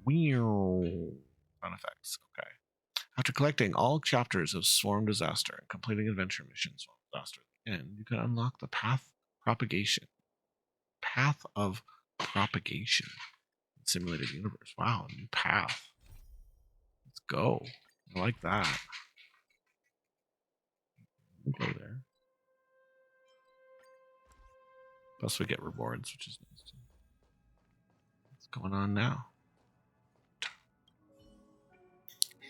Sound effects. Okay. After collecting all chapters of Swarm Disaster and completing adventure missions, Swarm Disaster at the end, you can unlock the Path of Propagation. Simulated universe. Wow, new path. Let's go. I like that. We'll go there. Plus, we get rewards, which is nice too. What's going on now?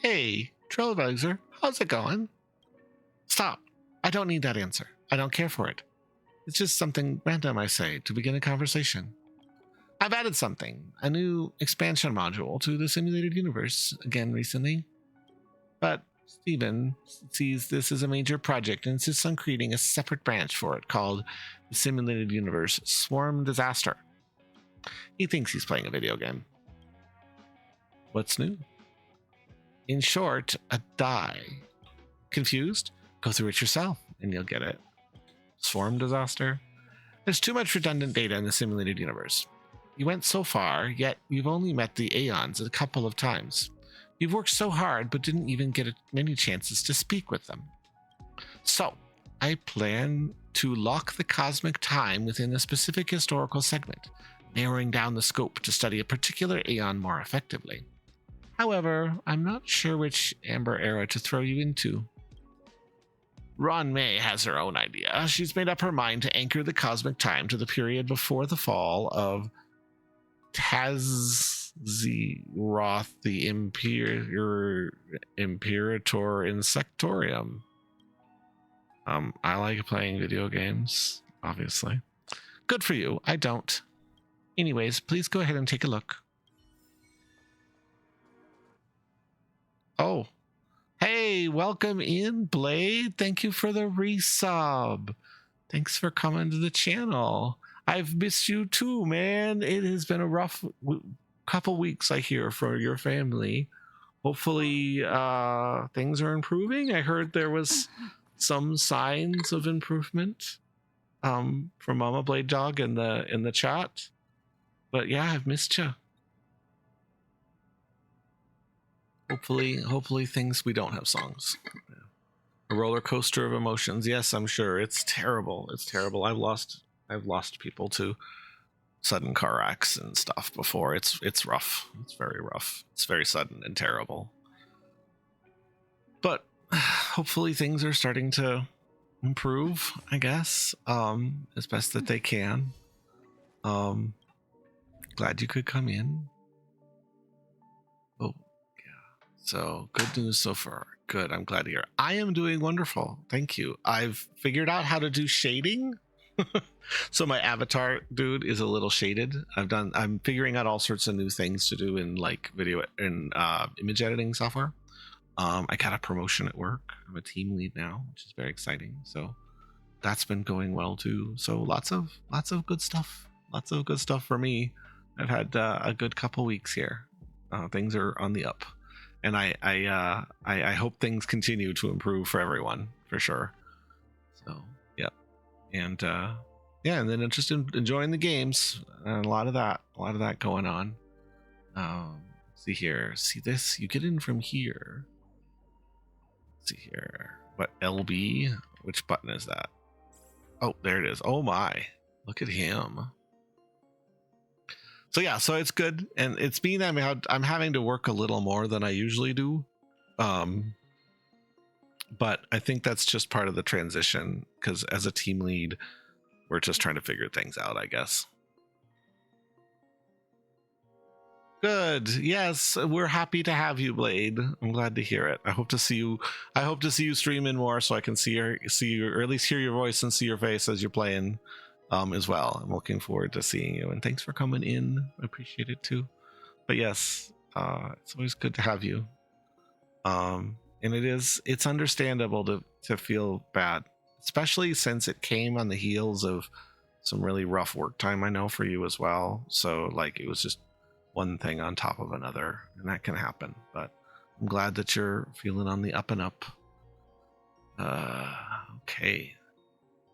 Hey, Trailblazer, how's it going? Stop. I don't need that answer. I don't care for it. It's just something random I say to begin a conversation. I've added something, a new expansion module to the simulated universe again recently. But Steven sees this as a major project and insists on creating a separate branch for it called the Simulated Universe Swarm Disaster. He thinks he's playing a video game. What's new? In short, a die. Confused? Go through it yourself and you'll get it. Swarm Disaster? There's too much redundant data in the simulated universe. You went so far, yet you've only met the Aeons a couple of times. You've worked so hard, but didn't even get many chances to speak with them. So, I plan to lock the cosmic time within a specific historical segment, narrowing down the scope to study a particular Aeon more effectively. However, I'm not sure which Amber Era to throw you into. Ron May has her own idea. She's made up her mind to anchor the cosmic time to the period before the fall of Tazziroth, the Imperator Insectorium. I like playing video games, obviously. Good for you. I don't. Anyways, please go ahead and take a look. Oh. Hey, welcome in, Blade. Thank you for the resub. Thanks for coming to the channel. I've missed you too, man. It has been a rough couple weeks, I hear, for your family. Hopefully, things are improving. I heard there was some signs of improvement from Mama Blade Dog in the chat. But yeah, I've missed you. Hopefully things, we don't have songs. A roller coaster of emotions. Yes, I'm sure. It's terrible. It's terrible. I've lost people to sudden car wrecks and stuff before. It's rough. It's very rough. It's very sudden and terrible. But hopefully things are starting to improve, I guess, as best that they can. Glad you could come in. Oh, yeah. So good news so far. Good. I'm glad to hear. I am doing wonderful. Thank you. I've figured out how to do shading. So my avatar dude is a little shaded. I'm figuring out all sorts of new things to do in like video and image editing software. I got a promotion at work. I'm a team lead now, which is very exciting. So that's been going well too. So lots of good stuff. Lots of good stuff for me. I've had a good couple weeks here. Things are on the up, and I hope things continue to improve for everyone for sure. So yep, and yeah, and then just enjoying the games and a lot of that going on. See here, see this. You get in from here. Let's see here. What LB? Which button is that? Oh, there it is. Oh my! Look at him. So yeah, so it's good, and it's mean I'm having to work a little more than I usually do, but I think that's just part of the transition, because as a team lead, we're just trying to figure things out, I guess. Good. Yes, we're happy to have you, Blade. I'm glad to hear it. I hope to see you streaming more, so I can see you, or at least hear your voice and see your face as you're playing. As well. I'm looking forward to seeing you, and thanks for coming in. I appreciate it too. But yes, it's always good to have you. And it's understandable to feel bad, especially since it came on the heels of some really rough work time, I know, for you as well. So like it was just one thing on top of another, and that can happen. But I'm glad that you're feeling on the up and up. Okay.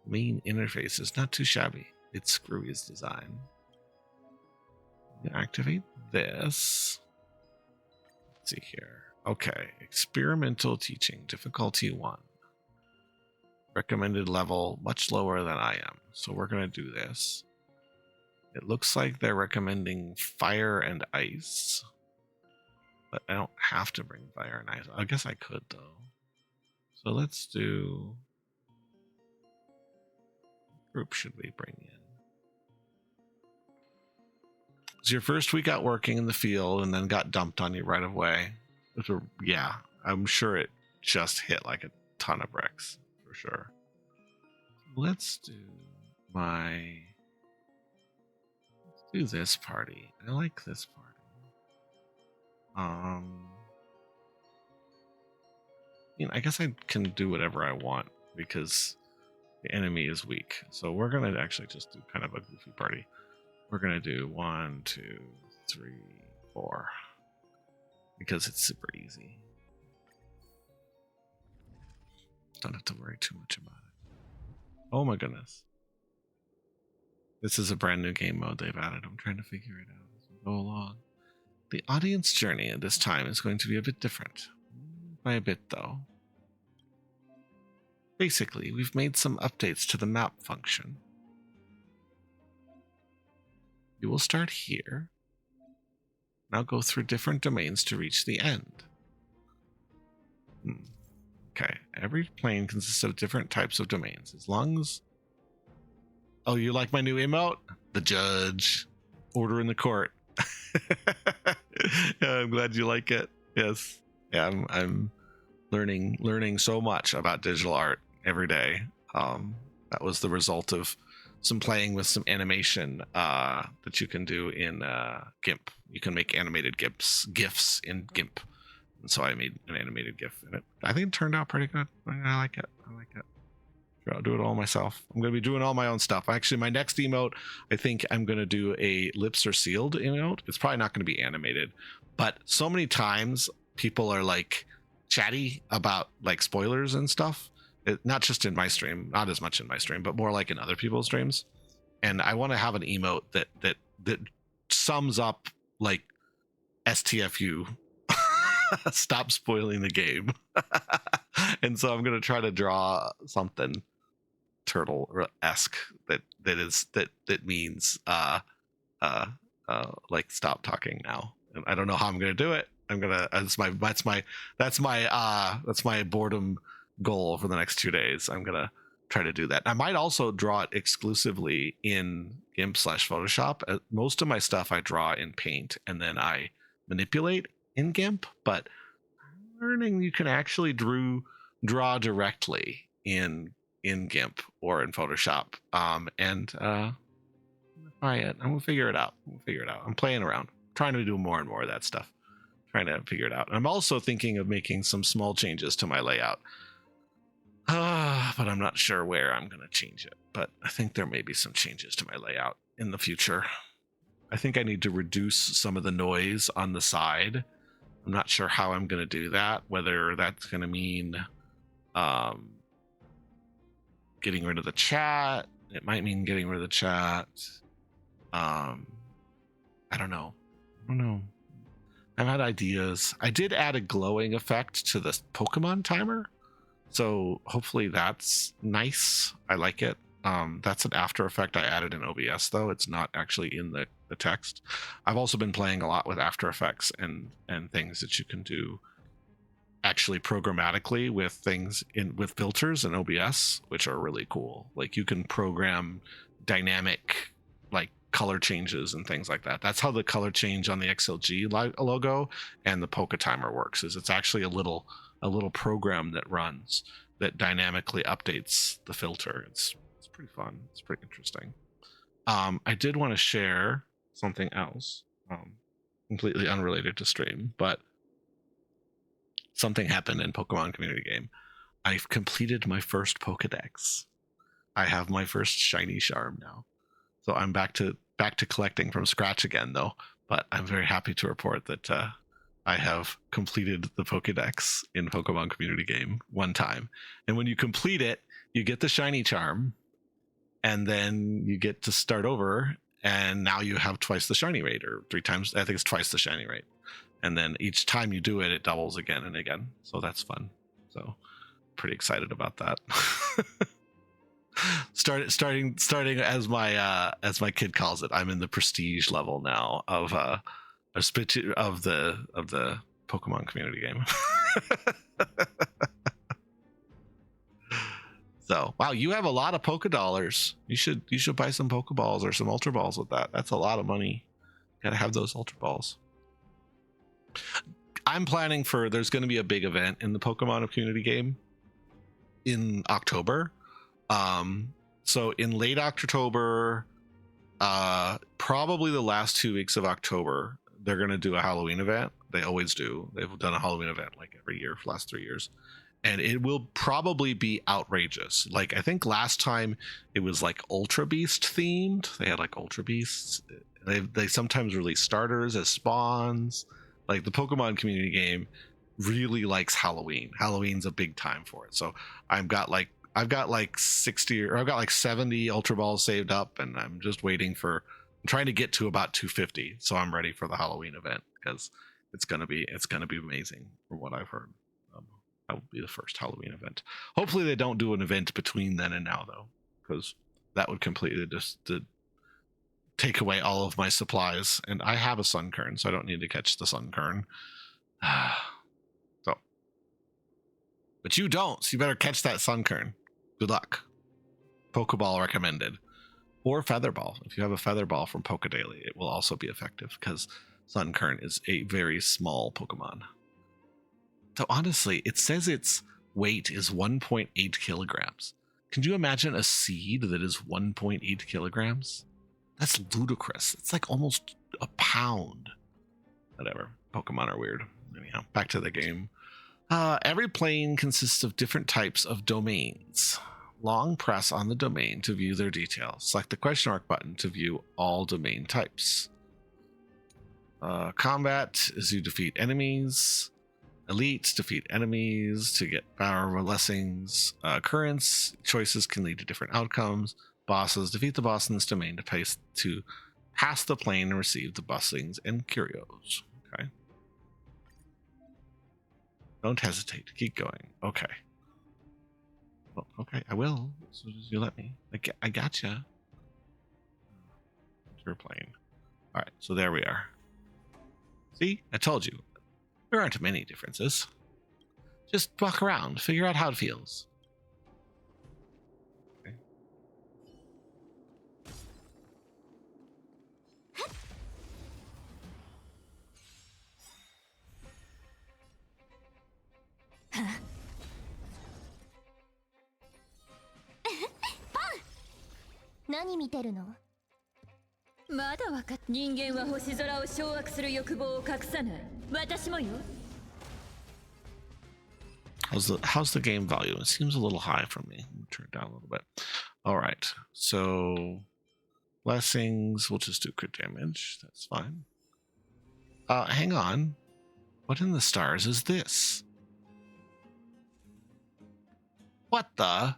Main interface is not too shabby. It's Screwy's design. Activate this. Let's see here. Okay, experimental teaching, difficulty 1. Recommended level much lower than I am. So we're going to do this. It looks like they're recommending fire and ice. But I don't have to bring fire and ice. I guess I could, though. So let's do... Group should we bring in? It's your first week out working in the field and then got dumped on you right away. Yeah, I'm sure it just hit like a ton of bricks, for sure. Let's do this party. I like this party. I guess I can do whatever I want because the enemy is weak. So we're gonna actually just do kind of a goofy party. We're gonna do 1, 2, 3, 4 because it's super easy. Don't have to worry too much about it. Oh my goodness. This is a brand new game mode they've added. I'm trying to figure it out as we go along. The audience journey at this time is going to be a bit different. By a bit, though. Basically, we've made some updates to the map function. You will start here. Now go through different domains to reach the end. Okay, every plane consists of different types of domains. As long as... Oh, you like my new emote? The judge. Order in the court. Yeah, I'm glad you like it. Yes. Yeah, I'm learning so much about digital art every day. That was the result of some playing with some animation that you can do in GIMP. You can make animated GIFs in GIMP. And so I made an animated GIF in it. I think it turned out pretty good. I like it. Sure, I'll do it all myself. I'm going to be doing all my own stuff. Actually, my next emote, I think I'm going to do a lips are sealed emote. It's probably not going to be animated, but so many times people are like chatty about like spoilers and stuff. Not just in my stream, not as much in my stream, but more like in other people's streams. And I want to have an emote that sums up like STFU. Stop spoiling the game. And so I'm going to try to draw something turtle-esque that means like stop talking now. And I don't know how I'm going to do it. That's my boredom goal for the next 2 days. I'm going to try to do that. I might also draw it exclusively in GIMP/Photoshop. Most of my stuff I draw in Paint and then I manipulate in GIMP, but I'm learning you can actually draw directly in GIMP or in Photoshop. And try it. I'm gonna figure it out. I'm playing around, trying to do more and more of that stuff, trying to figure it out. And I'm also thinking of making some small changes to my layout. But I'm not sure where I'm gonna change it. But I think there may be some changes to my layout in the future. I think I need to reduce some of the noise on the side. I'm not sure how I'm going to do that, whether that's going to mean getting rid of the chat. It might mean getting rid of the chat. I don't know. I've had ideas. I did add a glowing effect to the Pokemon timer, so hopefully that's nice. I like it. That's an after effect I added in OBS, though. It's not actually in the text. I've also been playing a lot with After Effects and things that you can do actually programmatically with things with filters in OBS, which are really cool. Like you can program dynamic like color changes and things like that. That's how the color change on the XLG logo and the Poke Timer works. Is it's actually a little program that runs that dynamically updates the filter. It's pretty fun. It's pretty interesting. I did want to share something else, completely unrelated to stream, but something happened in Pokemon Community Game. I've completed my first Pokedex. I have my first shiny charm now, so I'm back to collecting from scratch again, though. But I'm very happy to report that I have completed the Pokedex in Pokemon Community Game one time, and when you complete it, you get the shiny charm, and then you get to start over. And now you have twice the shiny rate, or 3 times. I think it's twice the shiny rate. and then each time you do it, it doubles again and again. So that's fun. So pretty excited about that. starting as my kid calls it. I'm in the prestige level now of the Pokemon community game. So wow, you have a lot of Poké Dollars. You should buy some Pokeballs or some Ultra Balls with that. That's a lot of money. Gotta have those Ultra Balls. I'm planning for there's going to be a big event in the Pokemon community game in October. So in late October, probably the last 2 weeks of October, they're going to do a Halloween event. They always do. They've done a Halloween event like every year for the last 3 years. And it will probably be outrageous. Like, I think last time it was like Ultra Beast themed. They had like Ultra Beasts. They sometimes release starters as spawns. Like, the Pokemon community game really likes Halloween. Halloween's a big time for it. So I've got like 60 or I've got like 70 Ultra Balls saved up, and I'm just waiting for, I'm trying to get to about 250. So I'm ready for the Halloween event because it's gonna be amazing from what I've heard. That will be the first Halloween event. Hopefully they don't do an event between then and now, though, because that would completely just take away all of my supplies. And I have a Sunkern, so I don't need to catch the Sunkern. So, but you don't, so you better catch that Sunkern. Good luck. Pokeball recommended, or Featherball. If you have a Featherball from Pokedaily, it will also be effective because Sunkern is a very small Pokemon. So honestly, it says its weight is 1.8 kilograms. Can you imagine a seed that is 1.8 kilograms? That's ludicrous. It's like almost a pound. Whatever. Pokemon are weird. Anyhow, back to the game. Every plane consists of different types of domains. Long press on the domain to view their details. Select the question mark button to view all domain types. Combat is you defeat enemies. Elites defeat enemies to get power blessings. Currents choices can lead to different outcomes. Bosses defeat the boss in this domain to pass the plane and receive the blessings and curios. Okay. Don't hesitate. Keep going. Okay. Well, okay, I will. As soon as you let me. I gotcha. Enter plane. All right, so there we are. See, I told you. There aren't many differences. Just walk around, figure out how it feels. Okay. How's the game volume? It seems a little high for me. Turn it down a little bit. All right. So blessings, we'll just do crit damage. That's fine. Hang on. What in the stars is this? What the?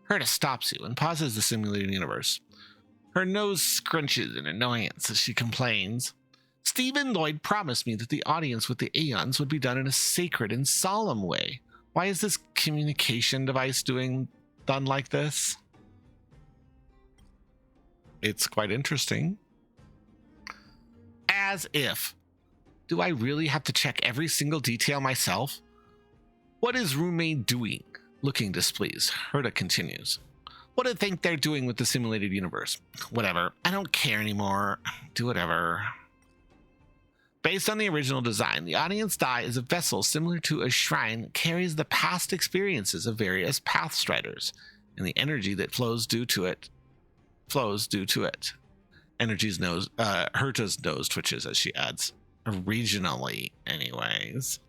Herta stops you and pauses the simulated universe. Her nose scrunches in annoyance as she complains. Stephen Lloyd promised me that the audience with the Aeons would be done in a sacred and solemn way. Why is this communication device done like this? It's quite interesting. As if. Do I really have to check every single detail myself? What is roommate doing? Looking displeased, Herta continues. What do they think they're doing with the simulated universe? Whatever. I don't care anymore. Do whatever. Based on the original design, the audience die is a vessel similar to a shrine that carries the past experiences of various Pathstriders, and the energy that flows due to it. Herta's nose twitches as she adds, regionally, anyways.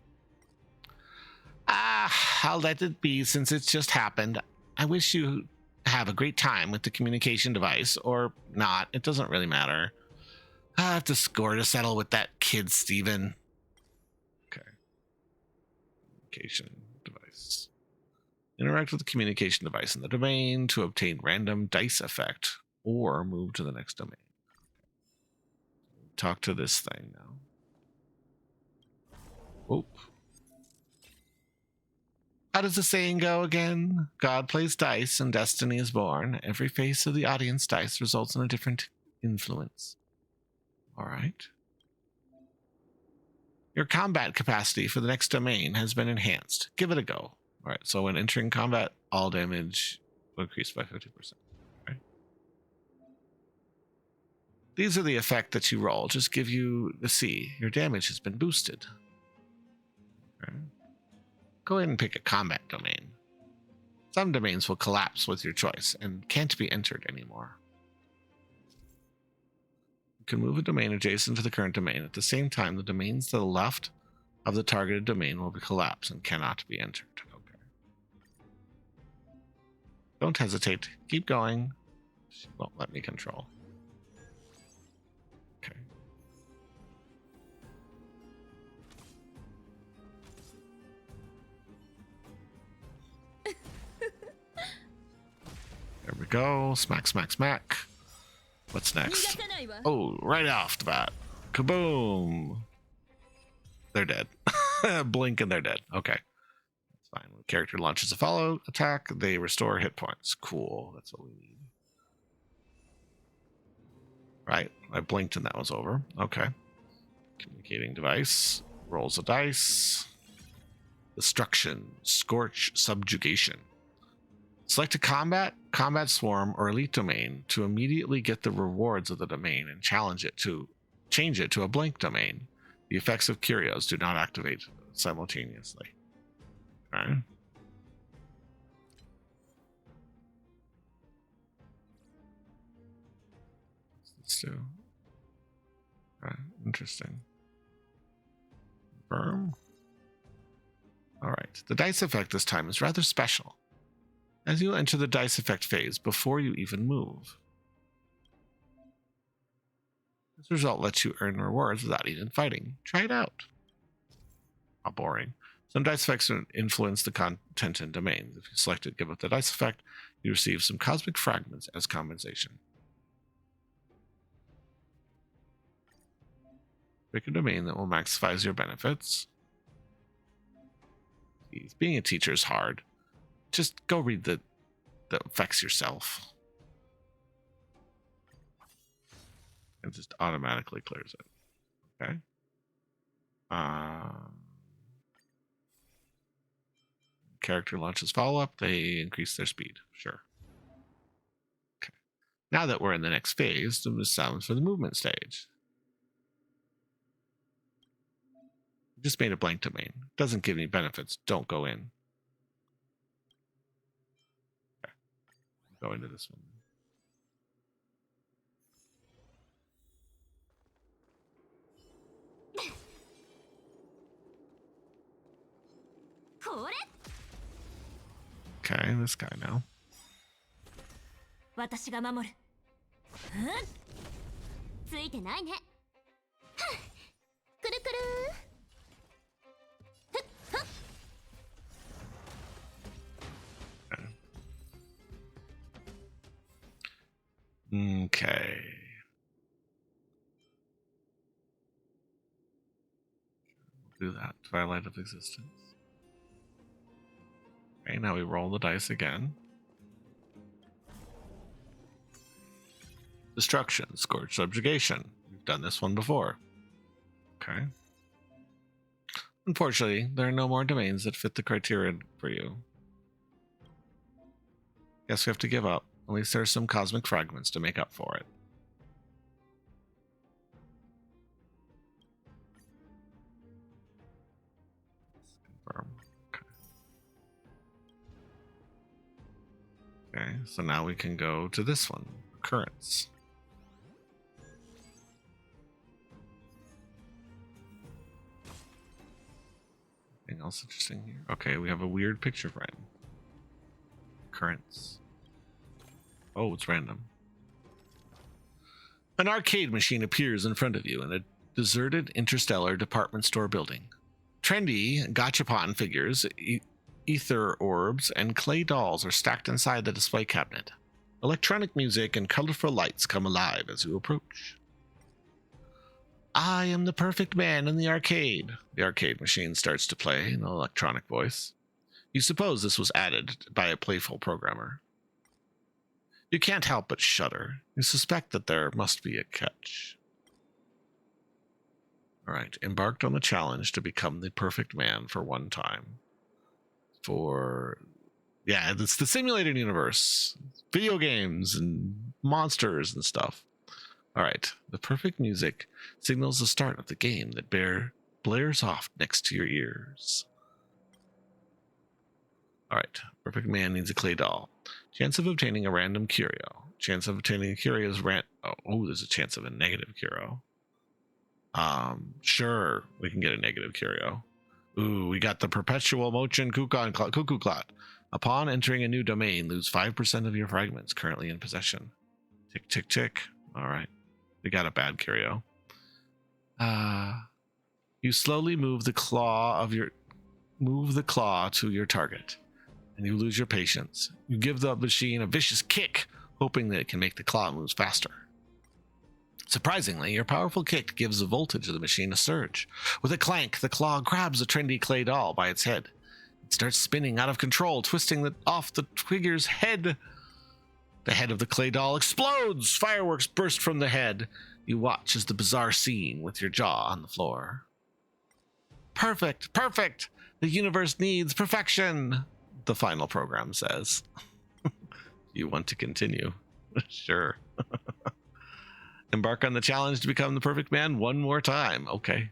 I'll let it be since it's just happened. I wish you have a great time with the communication device, or not. It doesn't really matter. I have to score to settle with that kid, Steven. Okay. Communication device. Interact with the communication device in the domain to obtain random dice effect, or move to the next domain. Talk to this thing now. Oop. How does the saying go again? God plays dice and destiny is born. Every face of the audience dice results in a different influence. All right. Your combat capacity for the next domain has been enhanced. Give it a go. All right. So when entering combat, all damage will increase by 50%. Okay. These are the effect that you roll. Just give you the C. Your damage has been boosted. Okay. Go ahead and pick a combat domain. Some domains will collapse with your choice and can't be entered anymore. You can move a domain adjacent to the current domain. At the same time, the domains to the left of the targeted domain will be collapsed and cannot be entered. Okay. Don't hesitate. Keep going. She won't let me control. Okay. There we go. Smack, smack, smack. What's next? Oh, right off the bat. Kaboom. They're dead. Blink and they're dead. Okay. That's fine. When the character launches a follow attack, they restore hit points. Cool. That's what we need. Right. I blinked and that was over. Okay. Communicating device. Rolls a dice. Destruction. Scorch. Subjugation. Select a combat swarm, or elite domain to immediately get the rewards of the domain and change it to a blank domain. The effects of curios do not activate simultaneously. Okay. Let's do. Okay. Interesting. Confirm. All right. The dice effect this time is rather special, as you enter the dice effect phase before you even move. This result lets you earn rewards without even fighting. Try it out. How boring. Some dice effects influence the content in domains. If you select it, give up the dice effect, you receive some cosmic fragments as compensation. Pick a domain that will maximize your benefits. Jeez, being a teacher is hard. Just go read the effects yourself. It just automatically clears it. Okay. Character launches follow-up. They increase their speed. Sure. Okay. Now that we're in the next phase, the sounds for the movement stage. Just made a blank domain. Doesn't give any benefits. Don't go in. Go into this one. Okay, this guy now. Okay. We'll do that. Twilight of Existence. Okay, now we roll the dice again. Destruction, Scorch, Subjugation. We've done this one before. Okay. Unfortunately, there are no more domains that fit the criteria for you. Guess we have to give up. At least there's some cosmic fragments to make up for it. Confirm. Okay, so now we can go to this one, Occurrence. Anything else interesting here? Okay, we have a weird picture frame. Occurrence. Oh, it's random. An arcade machine appears in front of you in a deserted interstellar department store building. Trendy gachapon figures, ether orbs, and clay dolls are stacked inside the display cabinet. Electronic music and colorful lights come alive as you approach. I am the perfect man in the arcade. The arcade machine starts to play in an electronic voice. You suppose this was added by a playful programmer. You can't help but shudder. You suspect that there must be a catch. All right, embarked on the challenge to become the perfect man for one time. Yeah, it's the simulated universe, video games and monsters and stuff. All right, the perfect music signals the start of the game that blares off next to your ears. All right, perfect man needs a clay doll. Chance of obtaining a random curio. Chance of obtaining a curio is there's a chance of a negative curio. Sure, we can get a negative curio. Ooh, we got the perpetual motion cuckoo clock. Upon entering a new domain, lose 5% of your fragments currently in possession. Tick, tick, tick. All right, we got a bad curio. You slowly move the claw to your target, and you lose your patience. You give the machine a vicious kick, hoping that it can make the claw move faster. Surprisingly, your powerful kick gives the voltage of the machine a surge. With a clank, the claw grabs a trendy clay doll by its head. It starts spinning out of control, twisting off the figure's head. The head of the clay doll explodes. Fireworks burst from the head. You watch as the bizarre scene with your jaw on the floor. Perfect, perfect. The universe needs perfection, the final program says. You want to continue? Sure. Embark on the challenge to become the perfect man one more time. Okay.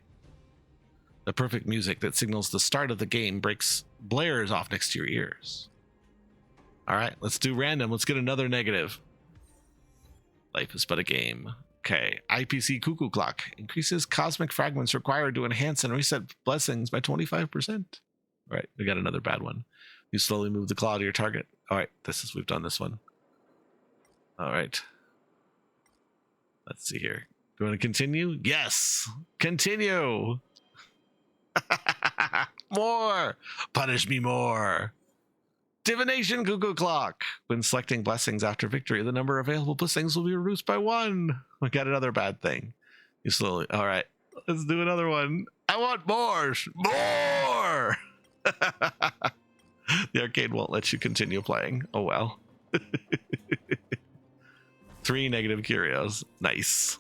The perfect music that signals the start of the game blares off next to your ears. All right, let's do random. Let's get another negative. Life is but a game. Okay. IPC cuckoo clock increases cosmic fragments required to enhance and reset blessings by 25%. All right, we got another bad one. You slowly move the claw to your target. All right, we've done this one. All right. Let's see here. Do you want to continue? Yes. Continue. More. Punish me more. Divination cuckoo clock. When selecting blessings after victory, the number of available blessings will be reduced by 1. We got another bad thing. You slowly. All right. Let's do another one. I want more. More. The arcade won't let you continue playing. Oh, well. 3 negative curios. Nice.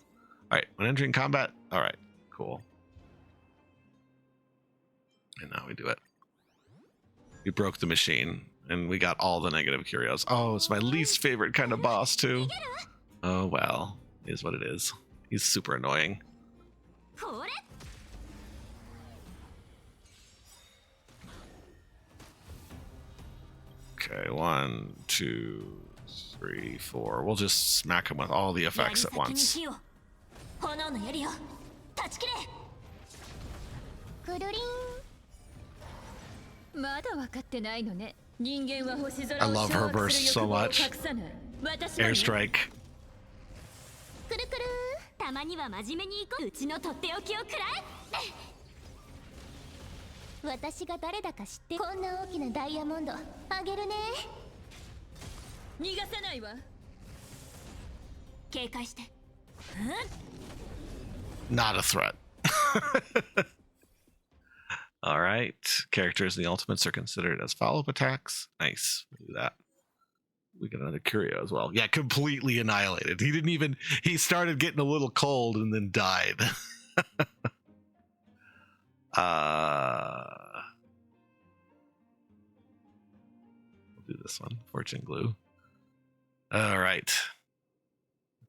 All right. When entering combat. All right. Cool. And now we do it. We broke the machine and we got all the negative curios. Oh, it's my least favorite kind of boss too. Oh, well. It is what it is. He's super annoying. Okay. 1, 2, 3, 4. We'll just smack him with all the effects at once. I love her burst so much. Airstrike. Not a threat. All right. Characters in the ultimates are considered as follow-up attacks. Nice. We'll do that. We got another curio as well. Yeah, completely annihilated. He started getting a little cold and then died. We'll do this one. Fortune glue. All right.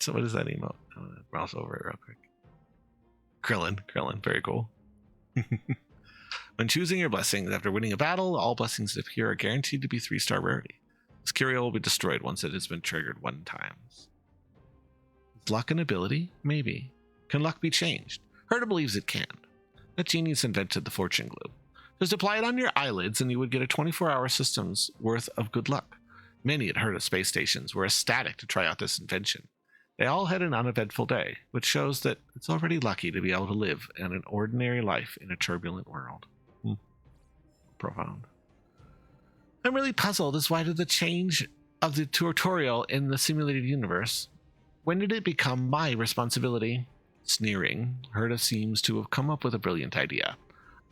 So what is that emote? I'm going to browse over it real quick. Krillin. Very cool. When choosing your blessings after winning a battle, all blessings that appear are guaranteed to be 3-star rarity. This curio will be destroyed once it has been triggered 1 time. Is luck an ability? Maybe. Can luck be changed? Herta believes it can. That genius invented the fortune glue. Just apply it on your eyelids and you would get a 24-hour system's worth of good luck. Many at Herta space stations were ecstatic to try out this invention. They all had an uneventful day, which shows that it's already lucky to be able to live an ordinary life in a turbulent world. Profound. I'm really puzzled as why did the change of the tutorial in the simulated universe? When did it become my responsibility? Sneering, Herta seems to have come up with a brilliant idea.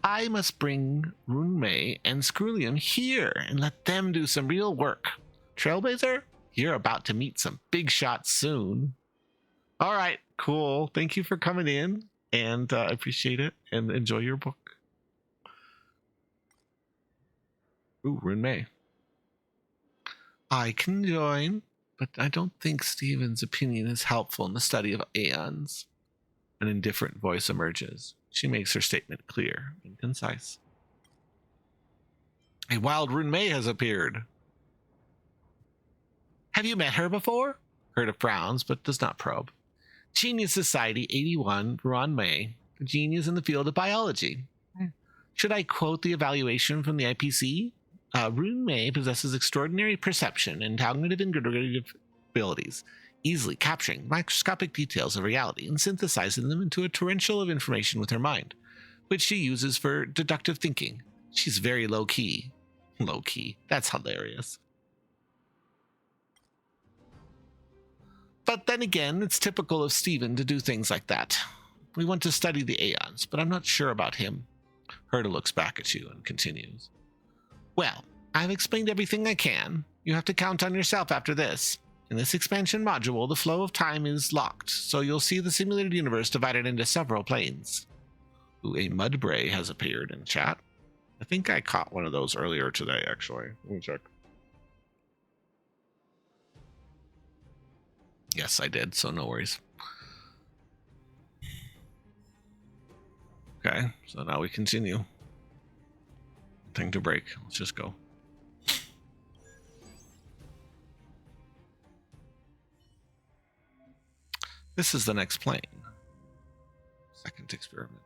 I must bring Runmei and Scrulium here and let them do some real work. Trailblazer, you're about to meet some big shots soon. All right, cool. Thank you for coming in, and I appreciate it, and enjoy your book. Ooh, Runmei. I can join, but I don't think Stephen's opinion is helpful in the study of aeons. An indifferent voice emerges. She makes her statement clear and concise. A wild Runmei has appeared. Have you met her before? Herta frowns, but does not probe. Genius Society 81, Runmei, a genius in the field of biology. Should I quote the evaluation from the IPC? Runmei possesses extraordinary perception and cognitive and integrative abilities, easily capturing microscopic details of reality and synthesizing them into a torrential of information with her mind, which she uses for deductive thinking. She's very low-key. Low-key. That's hilarious. But then again, it's typical of Stephen to do things like that. We want to study the aeons, but I'm not sure about him. Herta looks back at you and continues. Well, I've explained everything I can. You have to count on yourself after this. In this expansion module, the flow of time is locked, so you'll see the simulated universe divided into several planes. Ooh, a Mudbray has appeared in chat. I think I caught one of those earlier today, actually. Let me check. Yes, I did, so no worries. Okay, so now we continue. Thing to break. Let's just go. This is the next plane. Second experiment.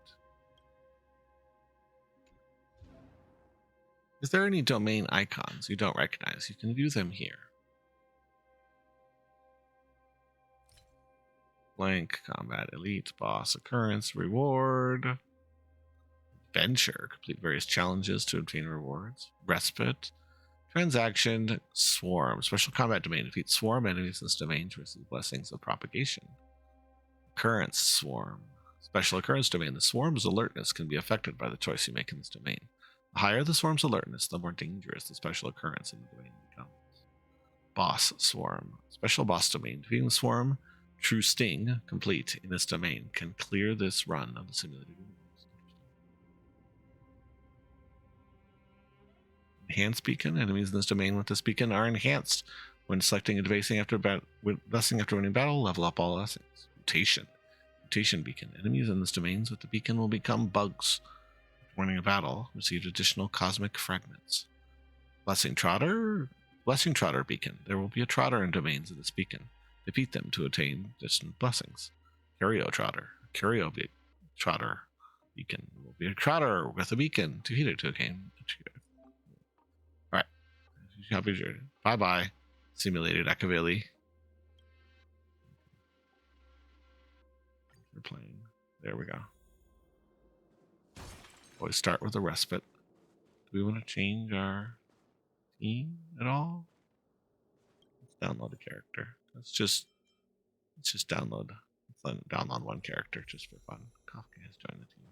Is there any domain icons you don't recognize? You can view them here. Blank, combat, elite, boss, occurrence, reward, adventure, complete various challenges to obtain rewards, respite, transaction, swarm, special combat domain, defeat swarm enemies in this domain to receive blessings of propagation. Occurrence, swarm, special occurrence domain. The swarm's alertness can be affected by the choice you make in this domain. The higher the swarm's alertness, the more dangerous the special occurrence in the domain becomes. Boss swarm, special boss domain, defeating the swarm. True Sting, complete in this domain, can clear this run of the simulated universe. Enhanced beacon. Enemies in this domain with this beacon are enhanced when selecting a blessing after winning battle. Level up all blessings. Mutation. Mutation beacon. Enemies in this domain with the beacon will become bugs. Winning a battle, receive additional cosmic fragments. Blessing Trotter. Blessing Trotter beacon. There will be a Trotter in domains of this beacon. Defeat them to attain distant blessings. Curio Trotter. Curio Trotter beacon. Will be a Trotter with a beacon. Defeat it to attain. Alright. Bye bye. Simulated Akavili. We're playing. There we go. Always start with a respite. Do we want to change our team at all? Let's download a character. Let's just download. Let's download one character just for fun. Kafka has joined the team.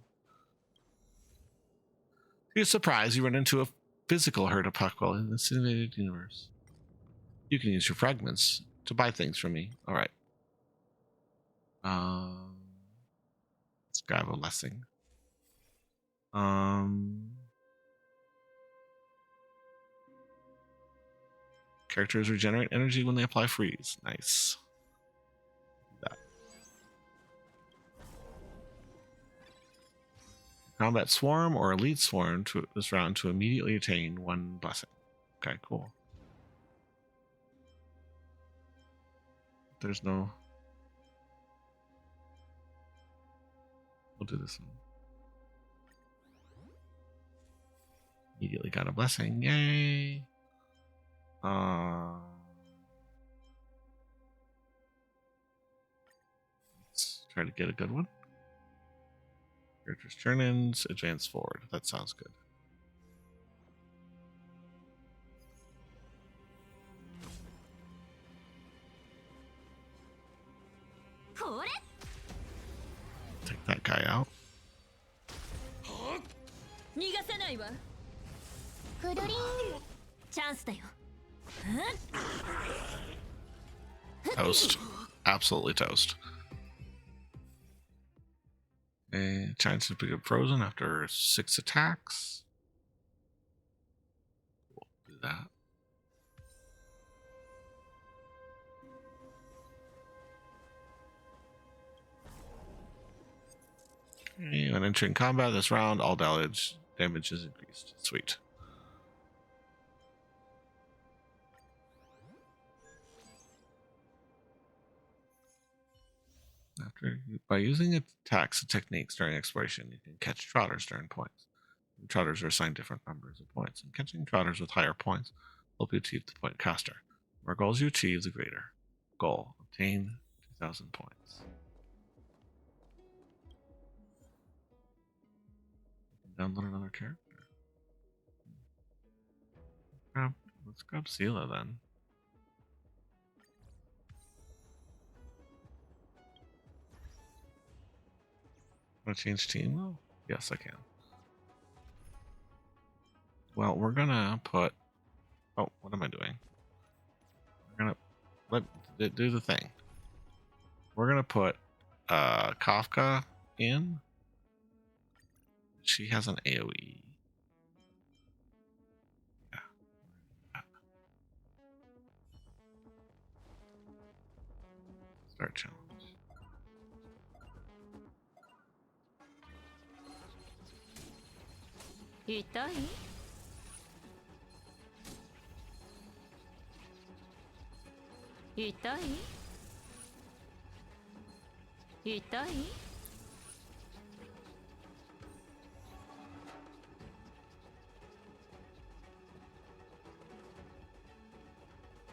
To your surprise, you run into a physical Herta Puckwell in the simulated universe. You can use your fragments to buy things from me. All right. Let's grab a blessing. Characters regenerate energy when they apply freeze. Nice. That. Combat swarm or elite swarm to this round to immediately attain one blessing. Okay, cool. There's no. We'll do this one. Immediately got a blessing. Yay. Let's try to get a good one. Characters turn-ins, advance forward. That sounds good. take that guy out. Toast. Absolutely toast. And chance to pick up frozen after 6 attacks. We'll do that. Okay, when entering combat this round, all damage is increased. Sweet. By using attacks and techniques during exploration, you can catch trotters during points. And trotters are assigned different numbers of points, and catching trotters with higher points will help you achieve the point caster. The more goals you achieve, the greater. Goal: obtain 2,000 points. Download another character. Let's grab Sela then. Want to change team though? Yes, I can. Well, we're gonna put. Oh, what am I doing? We're gonna do the thing. We're gonna put Kafka in. She has an AoE. Yeah. Start challenge.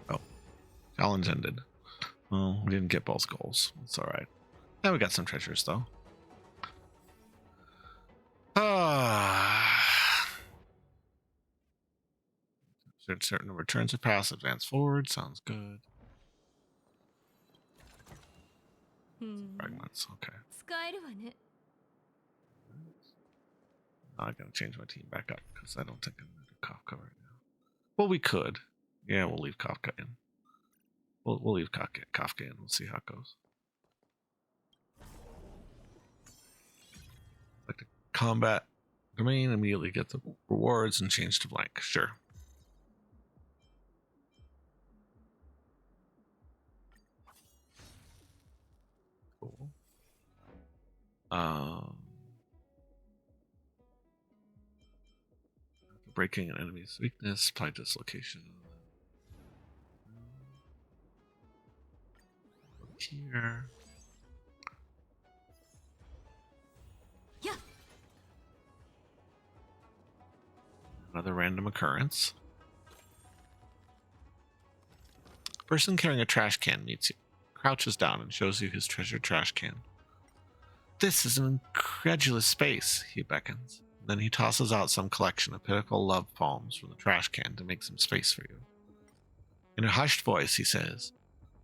Oh, challenge ended. Well, we didn't get both goals. It's all right. Yeah, we got some treasures though. Certain number of turns have passed. Advance forward. Sounds good. Fragments. Okay. I'm gonna change my team back up because I don't think I'm gonna do Kafka right now. Well, we could. Yeah, we'll leave Kafka in. We'll leave Kafka in. We'll see how it goes. Like the combat domain, immediately get the rewards and change to blank. Sure. Cool. Breaking an enemy's weakness, apply dislocation. Here. Yeah. Another random occurrence. Person carrying a trash can meets you, crouches down and shows you his treasured trash can. This is an incredulous space, he beckons. Then he tosses out some collection of pitiful love poems from the trash can to make some space for you. In a hushed voice, he says,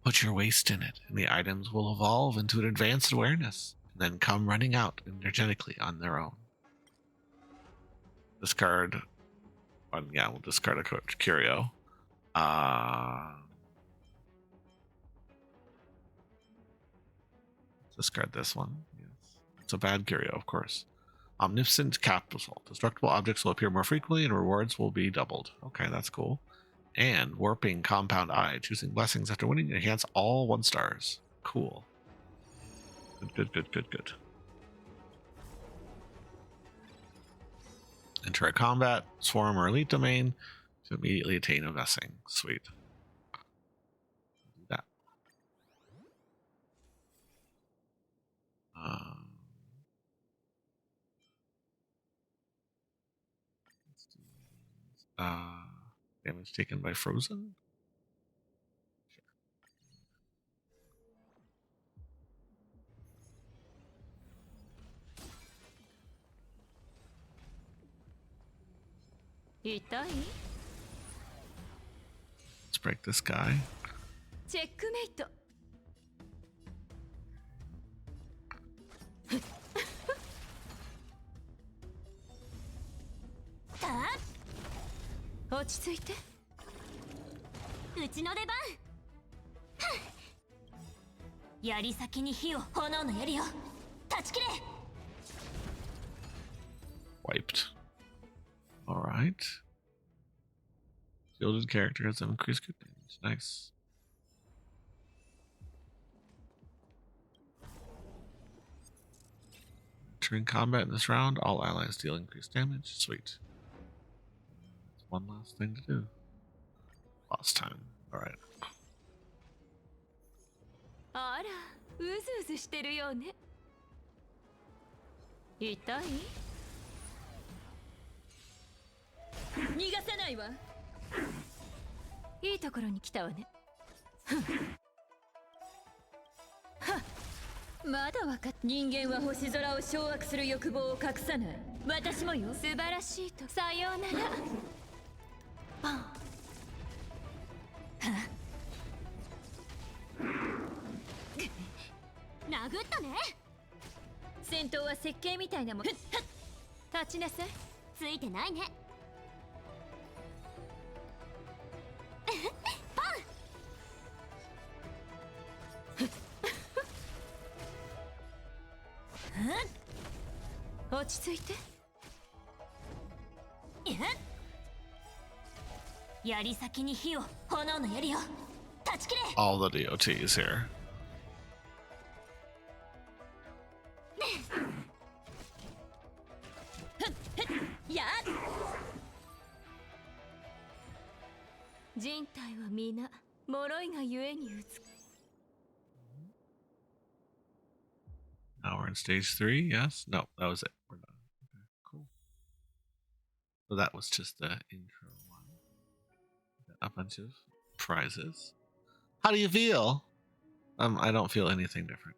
"Put your waste in it, and the items will evolve into an advanced awareness, and then come running out energetically on their own." Discard. Yeah, we'll discard a curio. Discard this one. Yes. It's a bad curio, of course. Omnipotent Capital. Destructible objects will appear more frequently and rewards will be doubled. Okay, that's cool. And Warping Compound Eye. Choosing blessings after winning enhance all 1 stars. Cool. Good. Enter a combat, swarm, or elite domain to immediately attain a blessing. Sweet. Do that. Damage taken by frozen. Let's break this guy. Checkmate. 落ち着いて。うちの出番。槍先に火を、炎の槍を断ち切れ。 Wiped. Alright. Fielded characters have increased crit damage. Nice. During combat in this round, all allies deal increased damage. Sweet. That's one last thing to do. Lost time. Alright. あら、うずうずしてるようね。痛い？逃がさないわ。いいところに来たわね。まだわかっ。人間は星空を掌握する欲望を隠さない。私もよ。素晴らしいと。さようなら。パン。殴ったね。戦闘は設計みたいなもん。立ちなさい。ついてないね。パン。落ち着いて。槍先に火を、炎の槍を断ち切れ。 All the DOTs here. やっ。人体は皆脆いがゆえに美しい。 Now we're in stage 3, yes? No, that was it. We're done. Okay, cool. So that was just the intro one. Got a bunch of prizes. How do you feel? I don't feel anything different.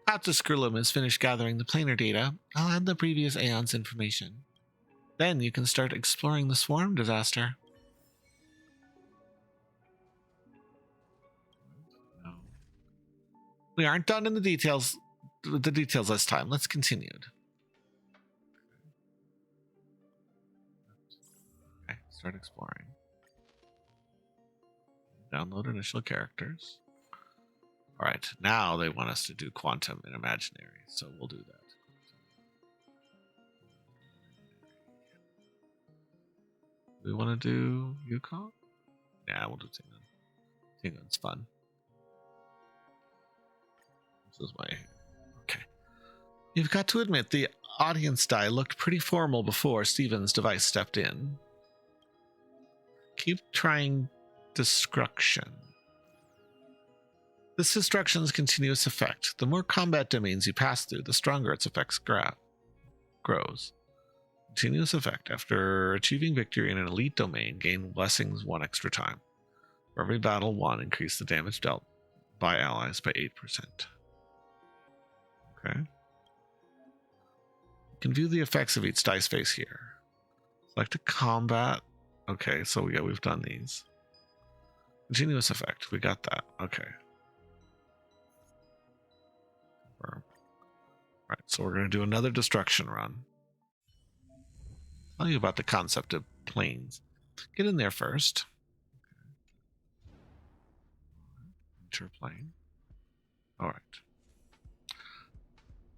After Skrullum has finished gathering the planar data, I'll add the previous Aeon's information. Then you can start exploring the swarm disaster. No. We aren't done in the details this time. Let's continue. Okay, start exploring. Download initial characters. Alright, now they want us to do quantum and imaginary, so we'll do that. We want to do Yukon? Yeah, we'll do Tingun. Tingun's fun. This is my... Okay. You've got to admit, the audience die looked pretty formal before Steven's device stepped in. Keep trying destruction. This destruction's continuous effect. The more combat domains you pass through, the stronger its effects grows. Continuous effect. After achieving victory in an elite domain, gain blessings 1 extra time. For every battle won, increase the damage dealt by allies by 8%. Okay. You can view the effects of each dice face here. Select a combat. Okay, so we've done these. Continuous effect. We got that. Okay. Right, so we're going to do another destruction run. Tell you about the concept of planes. Get in there first. Enter plane. Alright.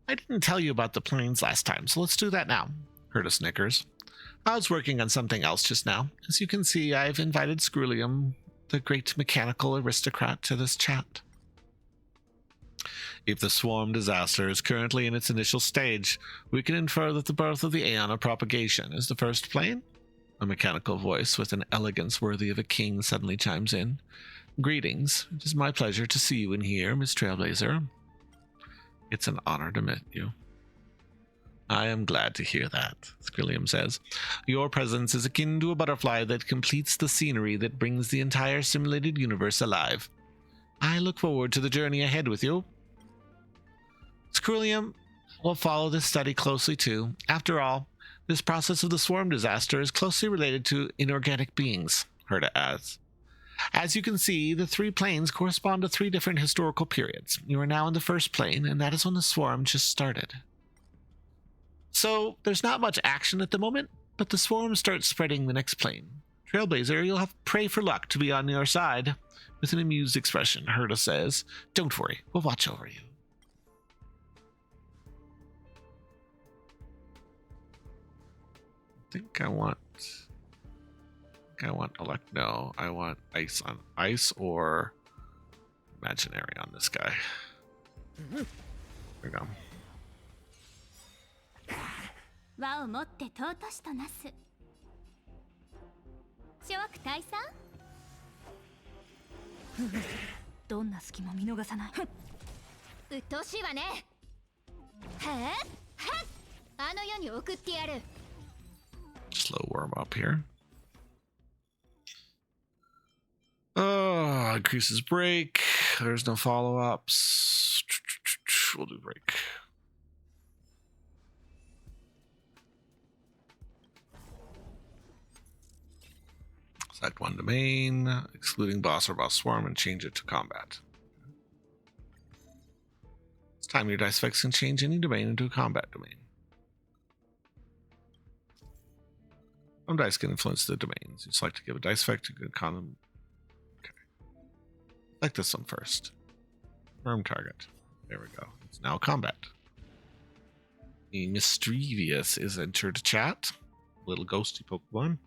I didn't tell you about the planes last time, so let's do that now. Heard a snickers. I was working on something else just now. As you can see, I've invited Skrullum, the great mechanical aristocrat, to this chat. If the swarm disaster is currently in its initial stage, we can infer that the birth of the Aeon of Propagation is the first plane? A mechanical voice with an elegance worthy of a king suddenly chimes in. Greetings. It is my pleasure to see you in here, Miss Trailblazer. It's an honor to meet you. I am glad to hear that, Skrullum says. Your presence is akin to a butterfly that completes the scenery that brings the entire simulated universe alive. I look forward to the journey ahead with you. Skrullum will follow this study closely too. After all, this process of the swarm disaster is closely related to inorganic beings, Herta adds. As you can see, the 3 planes correspond to 3 different historical periods. You are now in the first plane, and that is when the swarm just started. So, there's not much action at the moment, but the swarm starts spreading the next plane. Trailblazer, you'll have to pray for luck to be on your side. With an amused expression, Herta says, don't worry, we'll watch over you. I want no, I want ice on ice or imaginary on this guy. There we go. 和をもって尊しとなす。諸悪退散？どんな隙も見逃さない。うっとうしいわね。はっはっ、あの世に送ってやる。Slow warm up here. Increases break. There's no follow-ups. We'll do break. Select one domain, excluding boss or boss swarm, and change it to combat. This time your dice effects can change any domain into a combat domain. Some dice can influence the domains. You select to give a dice effect to good con. Okay. Select this one first. Firm target. There we go. It's now combat. The Mischievous is entered chat. Little ghosty Pokemon.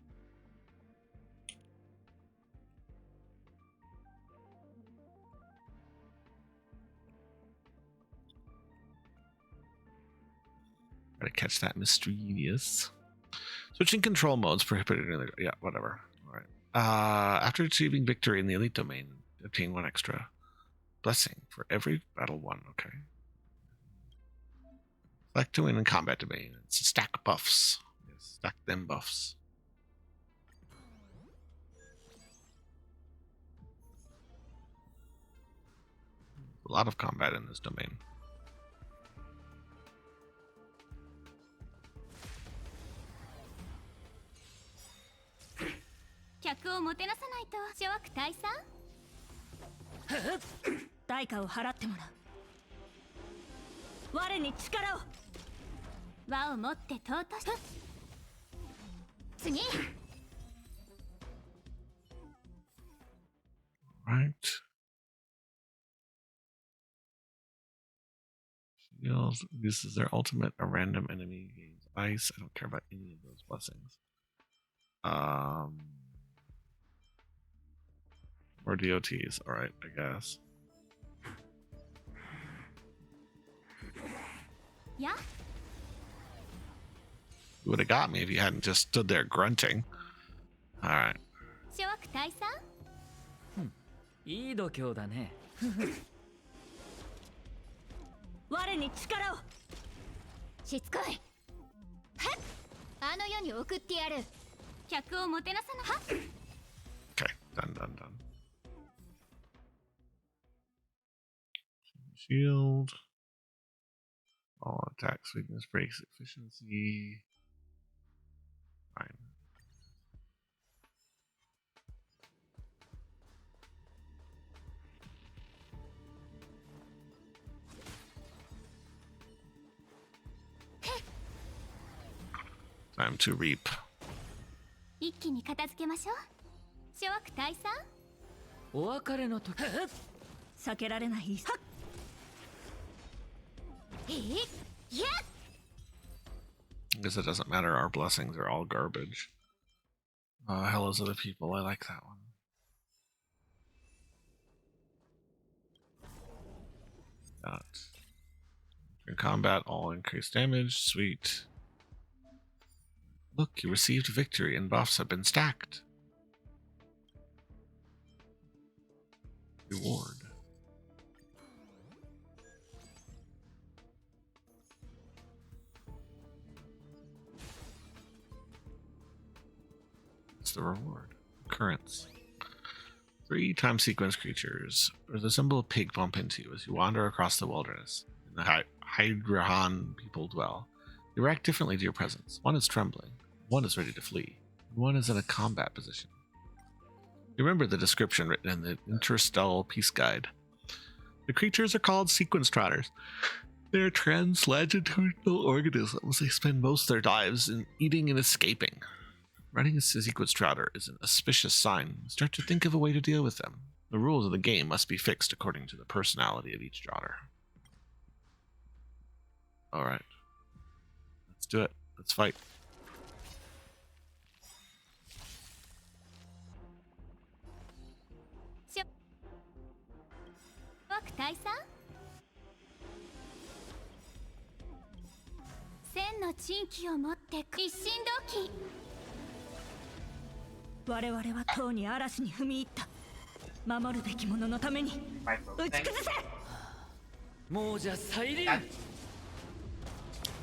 Try to catch that Mischievous. Switching control modes prohibited. Yeah, whatever. All right. After achieving victory in the elite domain, obtain one extra blessing for every battle won. Okay. Select to win in combat domain. It's a stack buffs. Yes, stack them buffs. A lot of combat in this domain. 客をもてなさないと諸悪退散？代価を払ってもらう。我に力を。和をもって尊し。次。Right. Shield uses their ultimate. A random enemy gains ice. I don't care about any of those blessings. Or DOTs. All right, I guess. Yeah. You would have got me if you hadn't just stood there grunting. All right. 諸悪退散？いい度胸だね。我に力を。しつこい。はっ、あの世に送ってやる。客をもてなさな。はっ。 Okay, done. Shield. All attacks, weakness, breaks, efficiency. Fine. Time to reap. 一気に片付けましょう。諸悪退散？お別れの時。避けられない。はっ。いや。 I guess it doesn't matter. Our blessings are all garbage. Hellos other people. I like that one. Got in combat, all increased damage. Sweet. Look, you received victory and buffs have been stacked. Reward. What's the reward? Occurrence. 3 time sequence creatures, or the symbol of pig, bump into you as you wander across the wilderness. In the Hydrahan people dwell. You react differently to your presence. One is trembling, one is ready to flee, and one is in a combat position. You remember the description written in the Interstellar Peace Guide. The creatures are called sequence trotters. They are trans-longitudinal organisms. They spend most of their lives in eating and escaping. Running a secret Strouder is an auspicious sign. Start to think of a way to deal with them. The rules of the game must be fixed according to the personality of each Strouder. Alright. Let's do it. Let's fight.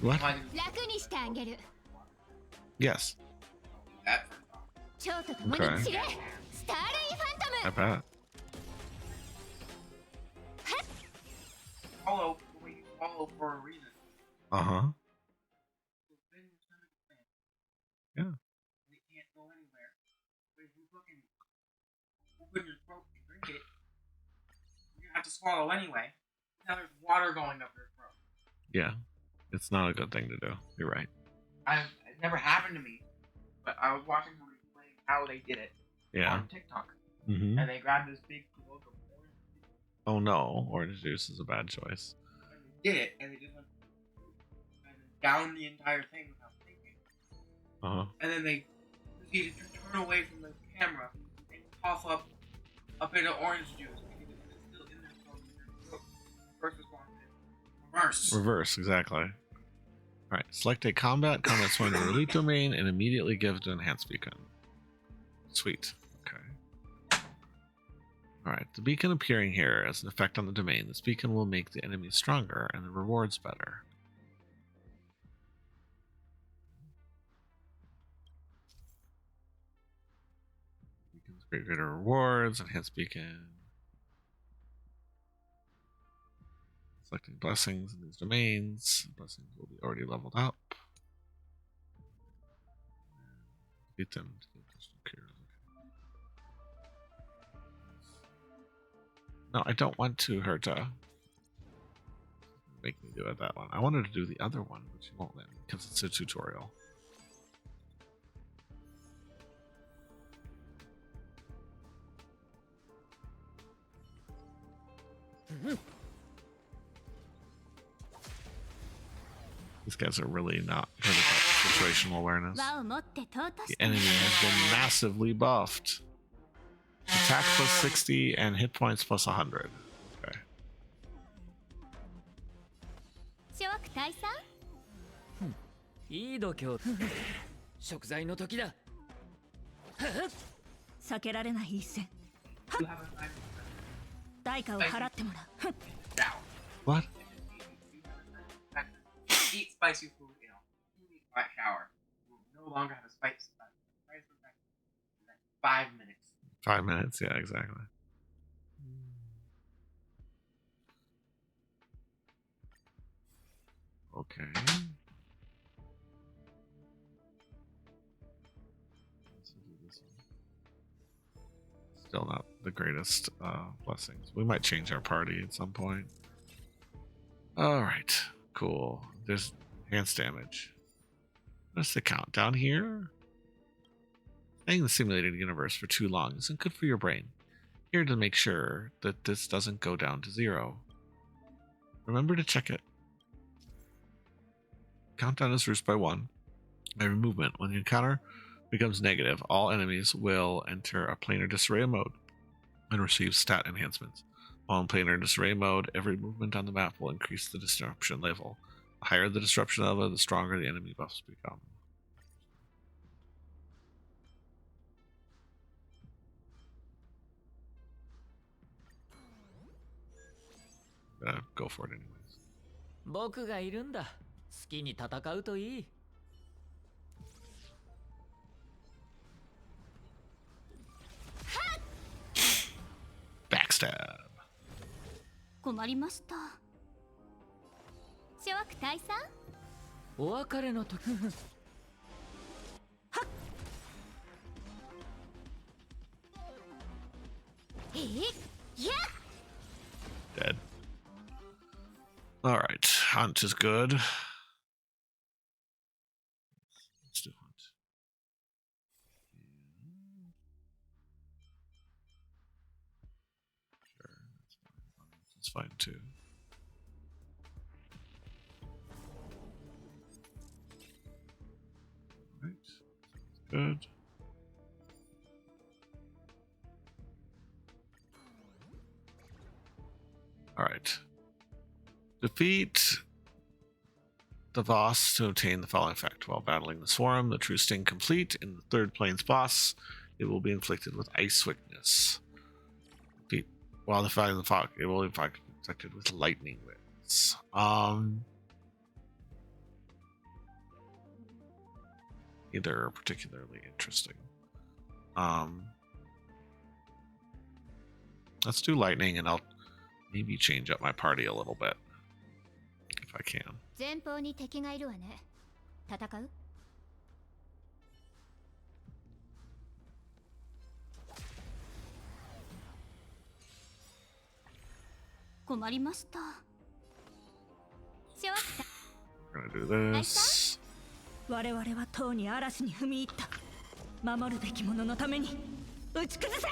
What? Yes. Okay. I bet. Follow the way you follow for a reason. Uh-huh. Yeah. They can't go anywhere. But if you fucking open your throat and drink it, you're gonna have to swallow anyway. Now there's water going up your throat. Yeah. It's not a good thing to do. You're right. It never happened to me, but I was watching somebody explain how they did it on TikTok. Mm-hmm. And they grabbed this big block of orange juice. Oh no, orange juice is a bad choice. And they did it, and they just went down the entire thing without thinking. Uh-huh. And then they proceeded to turn away from the camera and cough up a bit of orange juice because it's still in their throat. Versus reverse. Reverse, exactly. Alright, select a combat swing to elite domain and immediately give to enhanced beacon. Sweet. Okay. Alright, the beacon appearing here as an effect on the domain. This beacon will make the enemies stronger and the rewards better. Beacons create greater rewards, enhanced beacon. Selecting blessings in these domains. Blessings will be already leveled up. Beat them to get additional cures. Okay. No, I don't want to her to make me do it that one. I wanted to do the other one, but she won't let me because it's a tutorial. These guys are really not good at that situational awareness. The enemy has been massively buffed. Attack plus 60 and hit points plus 100. Okay. いい度胸食材の時だ避けられない一戦 You have a time 代価を払ってもらう down. What? Eat spicy food, you know, you need a shower. You will no longer have a spice. 5 minutes. 5 minutes, yeah, exactly. Okay. Let's do this one. Still not the greatest blessings. We might change our party at some point. Alright, cool. There's enhanced damage. What's the count down here? Staying in the simulated universe for too long isn't good for your brain. Here to make sure that this doesn't go down to 0. Remember to check it. Countdown is reduced by 1. Every movement, when the encounter becomes negative, all enemies will enter a planar disarray mode and receive stat enhancements. While in planar disarray mode, every movement on the map will increase the disruption level. The higher the disruption level, the stronger the enemy buffs become. Go for it anyways. 僕がいるんだ好きに戦うといい Backstab. 困りました諸悪大佐お別れの時Dead. Alright, hunt is good. Let's do hunt. fine too. Right. Good. All right. Defeat the boss to obtain the following effect. While battling the swarm, the true sting complete. In the third plane's boss, it will be inflicted with ice weakness. Defeat while defying the fog, it will be inflicted with lightning winds. Either are particularly interesting. Let's do lightning, and I'll maybe change up my party a little bit if I can. 前方に敵がいるわね。戦う？困りました。しわった。 We're gonna do this. 我々はとうに嵐に踏み入った。守るべき者のために打ち崩せ。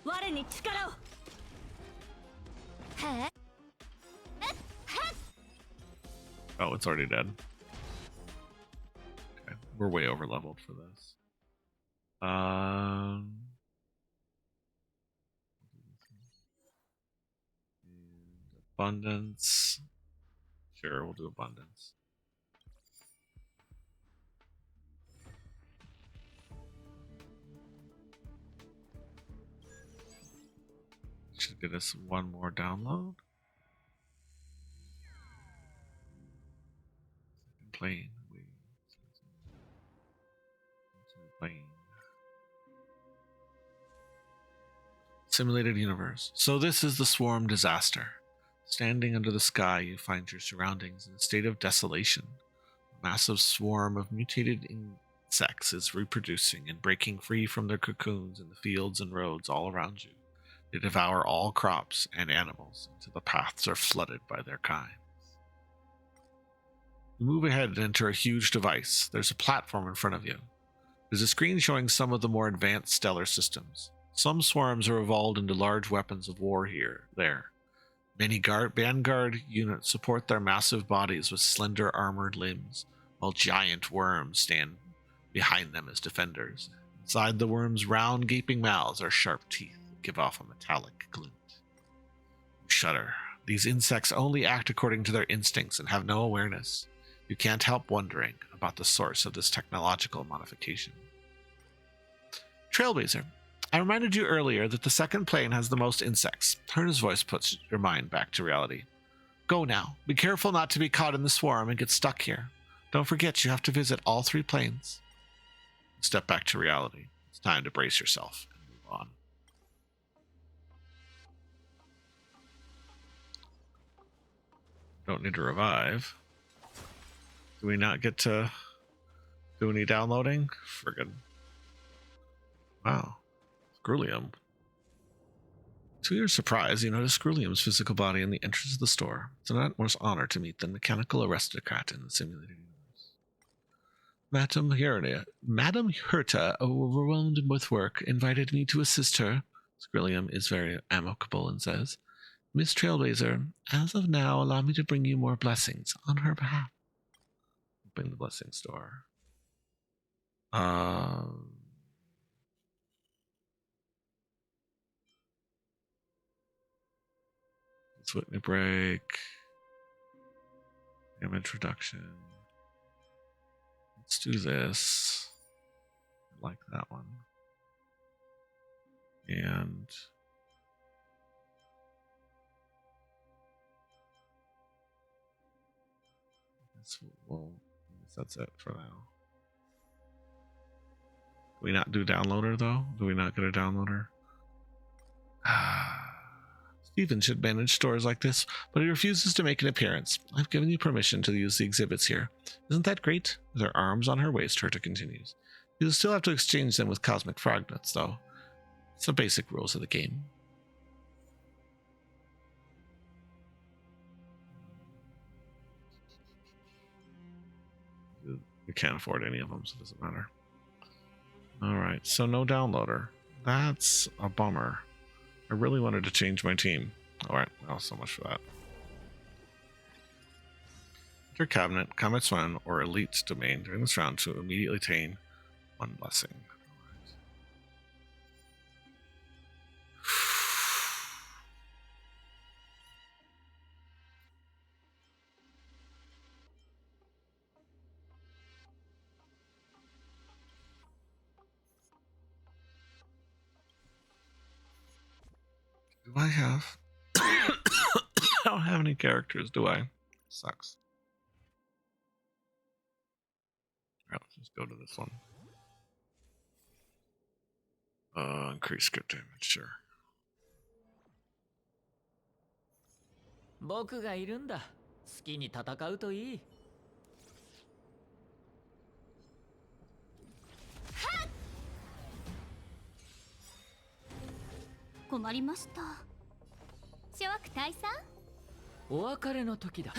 我に力を。はあ。Oh, it's already dead. Okay, we're way over leveled for this. Abundance. Sure, we'll do abundance. Should get us one more download. Plane. Plane. Simulated universe. So this is the swarm disaster. Standing under the sky, you find your surroundings in a state of desolation. A massive swarm of mutated insects is reproducing and breaking free from their cocoons in the fields and roads all around you. They devour all crops and animals until the paths are flooded by their kind. You move ahead and enter a huge device. There's a platform in front of you. There's a screen showing some of the more advanced stellar systems. Some swarms are evolved into large weapons of war there. Many vanguard units support their massive bodies with slender armored limbs, while giant worms stand behind them as defenders. Inside the worms' round, gaping mouths are sharp teeth that give off a metallic glint. You shudder. These insects only act according to their instincts and have no awareness. You can't help wondering about the source of this technological modification. Trailblazer, I reminded you earlier that the second plane has the most insects. Herna's voice puts your mind back to reality. Go now. Be careful not to be caught in the swarm and get stuck here. Don't forget you have to visit all 3 planes. Step back to reality. It's time to brace yourself and move on. Don't need to revive. Do we not get to do any downloading? Friggin'. Wow. Scrulium. To your surprise, you notice Scrulium's physical body in the entrance of the store. It's an utmost honor to meet the mechanical aristocrat in the simulated universe. Madame Herta, overwhelmed with work, invited me to assist her. Scrulium is very amicable and says, Miss Trailblazer, as of now, allow me to bring you more blessings on her behalf. Open the blessing store. Let's Whitney break. Damage reduction. Let's do this. I like that one. And I guess that's it for now. Do we not do downloader though? Do we not get a downloader? Steven should manage stores like this, but he refuses to make an appearance. I've given you permission to use the exhibits here. Isn't that great? With her arms on her waist, Herta continues. You'll still have to exchange them with cosmic fragments, though. It's the basic rules of the game. We can't afford any of them, so it doesn't matter. Alright, so no downloader. That's a bummer. I really wanted to change my team. Alright, well, so much for that. Enter cabinet, combat one, or elite domain during this round to immediately attain one blessing. Do I have? I don't have any characters, do I? Sucks. Alright, let's just go to this one. Increase script damage, sure. 僕がいるんだ。好きに戦うといい。困りました。諸悪退散？お別れの時だ。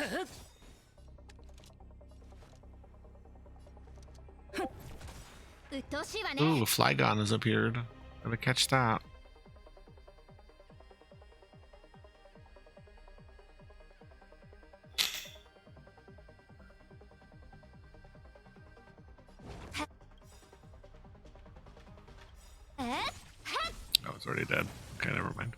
うっとうしいわね。 Ooh, Flygon has appeared. Gotta catch that. Oh, it's already dead. Okay, never mind.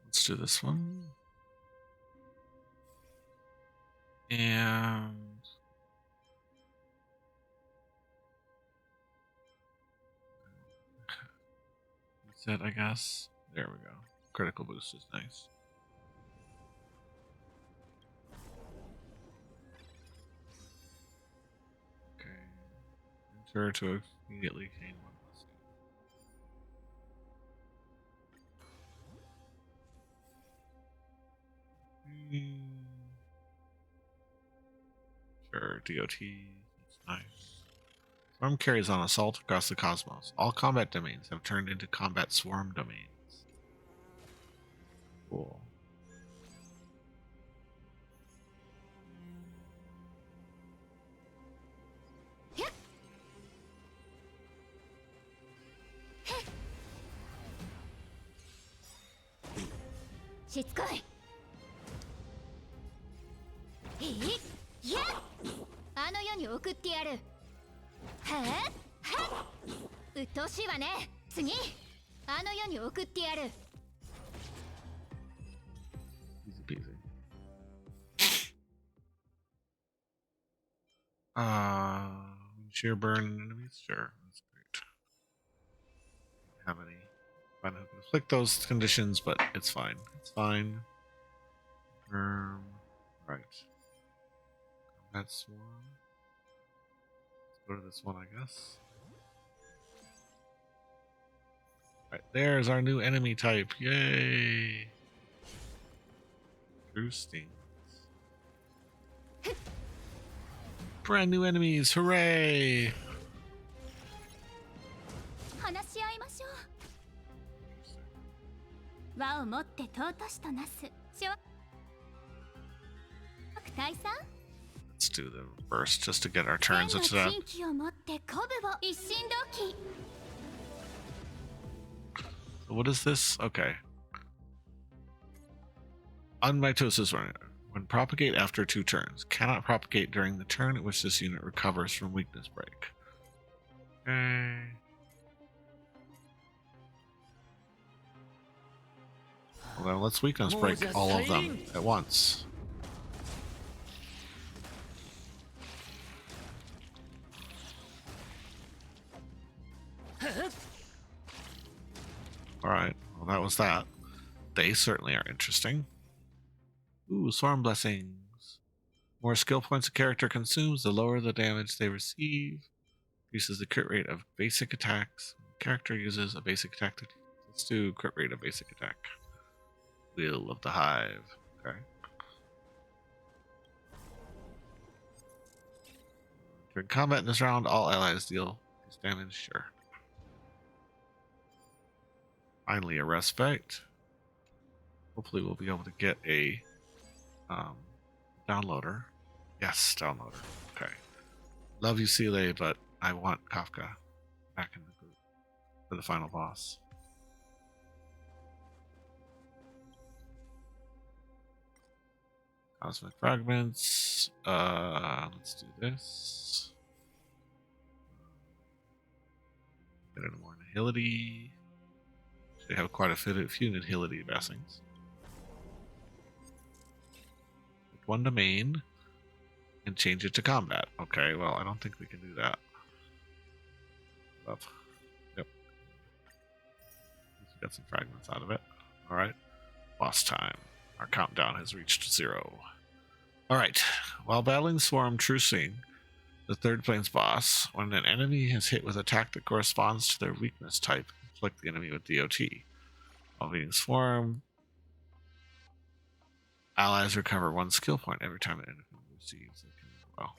Let's do this one. And reset, I guess. There we go. Critical boost is nice. Okay. Enter to immediately gain one blessing. Sure, DOT. That's nice. Swarm carries on assault across the cosmos. All combat domains have turned into combat swarm domains. Cool. Easy peasy. Sheer burn enemies? Sure, that's great. Don't have any. I don't inflict those conditions, but it's fine. It's fine. Right. Combat swarm. Let's go to this one, I guess. Right, there's our new enemy type. Yay! True stings. Brand new enemies, hooray! 話し合いましょう。和をもって尊しとなす。諸悪退散？ Let's do the burst just to get our turns into that. 天の珍奇をもって鼓舞を一心同期。 So what is this? Okay. Unmitosis runner. When propagate after 2 turns. Cannot propagate during the turn at which this unit recovers from weakness break. Okay. Well, then let's weakness break all of them at once. Alright, well that was that. They certainly are interesting. Ooh, Swarm Blessings. More skill points a character consumes, the lower the damage they receive. Increases the crit rate of basic attacks. Character uses a basic attack to... Let's do crit rate of basic attack. Wheel of the Hive. Okay. During combat in this round, all allies deal this damage. Sure. Finally, a respite. Hopefully, we'll be able to get a downloader. Yes, downloader. Okay. Love you, Sile, but I want Kafka back in the group for the final boss. Cosmic fragments. Let's do this. Get into more nihility. They have quite a few nihility blessings. Put one to main and change it to combat. Okay, well, I don't think we can do that. Up. Yep. We got some fragments out of it. All right. Boss time. Our countdown has reached 0. All right. While battling Swarm Trucing, the third plane's boss, when an enemy is hit with attack that corresponds to their weakness type, inflict the enemy with DOT. While beating Swarm, allies recover 1 skill point every time an enemy receives a kill as well.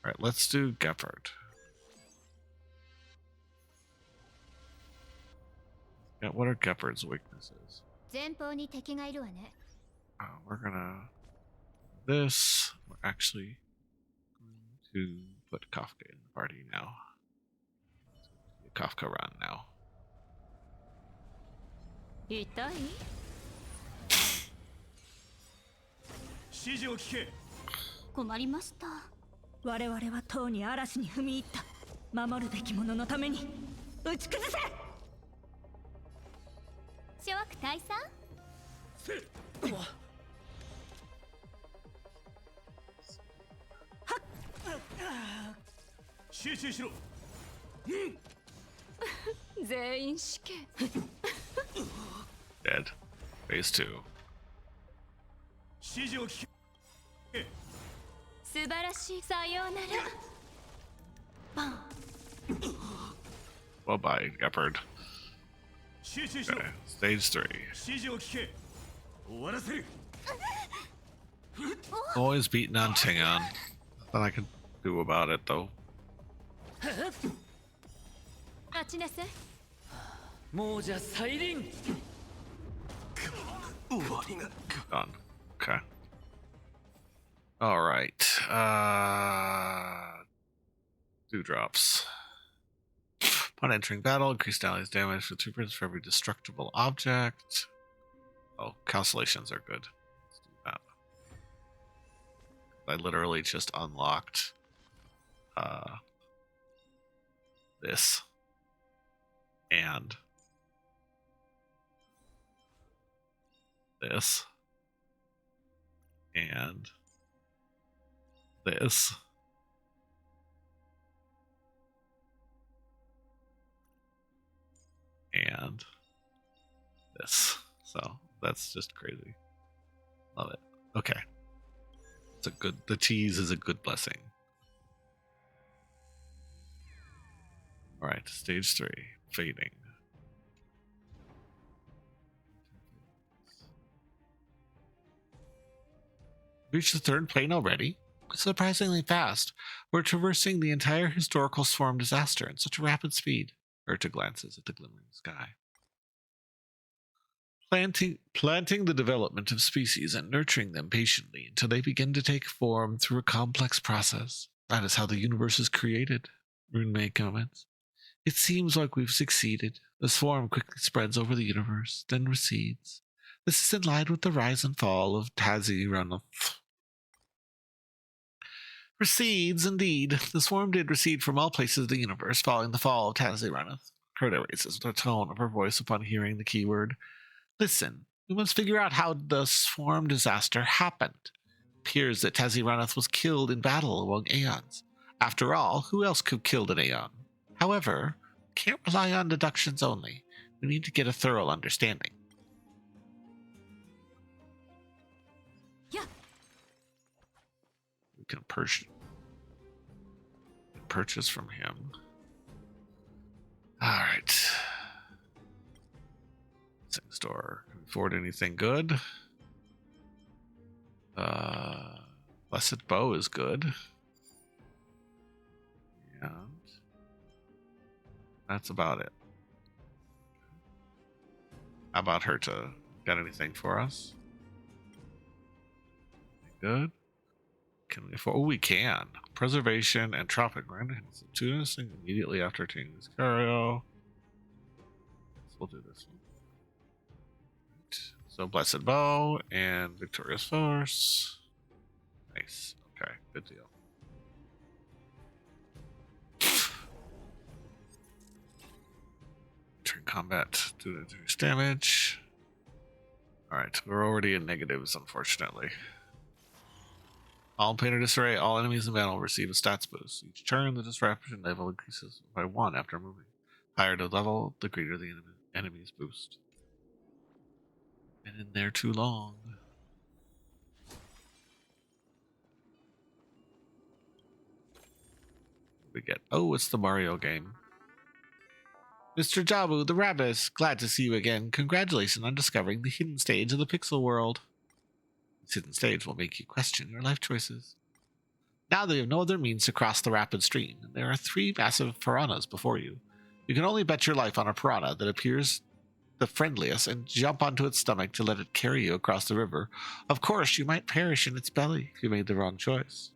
Alright, let's do Gepard. Yeah, what are Gepard's weaknesses? We're gonna this. We're actually going to put Kafka in the party now. Kafka run now. 痛い？指示を聞け。困りました。我々はとうに嵐に踏み入った。守るべき者のために打ち崩せ。諸悪大佐？集中しろ。全員死刑。Dead. Phase 2. 指示を聞け。素晴らしい。さようなら。バン。Well, bye, Gepard. 集中しろ。 Okay, stage 3. 指示を聞け。終わらせる。 Always beating on Tingon. Nothing I can do about it, though. 待ちなさい。もうじゃ再臨。 Done. Okay. All right. Dewdrops. Upon entering battle, increase allies' damage for 2% for every destructible object. Oh, constellations are good. Let's do that. I literally just unlocked this and this and this and this. So that's just crazy. Love it. Okay. It's a good, the tease is a good blessing. All right, stage 3, fading. Reached the third plane already? Surprisingly fast. We're traversing the entire historical swarm disaster at such a rapid speed. Urta glances at the glimmering sky. Planting the development of species and nurturing them patiently until they begin to take form through a complex process. That is how the universe is created, Runmei comments. It seems like we've succeeded. The swarm quickly spreads over the universe, then recedes. This is in line with the rise and fall of Tazi-Rannoth. Recedes, indeed. The swarm did recede from all places of the universe following the fall of Tazi-Rannoth. Crota raises the tone of her voice upon hearing the keyword. Listen, we must figure out how the swarm disaster happened. It appears that Tazi-Rannoth was killed in battle among Aeons. After all, who else could have killed an Aeon? However, we can't rely on deductions only. We need to get a thorough understanding. Yeah. We can purchase from him. All right. Sing store. Can we afford anything good? Blessed Bow is good. And that's about it. How about her to got anything for us? Good. Can we afford? Oh, we can. Preservation and Tropic Rend. Tunising immediately after taking this Cario. So we'll do this one. Right. So Blessed Bow and Victorious Force. Nice. Okay, good deal. Turn combat, do the reduce damage. Alright, we're already in negatives, unfortunately. All planar disarray, all enemies in battle receive a stats boost. Each turn, the disruption level increases by 1 after moving. Higher the level, the greater the enemy's boost. Been in there too long. We get, oh, it's the Mario game. Mr. Jabu, the rabbit, glad to see you again. Congratulations on discovering the hidden stage of the pixel world. This hidden stage will make you question your life choices. Now that you have no other means to cross the rapid stream, there are 3 massive piranhas before you. You can only bet your life on a piranha that appears the friendliest and jump onto its stomach to let it carry you across the river. Of course, you might perish in its belly if you made the wrong choice.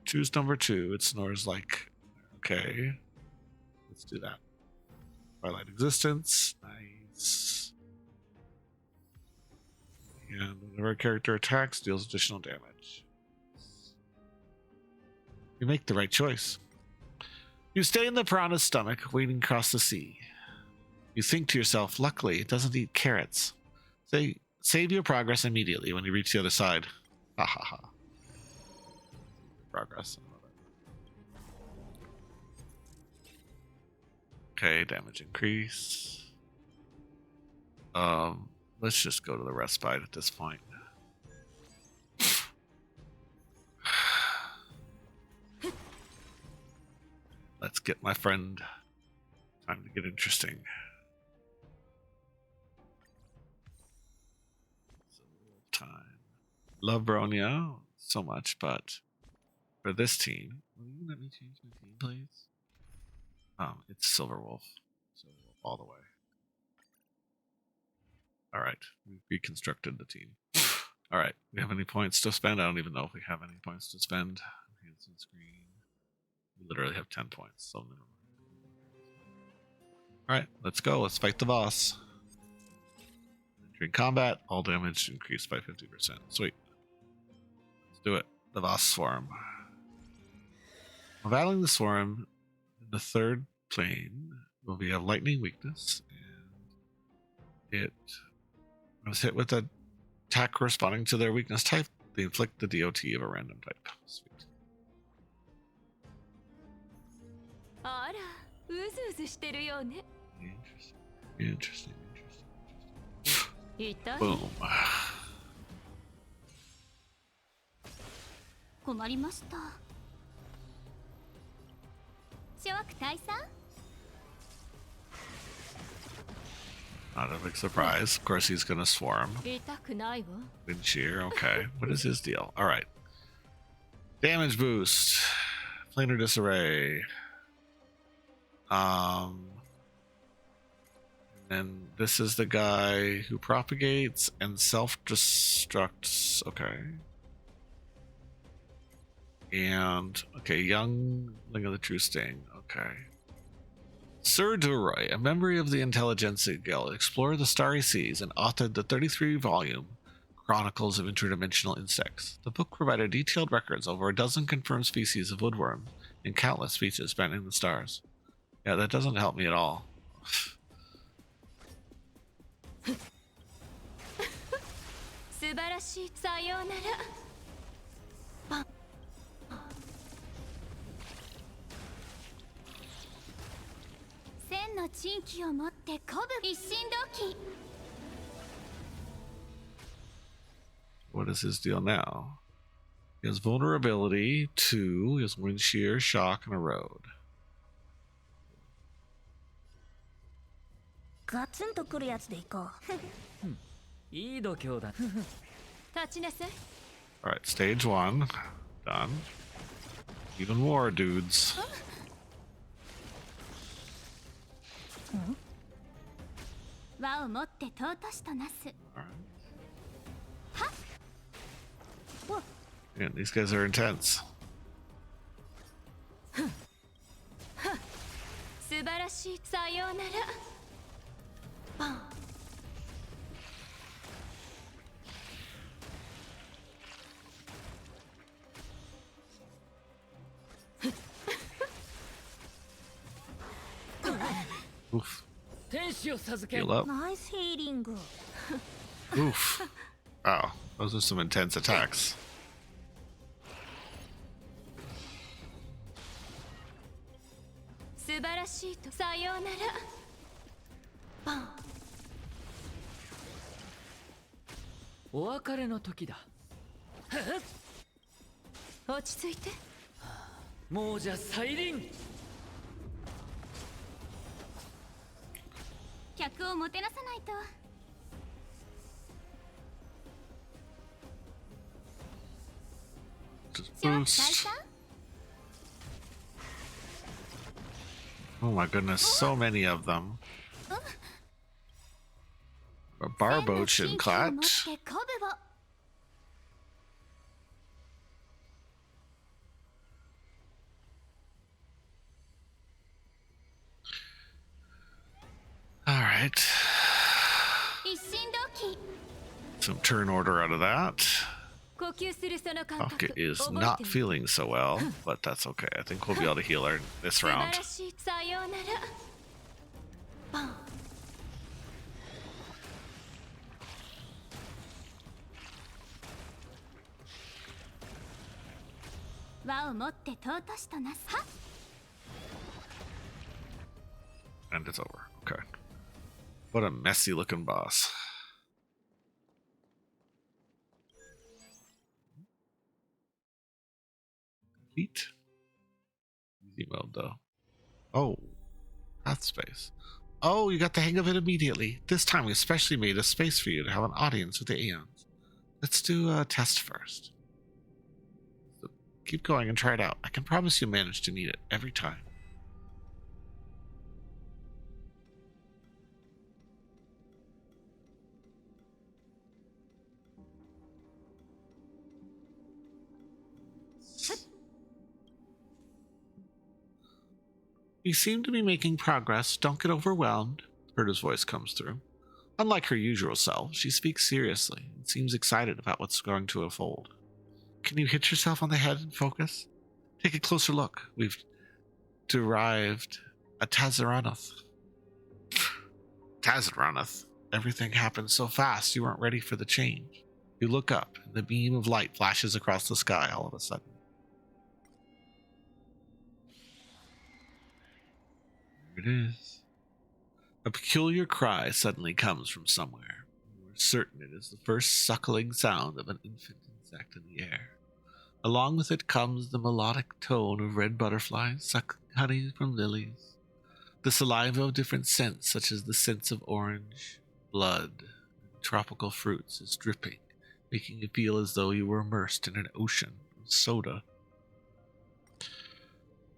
Choose number 2. It snores like, okay, let's do that. Twilight Existence, nice. And whenever a character attacks, deals additional damage. You make the right choice. You stay in the piranha's stomach, wading across the sea. You think to yourself, luckily, it doesn't eat carrots. Save your progress immediately when you reach the other side. Ha ha ha. Progress. Okay, damage increase. Let's just go to the respite at this point. Let's get my friend. Time to get interesting. Time. Love Bronia so much, but for this team, will you let me change my team, please? It's Silverwolf. Silverwolf all the way. All right, we've reconstructed the team. All right, we have any points to spend? I don't even know if we have any points to spend. Hands on screen. We literally have 10 points, so minimum. All right, let's go. Let's fight the boss. During combat, all damage increased by 50%. Sweet. Let's do it. The boss swarm. While battling the swarm in the 3rd plane, will be a lightning weakness, and it was hit with an attack corresponding to their weakness type. They inflict the DOT of a random type. Sweet. Interesting. Boom. 困りました。諸悪大佐 Not a big surprise. Of course, he's going to swarm. Wind shear. Okay. What is his deal? All right. Damage boost. Planar disarray. And this is the guy who propagates and self-destructs. Okay. And, okay, Youngling of the True Sting. Okay. Sir Duroy, a member of the Intelligentsia Guild, explored the Starry Seas and authored the 33-volume Chronicles of Interdimensional Insects. The book provided detailed records over a dozen confirmed species of woodworm and countless species spanning the stars. Yeah, that doesn't help me at all. 素晴らしい。さようなら。千の珍奇を持って鼓舞一心同期。What is his deal now? He has vulnerability to, he has wind shear, shock, and erode. ガツンとくるやつでいこう。いい度胸だ。立ちなさい。 Alright, stage 1. Done. Even more dudes. Yeah, these guys are intense. Oof. Heal up. Nice healing. Oof. Oh, those are some intense attacks. Just boost. Oh my goodness, so many of them. A barboach and clutch. Alright. Some turn order out of that. Kafka is not feeling so well, but that's okay. I think we'll be able to heal her this round. And it's over. Okay. What a messy looking boss. Complete. Easy mode though. Oh, path space. Oh, you got the hang of it immediately. This time we especially made a space for you to have an audience with the Aeons. Let's do a test first. So keep going and try it out. I can promise you'll manage to meet it every time. You seem to be making progress. Don't get overwhelmed. Berta's voice comes through. Unlike her usual self, she speaks seriously and seems excited about what's going to unfold. Can you hit yourself on the head and focus? Take a closer look. We've derived a Tazaranath. Tazaranath. Everything happened so fast you weren't ready for the change. You look up, and the beam of light flashes across the sky all of a sudden. There it is. A peculiar cry suddenly comes from somewhere. You are certain it is the first suckling sound of an infant insect in the air. Along with it comes the melodic tone of red butterflies sucking honey from lilies. The saliva of different scents, such as the scents of orange, blood, and tropical fruits, is dripping, making you feel as though you were immersed in an ocean of soda.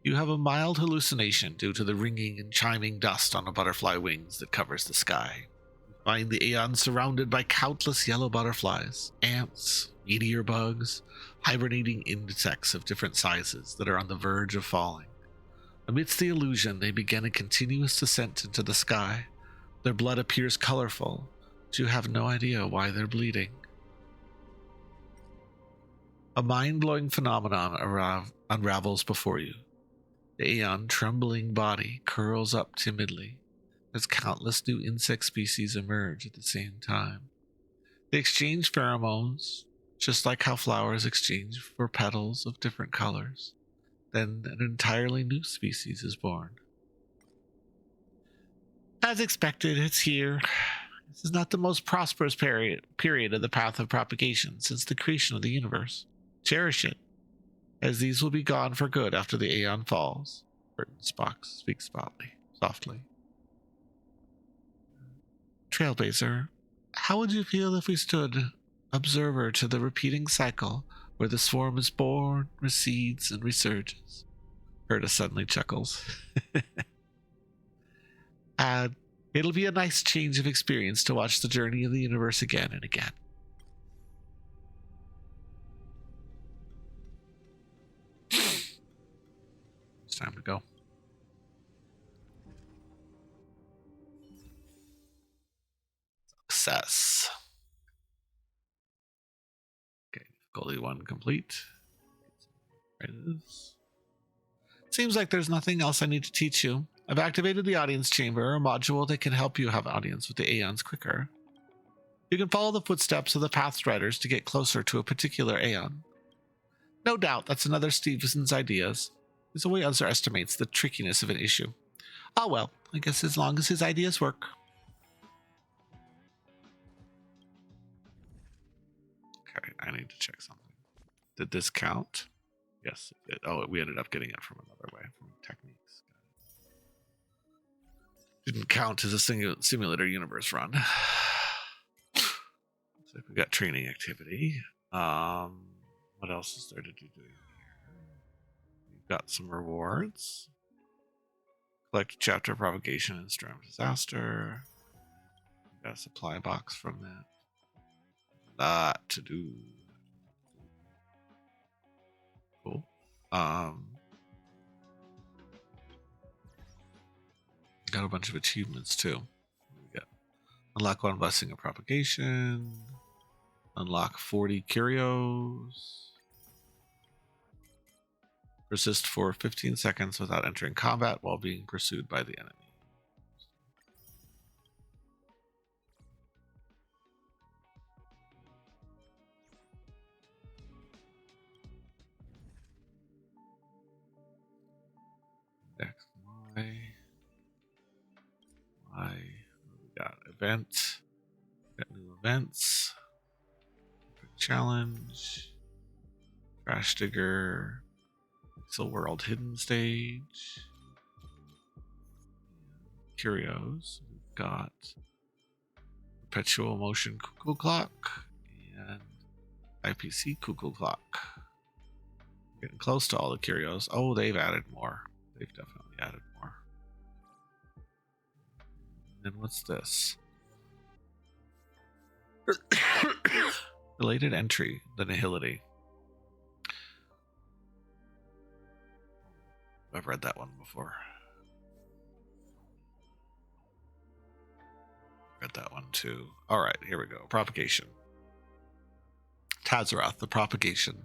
You have a mild hallucination due to the ringing and chiming dust on the butterfly wings that covers the sky. You find the Aeons surrounded by countless yellow butterflies, ants, meteor bugs, hibernating insects of different sizes that are on the verge of falling. Amidst the illusion, they begin a continuous descent into the sky. Their blood appears colorful, but you have no idea why they're bleeding. A mind-blowing phenomenon unravels before you. The Aeon trembling body curls up timidly as countless new insect species emerge at the same time. They exchange pheromones, just like how flowers exchange for petals of different colors. Then an entirely new species is born. As expected, it's here. This is not the most prosperous period of the path of propagation since the creation of the universe. Cherish it, as these will be gone for good after the Aeon falls. Burton Spock speaks softly. Trailblazer, how would you feel if we stood observer to the repeating cycle where the swarm is born, recedes, and resurges. Herta suddenly chuckles. And it'll be a nice change of experience to watch the journey of the universe again and again. It's time to go. Success. Okay, difficulty 1 complete. Seems like there's nothing else I need to teach you. I've activated the audience chamber, a module that can help you have audience with the Aeons quicker. You can follow the footsteps of the Pathstriders to get closer to a particular Aeon. No doubt that's another Stevenson's ideas. His always underestimates the trickiness of an issue. Oh well, I guess as long as his ideas work. Okay, I need to check something. Did this count? Yes, it did. Oh, we ended up getting it from another way, from techniques. Didn't count as a single simulator universe run. So we got training activity. What else is there to do here? We've got some rewards. Collect a chapter of propagation and storm disaster. We've got a supply box from that. Lot to do. Cool. Got a bunch of achievements too. We got unlock 1 blessing of propagation. Unlock 40 curios. Persist for 15 seconds without entering combat while being pursued by the enemy. X, Y. We got event. We got new events. Challenge. Trash digger. Pixel World Hidden Stage. Curios. We've got Perpetual Motion Cuckoo Clock and IPC Cuckoo Clock. Getting close to all the curios. Oh, they've added more. They've definitely added more. And what's this? Related entry, the Nihility. I've read that one before. Read that one too. All right, here we go. Propagation. Tazaroth, the propagation.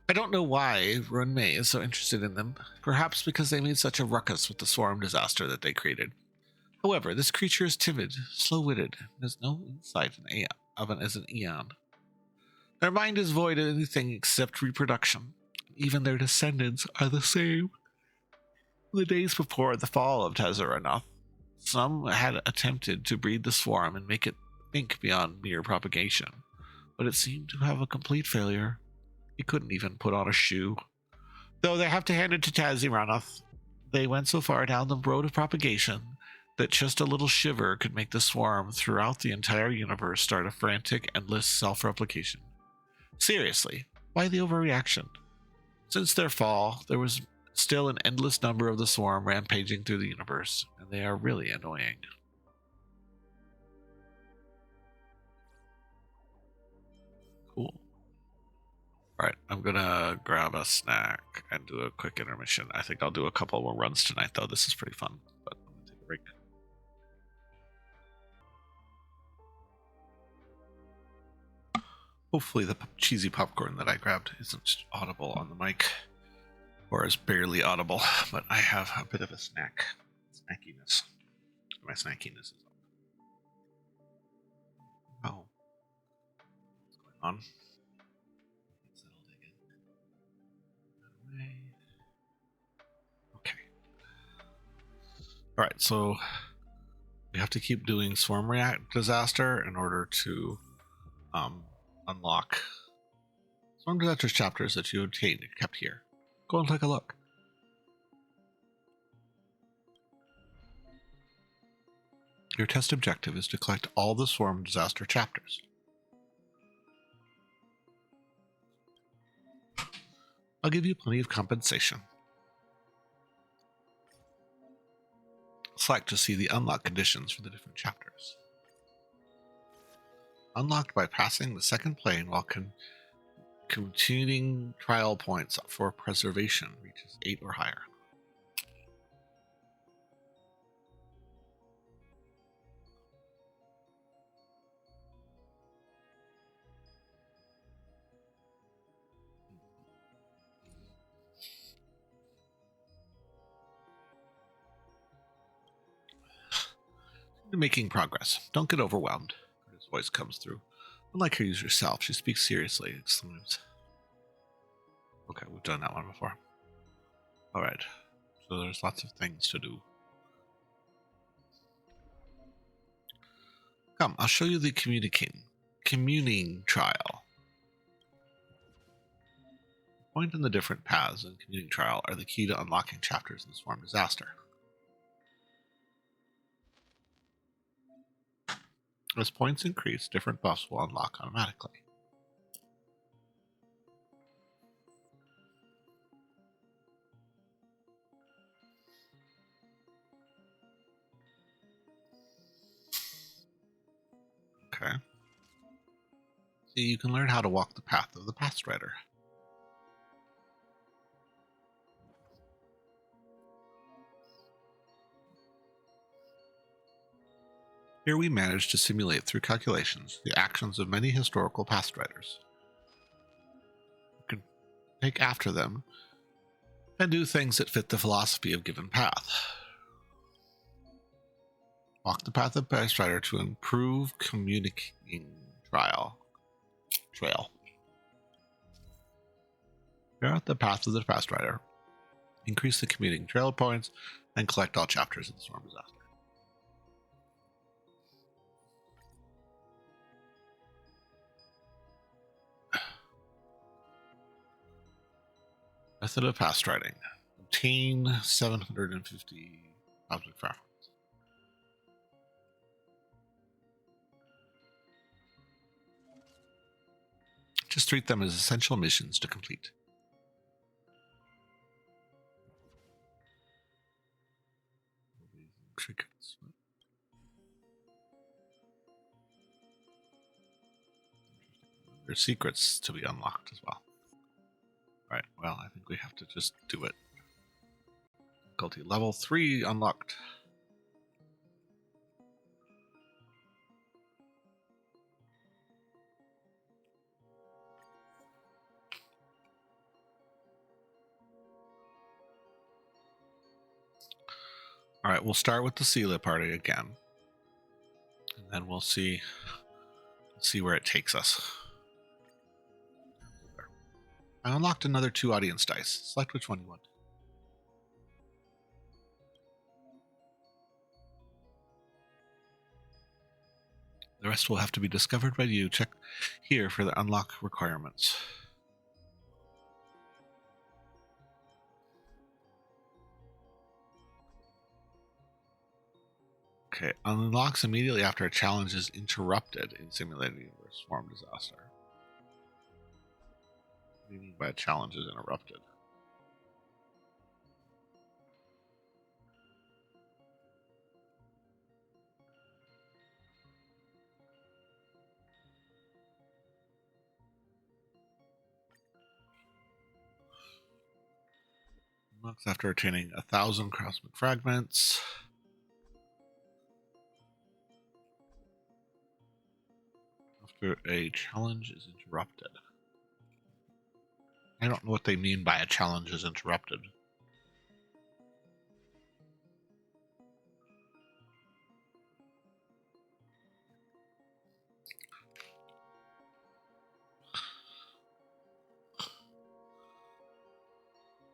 I don't know why Runmei is so interested in them. Perhaps because they made such a ruckus with the swarm disaster that they created. However, this creature is timid, slow-witted, and has no insight as an Aeon. Their mind is void of anything except reproduction. Even their descendants are the same. In the days before the fall of Tazaroth, some had attempted to breed the swarm and make it think beyond mere propagation, but it seemed to have a complete failure. It couldn't even put on a shoe. Though they have to hand it to Tazaroth, they went so far down the road of propagation that just a little shiver could make the swarm throughout the entire universe start a frantic, endless self-replication. Seriously, why the overreaction? Since their fall, there was still an endless number of the swarm rampaging through the universe, and they are really annoying. Cool. Alright, I'm gonna grab a snack and do a quick intermission. I think I'll do a couple more runs tonight, though. This is pretty fun, but I'm gonna take a break. Hopefully the cheesy popcorn that I grabbed isn't audible on the mic, or is barely audible, but I have a bit of a snackiness. My snackiness is up. Oh. What's going on? Okay. Alright, so we have to keep doing Swarm Disaster in order to unlock Swarm Disaster chapters that you obtained and kept here. Go and take a look. Your test objective is to collect all the Swarm Disaster chapters. I'll give you plenty of compensation. Select to see the unlock conditions for the different chapters. Unlocked by passing the second plane while continuing trial points for preservation reaches 8 or higher. You're making progress. Don't get overwhelmed. His voice comes through. Unlike her usual self, she speaks seriously. Exclaims. Okay, we've done that one before. Alright. So there's lots of things to do. Come, I'll show you the communing trial. The point and the different paths in communing trial are the key to unlocking chapters in the Swarm Disaster. As points increase, different buffs will unlock automatically. Okay. See, you can learn how to walk the path of the Pathstrider. Here we manage to simulate through calculations the actions of many historical Pathstriders. You can take after them and do things that fit the philosophy of given path. Walk the path of Pathstrider to improve communicating trail. Clear out the path of the Pathstrider, increase the commuting trail points, and collect all chapters of the Storm Disaster. Method of Pathstriding. Obtain 750 object fragments. Just treat them as essential missions to complete. Trinkets. There's secrets to be unlocked as well. Right, well, I think we have to just do it. Difficulty level 3 unlocked. Alright, we'll start with the Sela party again. And then we'll see where it takes us. I unlocked another 2 audience dice. Select which one you want. The rest will have to be discovered by you. Check here for the unlock requirements. Okay, unlocks immediately after a challenge is interrupted in Simulated Universe Swarm Disaster. What do you mean by a challenge is interrupted? Unlocks after attaining 1,000 cosmic fragments. After a challenge is interrupted. I don't know what they mean by a challenge is interrupted.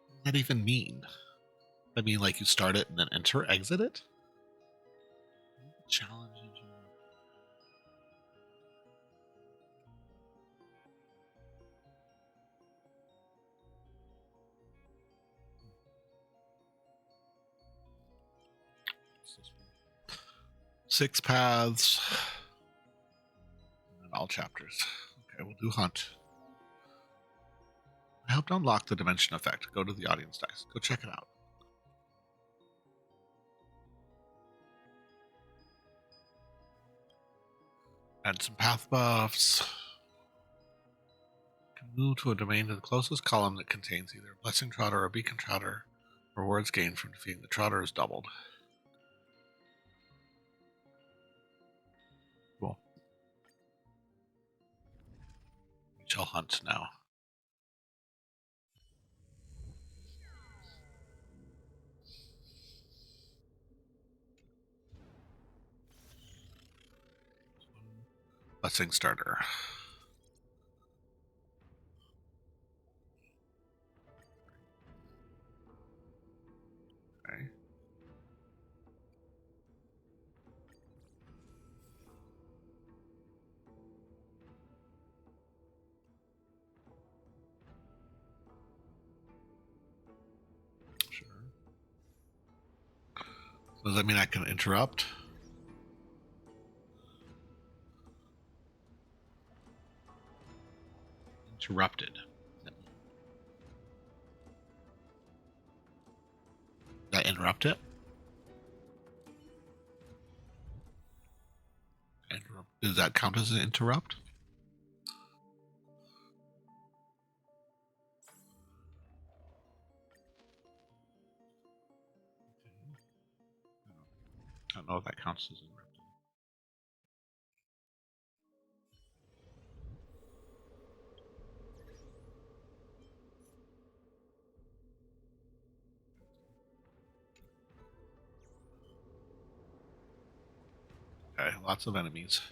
What does that even mean? I mean, like you start it and then enter, exit it? Challenge. 6 paths. And then all chapters. Okay, we'll do hunt. I hope to unlock the dimension effect. Go to the audience dice. Go check it out. Add some path buffs. Can move to a domain to the closest column that contains either a blessing trotter or a beacon trotter. Rewards gained from defeating the trotter is doubled. Cool. We shall hunt now. Blessing starter. Okay. Sure. Does that mean I can interrupt? Interrupted. Did I interrupt it? Does that count as an interrupt? I don't know if that counts as interrupted. Okay, lots of enemies.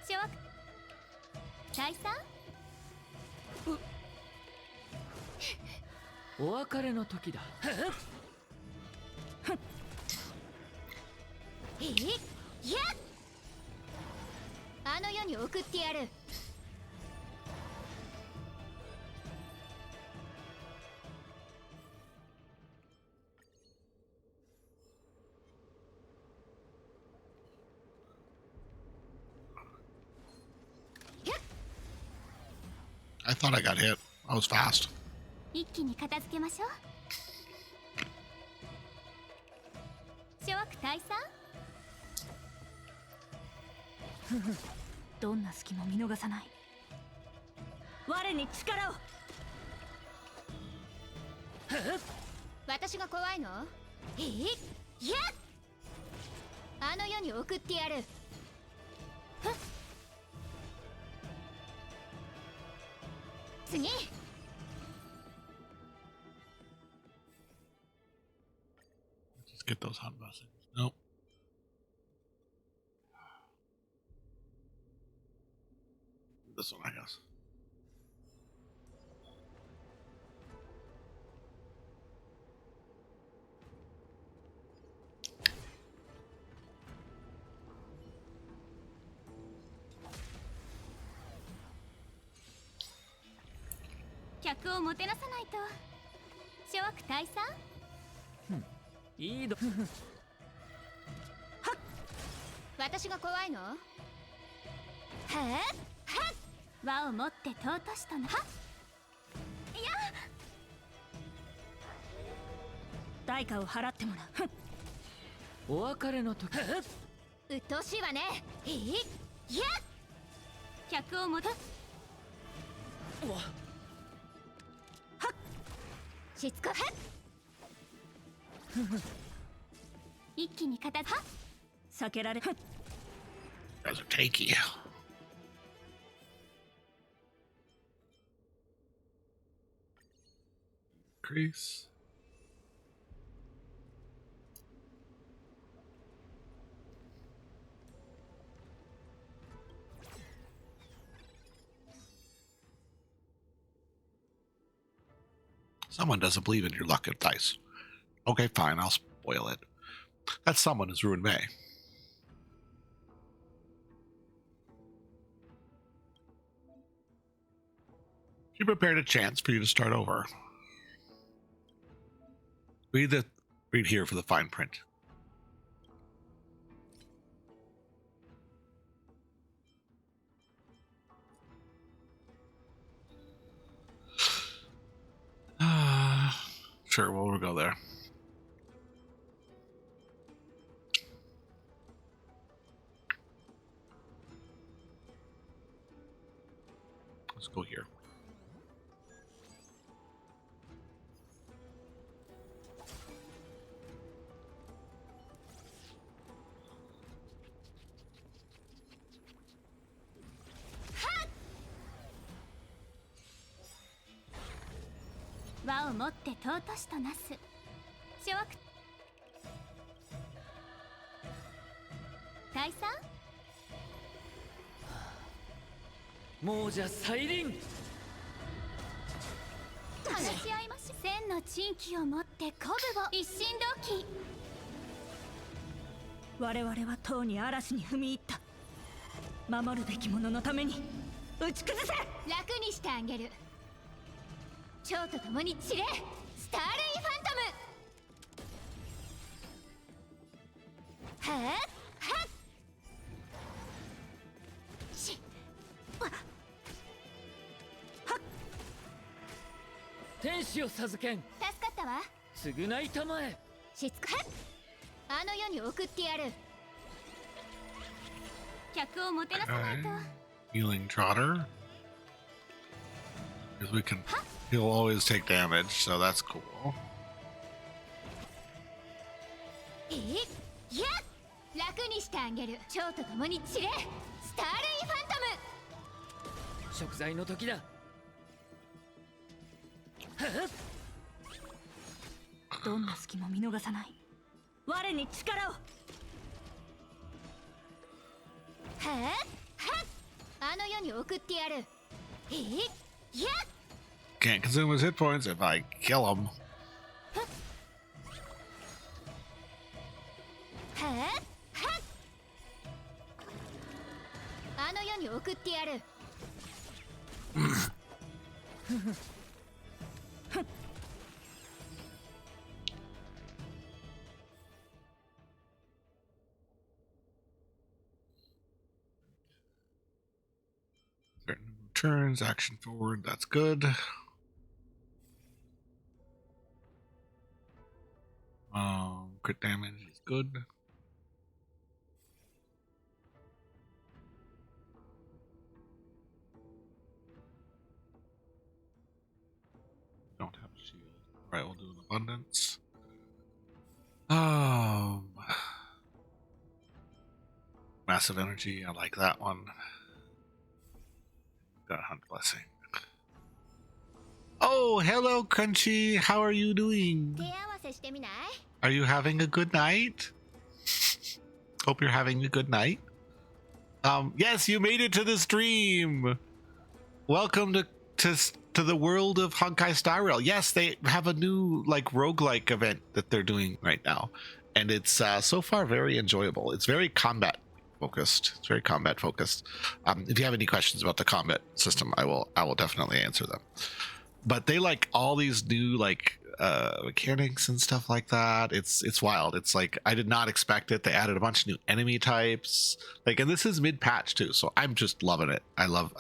Shock. お別れの時だ。いや、あの世に送ってやる。I thought I got hit. I was fast. 一気に片付けましょう。諸悪大佐。どんな隙も見逃さない。我に力を。私が怖いの？いや、あの世に送ってやる。次。Just get those hot buses. Nope. This one, I guess.「客をもてなさないと。諸悪大佐。いいど。私が怖いの？はっはっ。輪を持って尊しとな。はっ。いや。代価を払ってもらう。お別れの時。うっとうしいわね。いや。客をもて。しつこはっ。一気に片付け。避けられ。 You guys are takey. Increase. Someone doesn't believe in your luck at dice. Okay, fine, I'll spoil it. That someone is Ruin May. She prepared a chance for you to start over. Read here for the fine print. Sure, we'll go there. Let's go here.もうじゃ再臨。話し合いましょう。千の珍奇を持って鼓舞を一心同期。我々はとうに嵐に踏み入った。守るべき者のために打ち崩せ。楽にしてあげる。蝶と共に散れ、スターレイファントム。はっはっしはっ天使を授けん。助かったわ。償いたまえ。しつこはっあの世に送ってやる。客をもてなさないと。 Healing Trotter. Because we can. He'll always take damage, so that's cool. いや楽にしてあげる。蝶と共に散れ、スターレイファントム。食材の時だ。はっ。どんな隙も見逃さない。我に力を。はっはっあの世に送ってやる。いや Can't consume his hit points if I kill him. はっはっあの世に送ってやる。Turns, action forward, that's good. Crit damage is good. Don't have a shield. Alright, we'll do an abundance. Massive energy, I like that one. Got Hunt Blessing. Oh, hello, Crunchy. How are you doing? 手合わせしてみない？ Are you having a good night? Hope you're having a good night. Yes, you made it to the stream. Welcome to the world of Honkai Star Rail. Yes, they have a new like roguelike event that they're doing right now, and it's so far very enjoyable. It's very combat focused. It's very combat focused. If you have any questions about the combat system, I will definitely answer them. But they like all these new like mechanics and stuff like that. It's wild. It's like I did not expect it. They added a bunch of new enemy types. Like, and this is mid patch too, so I'm just loving it. I love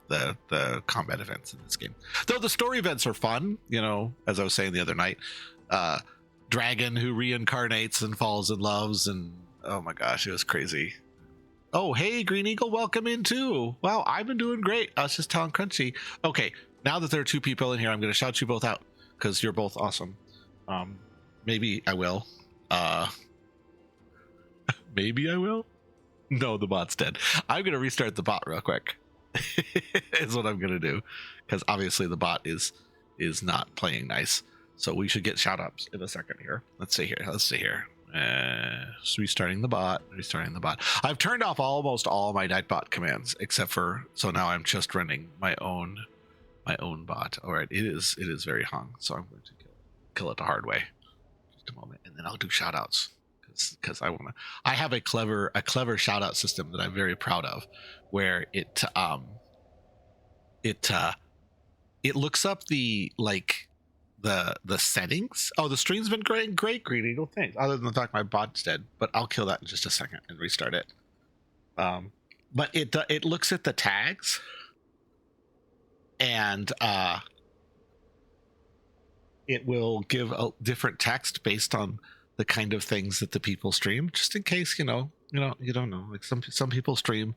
the combat events in this game. Though the story events are fun, you know, as I was saying the other night. Dragon who reincarnates and falls in loves, and oh my gosh, it was crazy. Oh, hey, Green Eagle, welcome in too. Wow, I've been doing great. I was just telling Crunchy. Okay, now that there are two people in here, I'm going to shout you both out because you're both awesome. Maybe I will. Maybe I will. No, the bot's dead. I'm going to restart the bot real quick. Is what I'm going to do, because obviously the bot is not playing nice. So we should get shout outs in a second here. Let's see here. Restarting the bot. I've turned off almost all my Nightbot commands except for, so now I'm just running my own bot. All right, it is very hung, so I'm going to kill it the hard way. Just a moment, and then I'll do shout outs because I have a clever shout out system that I'm very proud of, where it it looks up the settings. Oh, the stream's been great, Green Eagle. Thanks. Other than the fact my bot's dead, but I'll kill that in just a second and restart it. But it looks at the tags, and it will give a different text based on the kind of things that the people stream, just in case you don't know. Like some people stream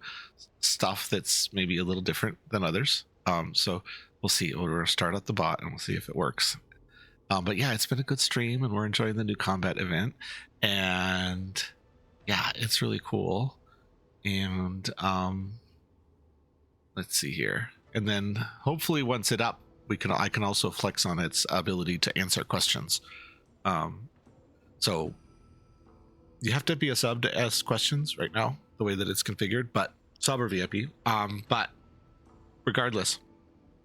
stuff that's maybe a little different than others. So we'll see. We're gonna start up the bot and we'll see if it works. But yeah, it's been a good stream, and we're enjoying the new combat event, and yeah, it's really cool. And let's see here, and then hopefully once it's up, I can also flex on its ability to answer questions. So you have to be a sub to ask questions right now, the way that it's configured, but sub or VIP. But regardless,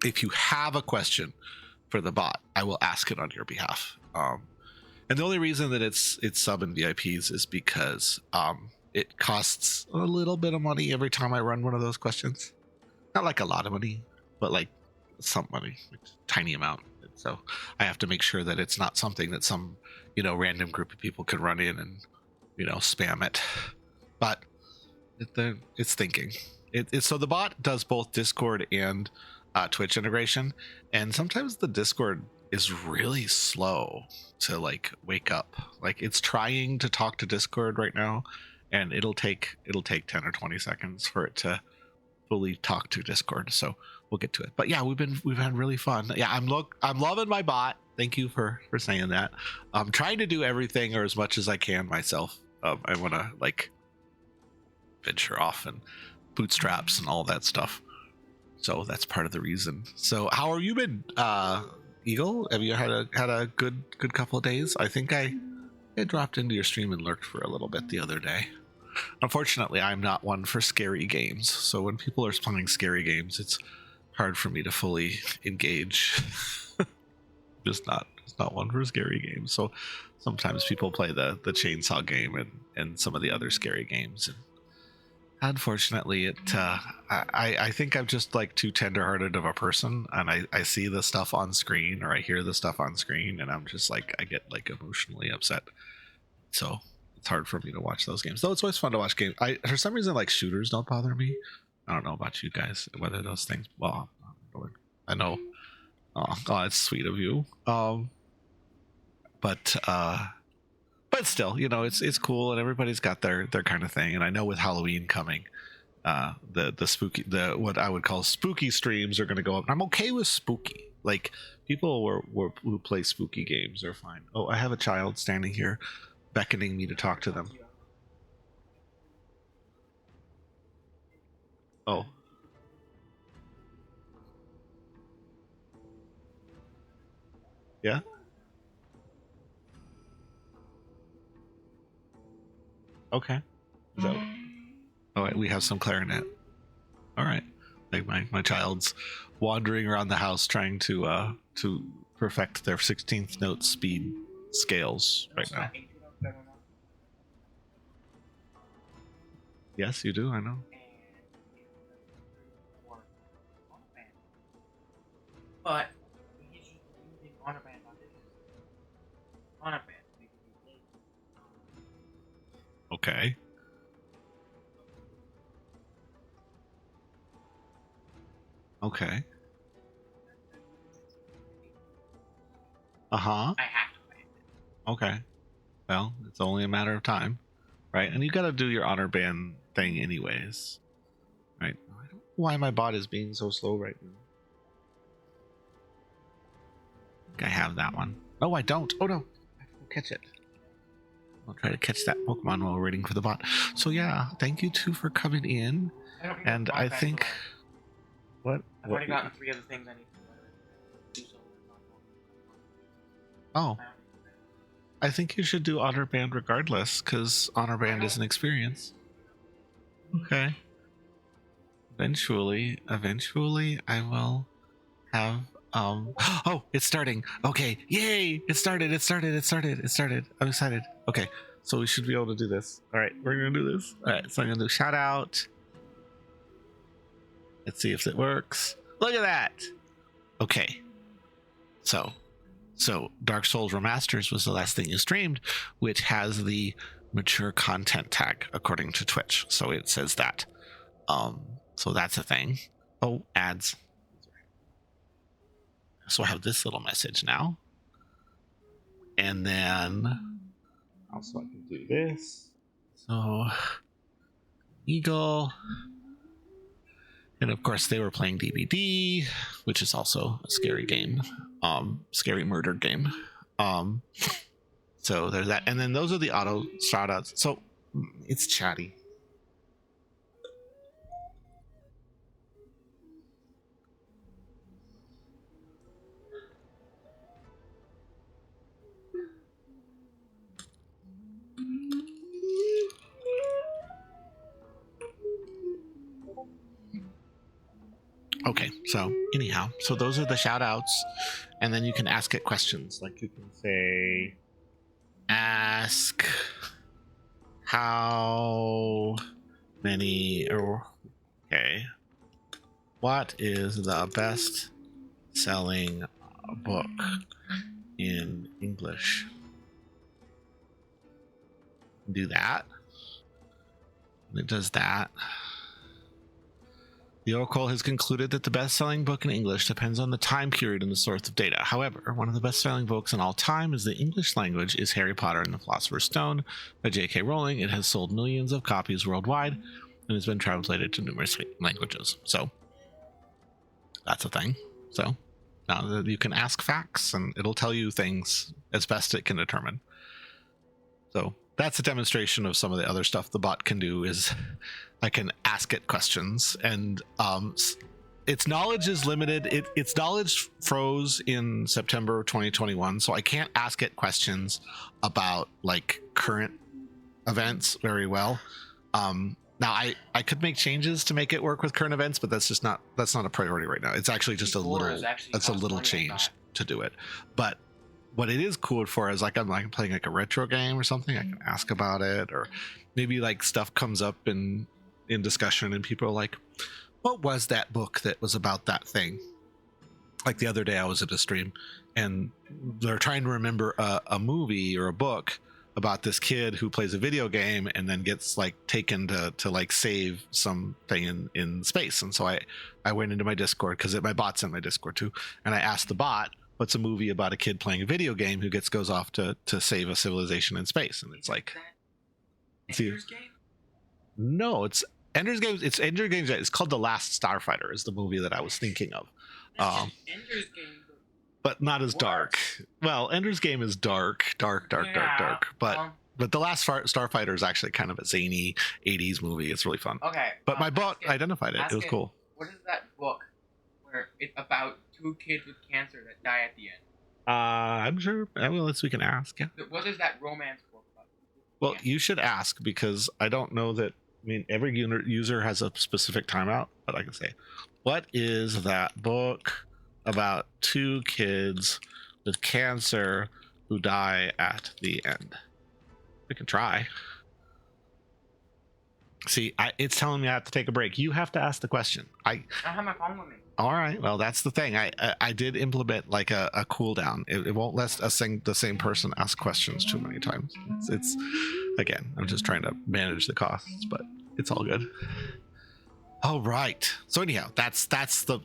if you have a question for the bot, I will ask it on your behalf. And the only reason that it's sub and VIPs is because it costs a little bit of money every time I run one of those questions. Not like a lot of money, but like some money, like tiny amount. And so I have to make sure that it's not something that some random group of people could run in and spam it. But it's thinking. So the bot does both Discord and Twitch integration, and sometimes the Discord is really slow to like wake up. Like it's trying to talk to Discord right now, and it'll take 10 or 20 seconds for it to fully talk to Discord. So we'll get to it. But yeah, we've had really fun. Yeah, I'm loving my bot. Thank you for saying that. I'm trying to do everything or as much as I can myself. I want to like venture off and bootstraps and all that stuff. So that's part of the reason. So how have you been, Eagle? Have you had a good couple of days? I think I dropped into your stream and lurked for a little bit the other day. Unfortunately, I'm not one for scary games. So when people are playing scary games, it's hard for me to fully engage. just not one for scary games. So sometimes people play the chainsaw game and some of the other scary games. And unfortunately, I think I'm just like too tenderhearted of a person, and I see the stuff on screen or I hear the stuff on screen, and I'm just like, I get like emotionally upset. So it's hard for me to watch those games. Though it's always fun to watch games. For some reason, like shooters don't bother me. I don't know about you guys, whether those things. Well, I know. Oh, it's sweet of you. But still, it's cool, and everybody's got their kind of thing. And I know with Halloween coming, what I would call spooky streams are going to go up. And I'm okay with spooky. Like people who play spooky games are fine. Oh, I have a child standing here, beckoning me to talk to them. Oh. Yeah. Okay. So, all right, we have some clarinet. All right, like my child's wandering around the house trying to perfect their 16th note speed scales right now. Yes, you do. I know. But he's using honor band on this. Honor band. Okay. Okay. Uh-huh. I have to play it. Okay. Well, it's only a matter of time, right? And you got to do your honor band thing anyways, right? I don't know why my bot is being so slow right now. I think I have that one. Oh, I don't. Oh no, I can catch it. I'll try to catch that Pokemon while we're waiting for the bot. So yeah, thank you two for coming in. And I think what? I've already gotten 3 other things I need to do. Oh, I think you should do Honor Band regardless, because Honor Band is an experience. Okay. Eventually, I will have. Oh, it's starting. Okay, yay! It started. I'm excited. Okay, so we should be able to do this. All right, we're gonna do this. All right, so I'm gonna do shout out. Let's see if it works. Look at that. Okay. So Dark Souls Remasters was the last thing you streamed, which has the mature content tag according to Twitch. So it says that. So that's a thing. Oh, ads. So I have this little message now. And then also I can do this. So Eagle. And of course they were playing DBD, which is also a scary game. Scary murder game. So there's that. And then those are the auto shout outs. So it's chatty. Okay, so anyhow, so those are the shout outs, and then you can ask it questions. Like you can say, ask how many, or okay, what is the best selling book in English? Do that. And it does that. The Oracle has concluded that the best-selling book in English depends on the time period and the source of data. However, one of the best-selling books in all time is the English language is Harry Potter and the Philosopher's Stone by J.K. Rowling. It has sold millions of copies worldwide and has been translated to numerous languages. So that's a thing. So now you can ask facts and it'll tell you things as best it can determine. So that's a demonstration of some of the other stuff the bot can do. Is I can ask it questions, and its knowledge is limited. Its knowledge froze in September 2021, so I can't ask it questions about like current events very well. Now I could make changes to make it work with current events, but that's not a priority right now. It's actually just a little change to do it. But what it is cool for is like I'm like playing like a retro game or something. I can ask about it, or maybe like stuff comes up in discussion and people are like, what was that book that was about that thing? Like the other day I was at a stream and they're trying to remember a movie or a book about this kid who plays a video game and then gets like taken to like save something in space. And so I went into my Discord, because my bot's in my Discord too, and I asked the bot, what's a movie about a kid playing a video game who goes off to save a civilization in space? And it's like, Ender's Game? No, it's Ender's Game. It's Ender's Game. It's called The Last Starfighter is the movie that I was thinking of. Ender's Game, but not as dark. Well, Ender's Game is dark. But The Last Starfighter is actually kind of a zany 80s movie. It's really fun. Okay. But my bot identified it. It was cool. What is that book where it's about two kids with cancer that die at the end? I'm sure. Well, we can ask. Yeah. What is that romance book about? Well, you should ask, because I don't know that. I mean, every user has a specific timeout, but I can say, what is that book about two kids with cancer who die at the end? We can try. See, it's telling me I have to take a break. You have to ask the question. I don't have my phone with me. All right. Well, that's the thing. I did implement like a cooldown. It won't let the same person ask questions too many times. It's again, I'm just trying to manage the costs, but it's all good. All right. So anyhow,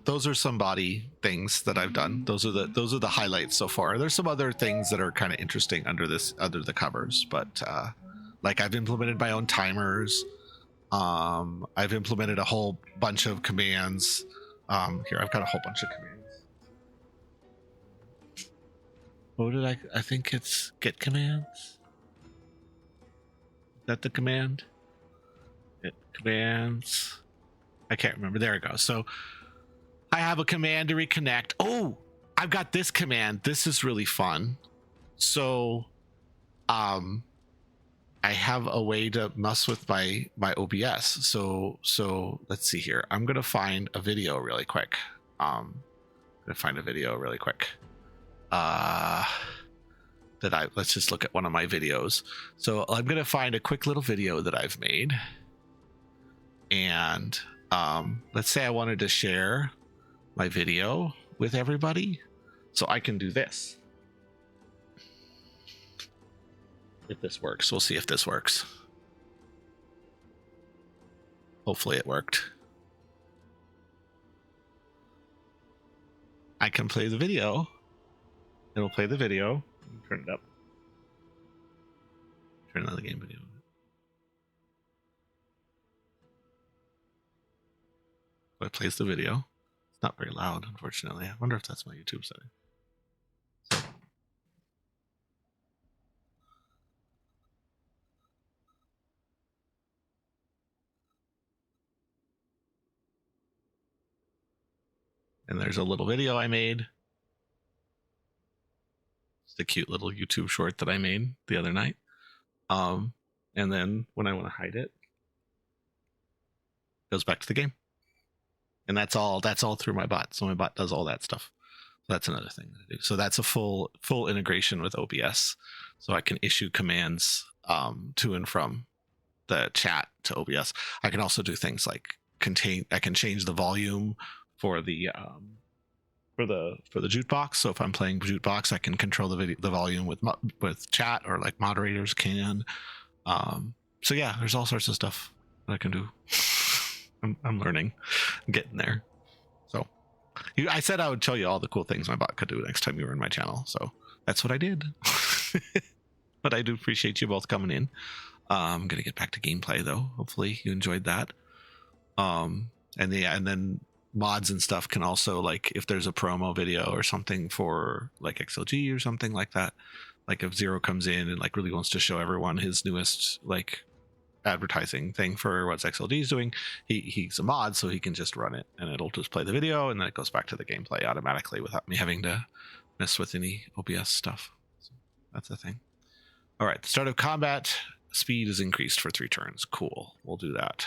those are some body things that I've done. Those are the highlights so far. There's some other things that are kind of interesting under the covers, but like I've implemented my own timers. I've implemented a whole bunch of commands. Here, I've got a whole bunch of commands. What did I think it's get commands. Is that the command? Get commands. I can't remember. There it goes. So I have a command to reconnect. Oh, I've got this command. This is really fun. So, I have a way to mess with my OBS. So let's see here. I'm gonna find a video really quick. Let's just look at one of my videos. So I'm gonna find a quick little video that I've made, and let's say I wanted to share my video. with everybody. So I can do this. If this works, we'll see if this works. Hopefully it worked. I can play the video. It'll play the video. Turn it up. Turn on the game video. So it plays the video. It's not very loud, unfortunately. I wonder if that's my YouTube setting. And there's a little video I made. It's a cute little YouTube short that I made the other night. And then when I want to hide it, it goes back to the game. And that's all through my bot. So my bot does all that stuff. So that's another thing that I do. So that's a full integration with OBS. So I can issue commands to and from the chat to OBS. I can also do things like I can change the volume for the jukebox. So if I'm playing jukebox, I can control the volume with chat, or like moderators can. So yeah, there's all sorts of stuff that I can do. I'm learning, I'm getting there. So I said I would tell you all the cool things my bot could do next time you were in my channel. So that's what I did. But I do appreciate you both coming in. I'm gonna get back to gameplay though. Hopefully you enjoyed that. And then mods and stuff can also, like, if there's a promo video or something for like XLG or something like that, like if Zero comes in and like really wants to show everyone his newest like advertising thing for what XLG is doing, he's a mod, so he can just run it and it'll just play the video and then it goes back to the gameplay automatically without me having to mess with any OBS stuff. So that's the thing. All right, the start of combat speed is increased for 3 turns. Cool, we'll do that.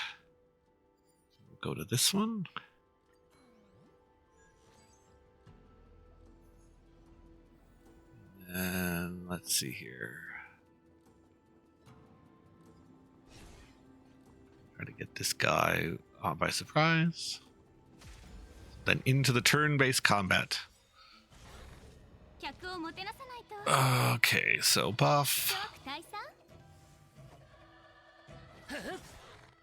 We'll go to this one. And let's see here. Try to get this guy by surprise. Then into the turn-based combat. Okay, so buff.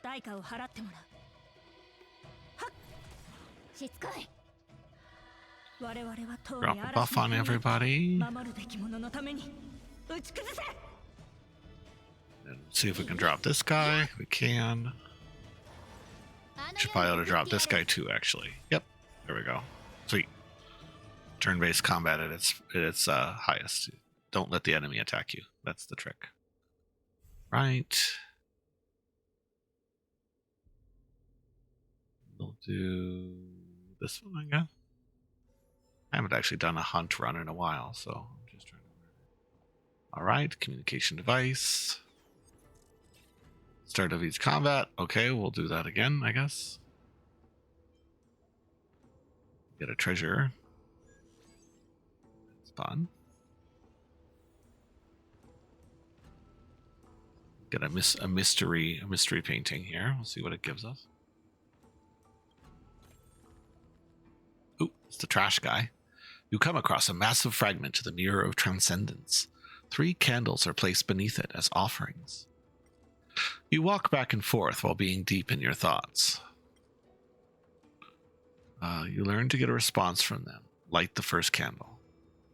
代価を払ってもらう。はっ。しつこい。我々はとうに Drop a buff on everybody. 守るべきもののために打ち崩せ。 And see if we can drop this guy. We can. Should probably be able to drop this guy too, actually. Yep. There we go. Sweet. Turn-based combat at its highest. Don't let the enemy attack you. That's the trick. Right. We'll do this one, I guess. I haven't actually done a hunt run in a while, so I'm just trying to... Alright, communication device. Start of each combat. Okay, we'll do that again, I guess. Get a treasure. It's fun. Get a mystery painting here. We'll see what it gives us. Ooh, it's the trash guy. You come across a massive fragment to the Mirror of Transcendence. 3 candles are placed beneath it as offerings. You walk back and forth while being deep in your thoughts. You learn to get a response from them. Light the first candle.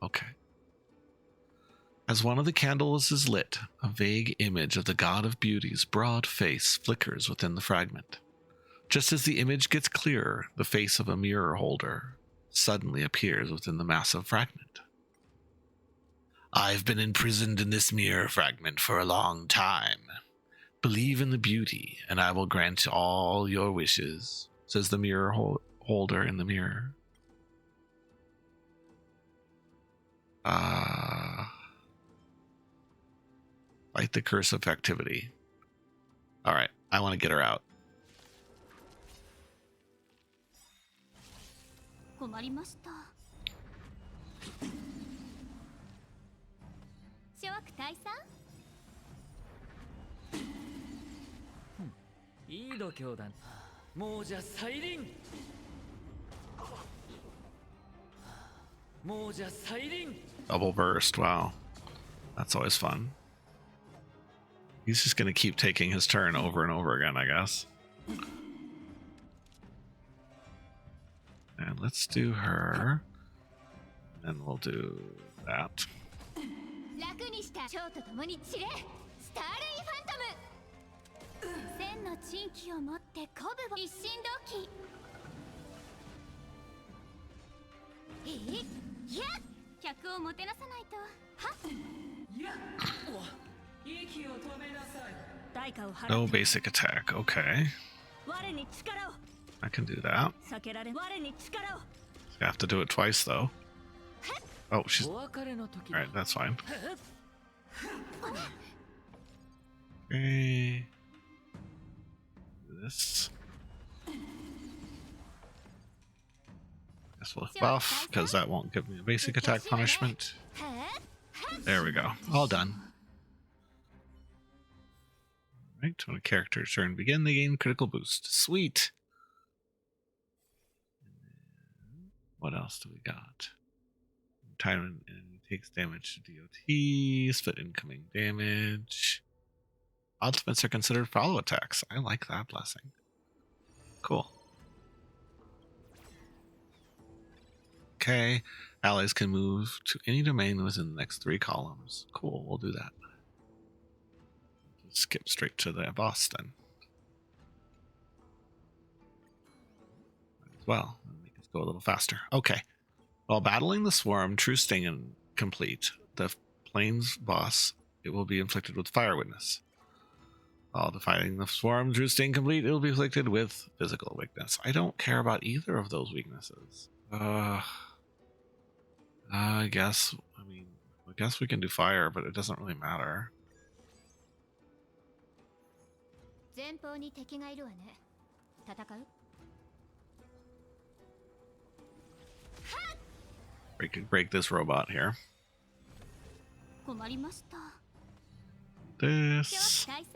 Okay. As one of the candles is lit, a vague image of the God of Beauty's broad face flickers within the fragment. Just as the image gets clearer, the face of a mirror holder suddenly appears within the massive fragment. I've been imprisoned in this mirror fragment for a long time. Believe in the beauty, and I will grant all your wishes, says the mirror holder in the mirror. Fight the curse of activity. Alright, I want to get her out. 困りました。諸悪大佐？いい度胸だな。もうじゃ再臨。もうじゃ再臨 Double burst. Wow. That's always fun. He's just going to keep taking his turn over and over again, I guess. And let's do her. And we'll do that. 楽にした蝶と共に散れスターレイファントム千の珍気を持って鼓舞を一心同期いや客をもてなさないとはっいや息を止めなさい代価を払 No って basic attack. Okay. 我に力を I can do that. 避けられ我に力を I have to do it twice, though. Oh, she's... お別れの時 Alright, that's fine. Okay. Do this. Guess we'll buff, because that won't give me a basic attack punishment. There we go. All done. Alright, when a character's turn begin, they gain critical boost. Sweet! What else do we got? Time an enemy takes damage to DOT, split incoming damage. Ultimates are considered follow attacks. I like that blessing. Cool. Okay, allies can move to any domain within the next 3 columns. Cool, we'll do that. Skip straight to the boss then. As well, make us go a little faster. Okay. While battling the swarm, true sting and complete, the plains boss, it will be inflicted with fire witness. While fighting the swarm, true sting complete, it will be inflicted with physical weakness. I don't care about either of those weaknesses. I guess we can do fire, but it doesn't really matter. 前方に敵がいるわね戦う Break this robot here. 困りました This. 大佐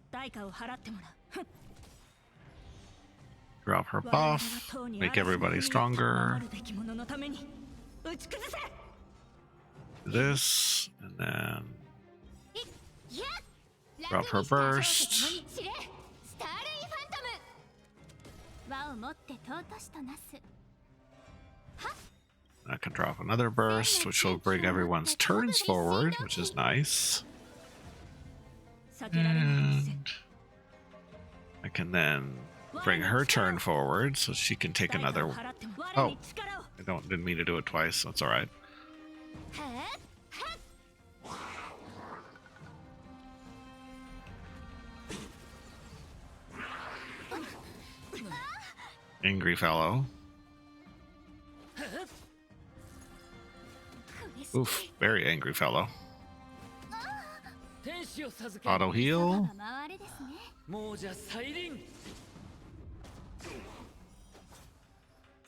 代価を払ってもらう Drop her buff. Make everybody stronger. 守るべき者のために打ち崩せ Do this, and then いや drop her burst. スターレイファントム輪をもって尊しとなす I can drop another burst, which will bring everyone's turns forward, which is nice. 避けられない And I can then bring her turn forward, so she can take 代価 another. を払っても Oh. 我に力を Didn't mean to do it twice. That's all right. はっ Angry fellow. Oof, very angry fellow. 天使を授ける Auto heal. 回れですねもうじゃ再臨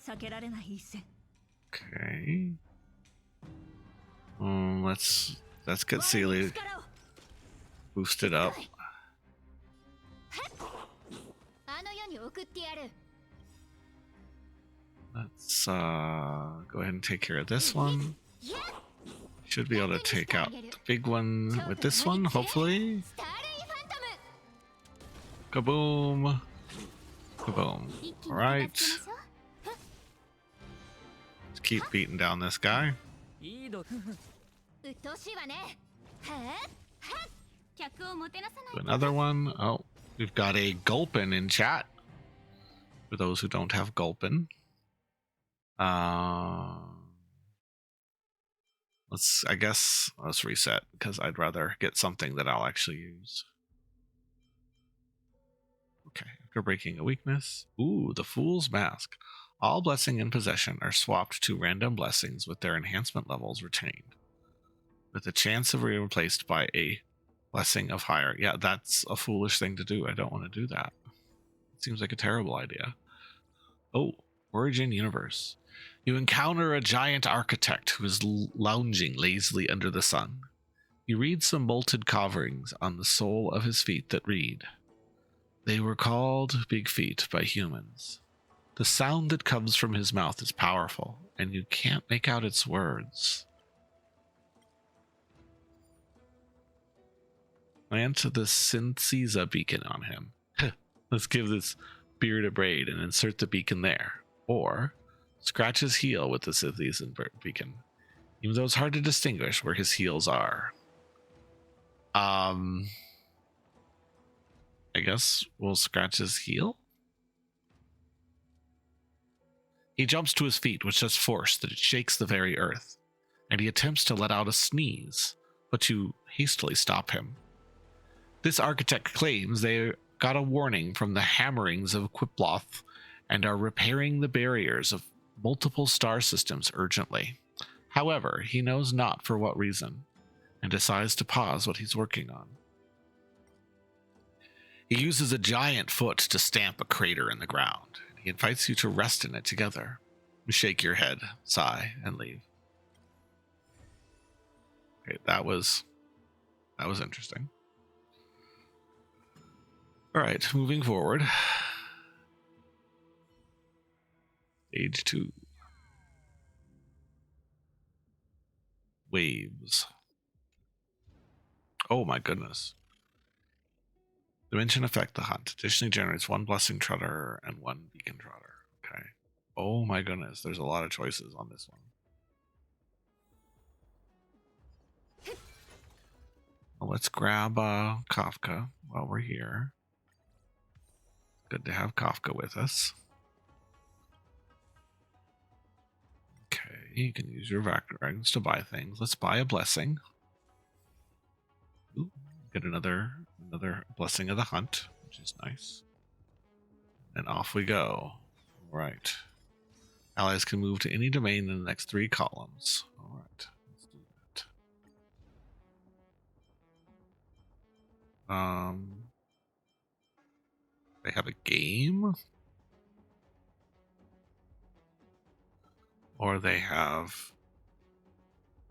避けられない一戦 Okay. Let's get Sealy 力を boosted up. あの世に送ってやる Let's go ahead and take care of this one. いや Should be able to take out the big one with this one, hopefully. スターレイファントム Kaboom. Kaboom. 一気に Alright. 片付けましょう Let's keep beating down this guy. いい度うっとうしいわねはっはっ客をもてなさない Do another one. Oh, we've got a Gulpin in chat. For those who don't have Gulpin. Let's reset because I'd rather get something that I'll actually use. Okay, after breaking a weakness. Ooh, the Fool's Mask. All blessing and possession are swapped to random blessings with their enhancement levels retained, with the chance of being replaced by a blessing of higher. Yeah, that's a foolish thing to do. I don't want to do that. It seems like a terrible idea. Oh, Origin Universe. You encounter a giant architect who is lounging lazily under the sun. You read some bolted coverings on the sole of his feet that read, "They were called big feet by humans. The sound that comes from his mouth is powerful, and you can't make out its words. Plant the Synthesa beacon on him. Let's give this beard a braid and insert the beacon there. Or scratch his heel with the Synthesa beacon, even though it's hard to distinguish where his heels are. I guess we'll scratch his heel. He jumps to his feet with such force that it shakes the very earth, and he attempts to let out a sneeze, but you hastily stop him. This architect claims they got a warning from the hammerings of Quiploth and are repairing the barriers of multiple star systems urgently. However, he knows not for what reason, and decides to pause what he's working on. He uses a giant foot to stamp a crater in the ground. He invites you to rest in it together. You shake your head, sigh, and leave. Okay, that was interesting. All right, moving forward. Stage 2. Waves. Oh my goodness. Dimension affect the hunt. Additionally generates 1 blessing trotter and 1 beacon trotter. Okay. Oh my goodness, there's a lot of choices on this one. Well, let's grab Kafka while we're here. Good to have Kafka with us. Okay, you can use your Vector Dragons to buy things. Let's buy a blessing. Ooh, get another blessing of the hunt, which is nice. And off we go. All right. Allies can move to any domain in the next 3 columns. All right, let's do that. They have a game, or they have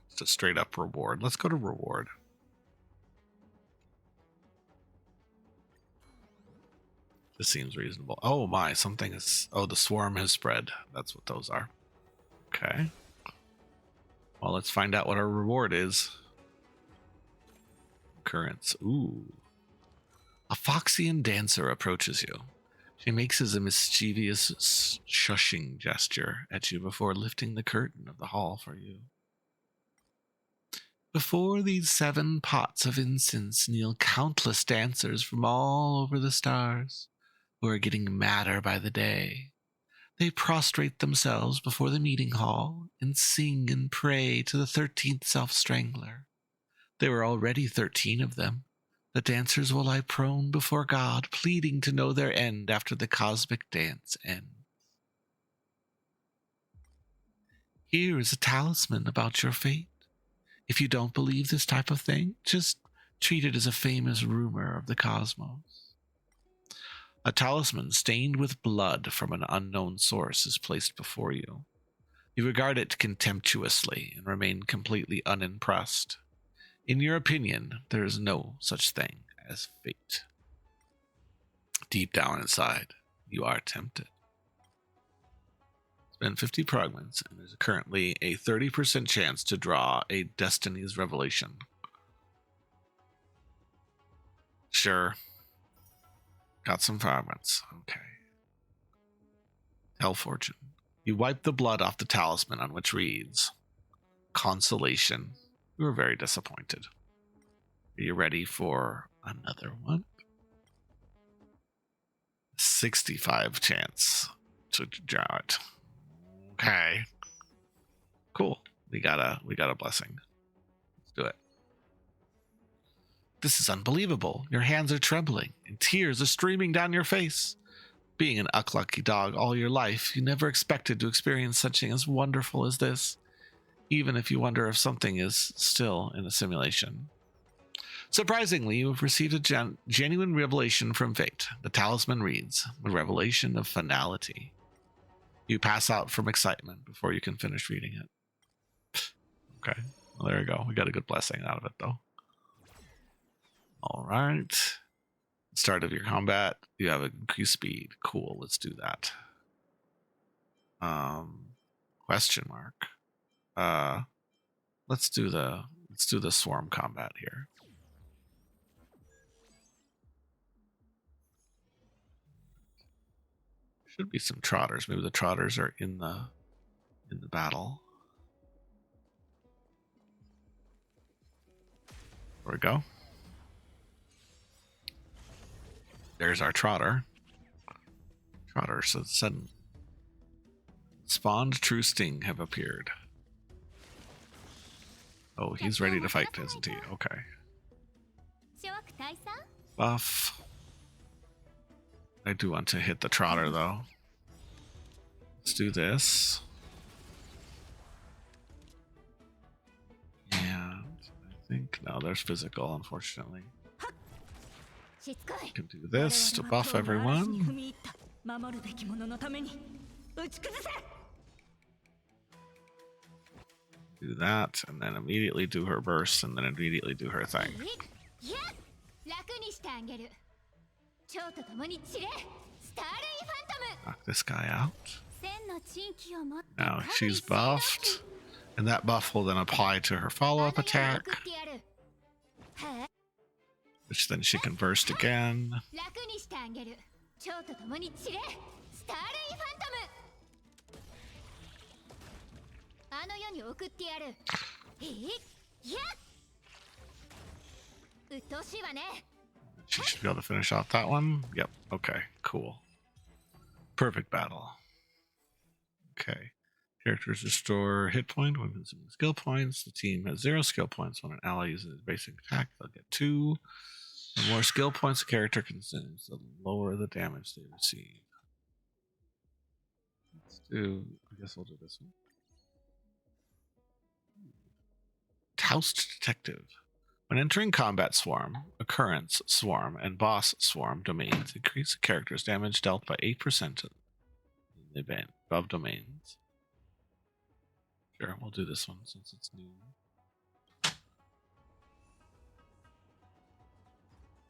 just a straight up reward. Let's go to reward. This seems reasonable. Oh my, something is... Oh, the swarm has spread. That's what those are. Okay. Well, let's find out what our reward is. Occurrence. Ooh. A Foxian dancer approaches you. She makes a mischievous shushing gesture at you before lifting the curtain of the hall for you. Before these 7 pots of incense kneel countless dancers from all over the stars, who are getting madder by the day. They prostrate themselves before the meeting hall and sing and pray to the 13th self-strangler. There were already 13 of them. The dancers will lie prone before God, pleading to know their end after the cosmic dance ends. Here is a talisman about your fate. If you don't believe this type of thing, just treat it as a famous rumor of the cosmos. A talisman stained with blood from an unknown source is placed before you. You regard it contemptuously and remain completely unimpressed. In your opinion, there is no such thing as fate. Deep down inside, you are tempted. Spend 50 progments, and there's currently a 30% chance to draw a Destiny's Revelation. Sure. Got some fragments. Okay. Tell fortune. You wipe the blood off the talisman on which reads, Consolation. You are very disappointed. Are you ready for another one? 65 chance to draw it. Okay. Cool. We got a blessing. Let's do it. This is unbelievable. Your hands are trembling, and tears are streaming down your face. Being an unlucky dog all your life, you never expected to experience something as wonderful as this, even if you wonder if something is still in a simulation. Surprisingly, you have received a genuine revelation from fate. The talisman reads, the revelation of finality. You pass out from excitement before you can finish reading it. Okay, well, there you go. We got a good blessing out of it, though. All right. Start of your combat, you have increased speed. Cool, let's do that. Question mark. Let's do the swarm combat here. Should be some trotters. Maybe the trotters are in the battle. There we go. There's our trotter. Trotter says sudden spawned true sting have appeared. Oh, he's ready to fight, isn't he? Okay. Buff. I do want to hit the trotter though. Let's do this. And I think no, there's physical, unfortunately. Can do this to buff everyone. Do that, and then immediately do her burst, and then immediately do her thing. Knock this guy out. Now she's buffed, and that buff will then apply to her follow-up attack, which then she can burst again. She should be able to finish off that one. Yep. Okay. Cool. Perfect battle. Okay. Characters restore hit point when consuming skill points. The team has 0 skill points. When an ally uses a basic attack, they'll get 2. The more skill points a character consumes, the lower the damage they receive. Let's do. I guess we'll do this one. Toast Detective. When entering Combat Swarm, Occurrence Swarm, and Boss Swarm domains, increase the character's damage dealt by 8% in the event above domains. Sure, we'll do this one since it's new.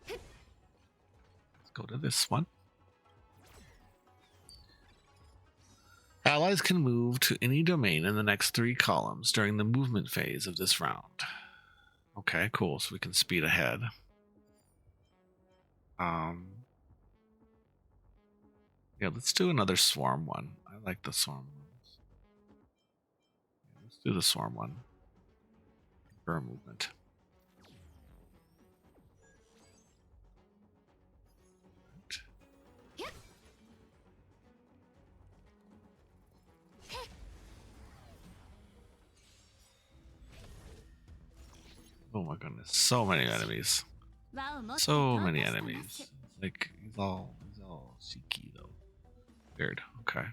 Let's go to this one. Allies can move to any domain in the next 3 columns during the movement phase of this round. Okay, cool. So we can speed ahead. Yeah, let's do another swarm one. I like the swarm ones. Let's do the swarm one for a movement. Oh my goodness, so many enemies. So many enemies. Like, he's all cheeky though. Weird. Okay.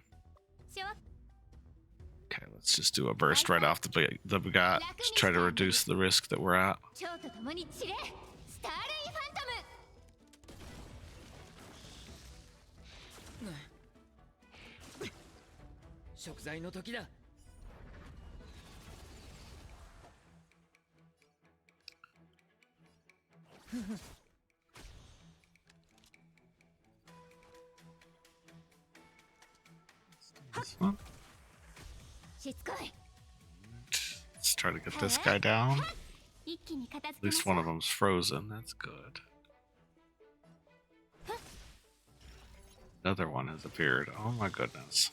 Okay, let's just do a burst right off the bat. Just try to reduce the risk that we're at. 食材の時だ。This one. Let's try to get this guy down. At least one of them's frozen. That's good. Another one has appeared. Oh my goodness.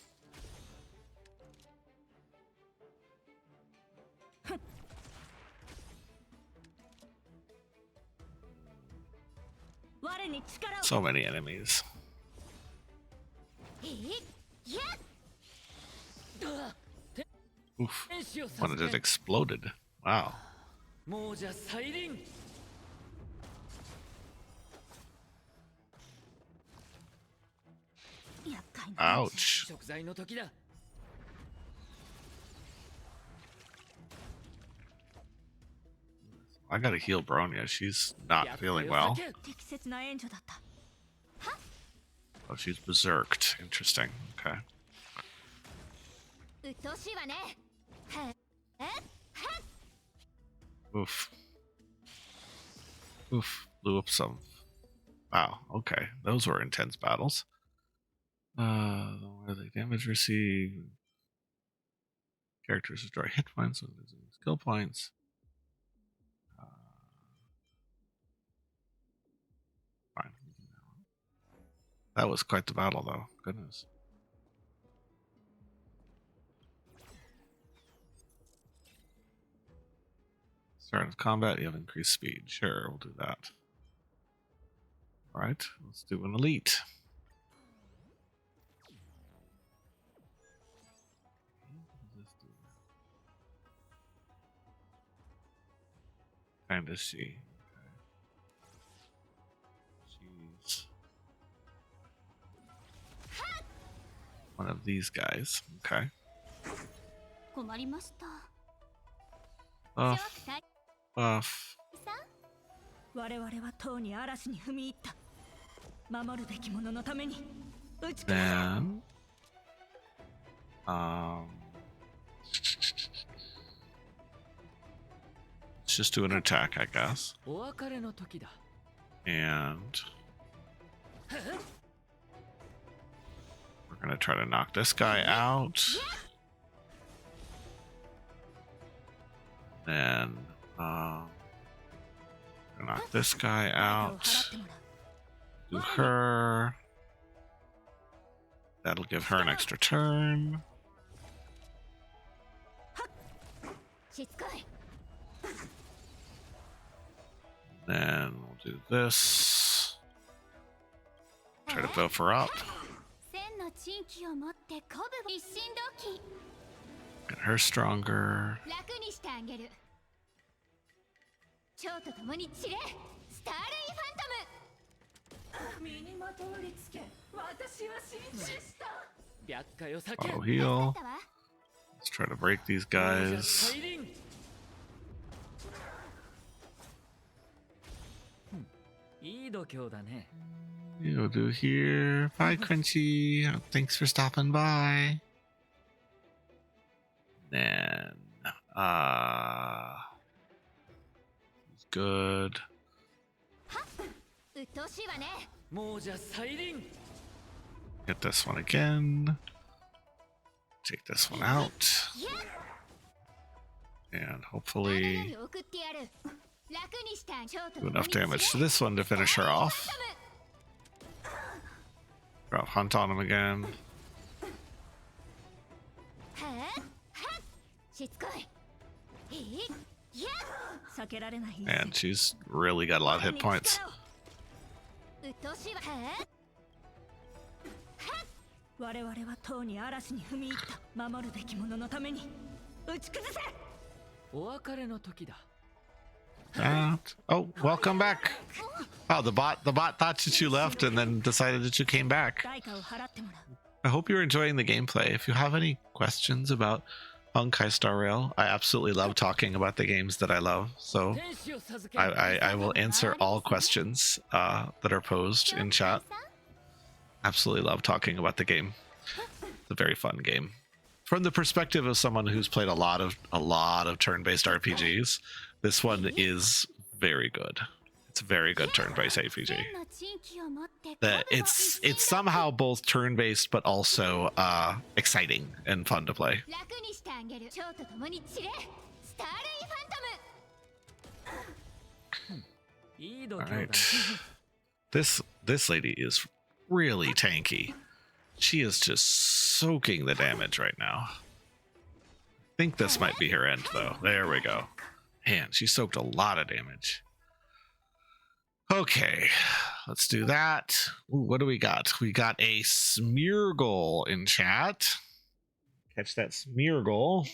So many enemies. Oof. One of it exploded. Wow. もうじゃ再臨。Ouch. 食材の時だ。 I gotta heal Bronya. She's not feeling well. Oh, she's berserked. Interesting. Okay. Oof. Oof. Blew up some. Wow. Okay. Those were intense battles. What are they? Damage received. Characters destroy hit points and losing skill points. Fine. That was quite the battle, though. Goodness. Start of combat, you have increased speed. Sure, we'll do that. Alright, let's do an elite. Kind of see. She's one of these guys. Okay. 困りました Buff. Buff. 我々はとうに嵐に踏み入った守るべき者のために打ち Then. Let's just do an attack, I guess. お別れの時だ And we're gonna try to knock this guy out. Then knock this guy を out. 払ってもらう Do her. That'll give her an extra turn. しつこい Then we'll do this. Try to buff her up. 千の珍奇を持って鼓舞一心同期 Get her stronger. 楽にしてあげる蝶と共に散れスターレイファントム身にまとわりつけ私は信じした白海を避 Auto け heal. だわ Let's try to break these 王者 guys. 再臨いい度胸だね You'll do here. Bye, Crunchy. Thanks for stopping by. Then, he's good. うっとうしいわね亡者再臨 Get this one again. Take this one out. And あ hopefully なたに送ってやる楽にして蝶と do 共に enough 散れ damage to this one to finish her off. Drop Hunt on him again. はあはっしつこいいや避けられない And she's really got a lot of hit points. うっとうしいわは我々はとうに嵐に踏み入った守るべき者のために打ち崩せお別れの時だ And, oh, welcome back. Oh, the bot thought that you left and then decided that you came back. 代価を払ってもらう I hope you're enjoying the gameplay. If you have any questions about Honkai Star Rail, I absolutely love talking about the games that I love. So 天使を授け I will answer all questions that are posed in chat. Absolutely love talking about the game. It's a very fun game. From the perspective of someone who's played a lot of turn-based RPGs, this one is very good. It's a very good turn-based RPG. 千の珍奇を持って That 鼓舞を一 it's 心同期 somehow both turn-based but also exciting and fun to play. 楽にしてあげる蝶と共に散れスターレイファントムいい度 All 胸だね right. This lady is really tanky. She is just soaking the damage right now. I think this might be her end though. There we go. Man, she soaked a lot of damage. Okay, let's do that. Ooh, what do we got? We got a Smeargle in chat. Catch that Smeargle.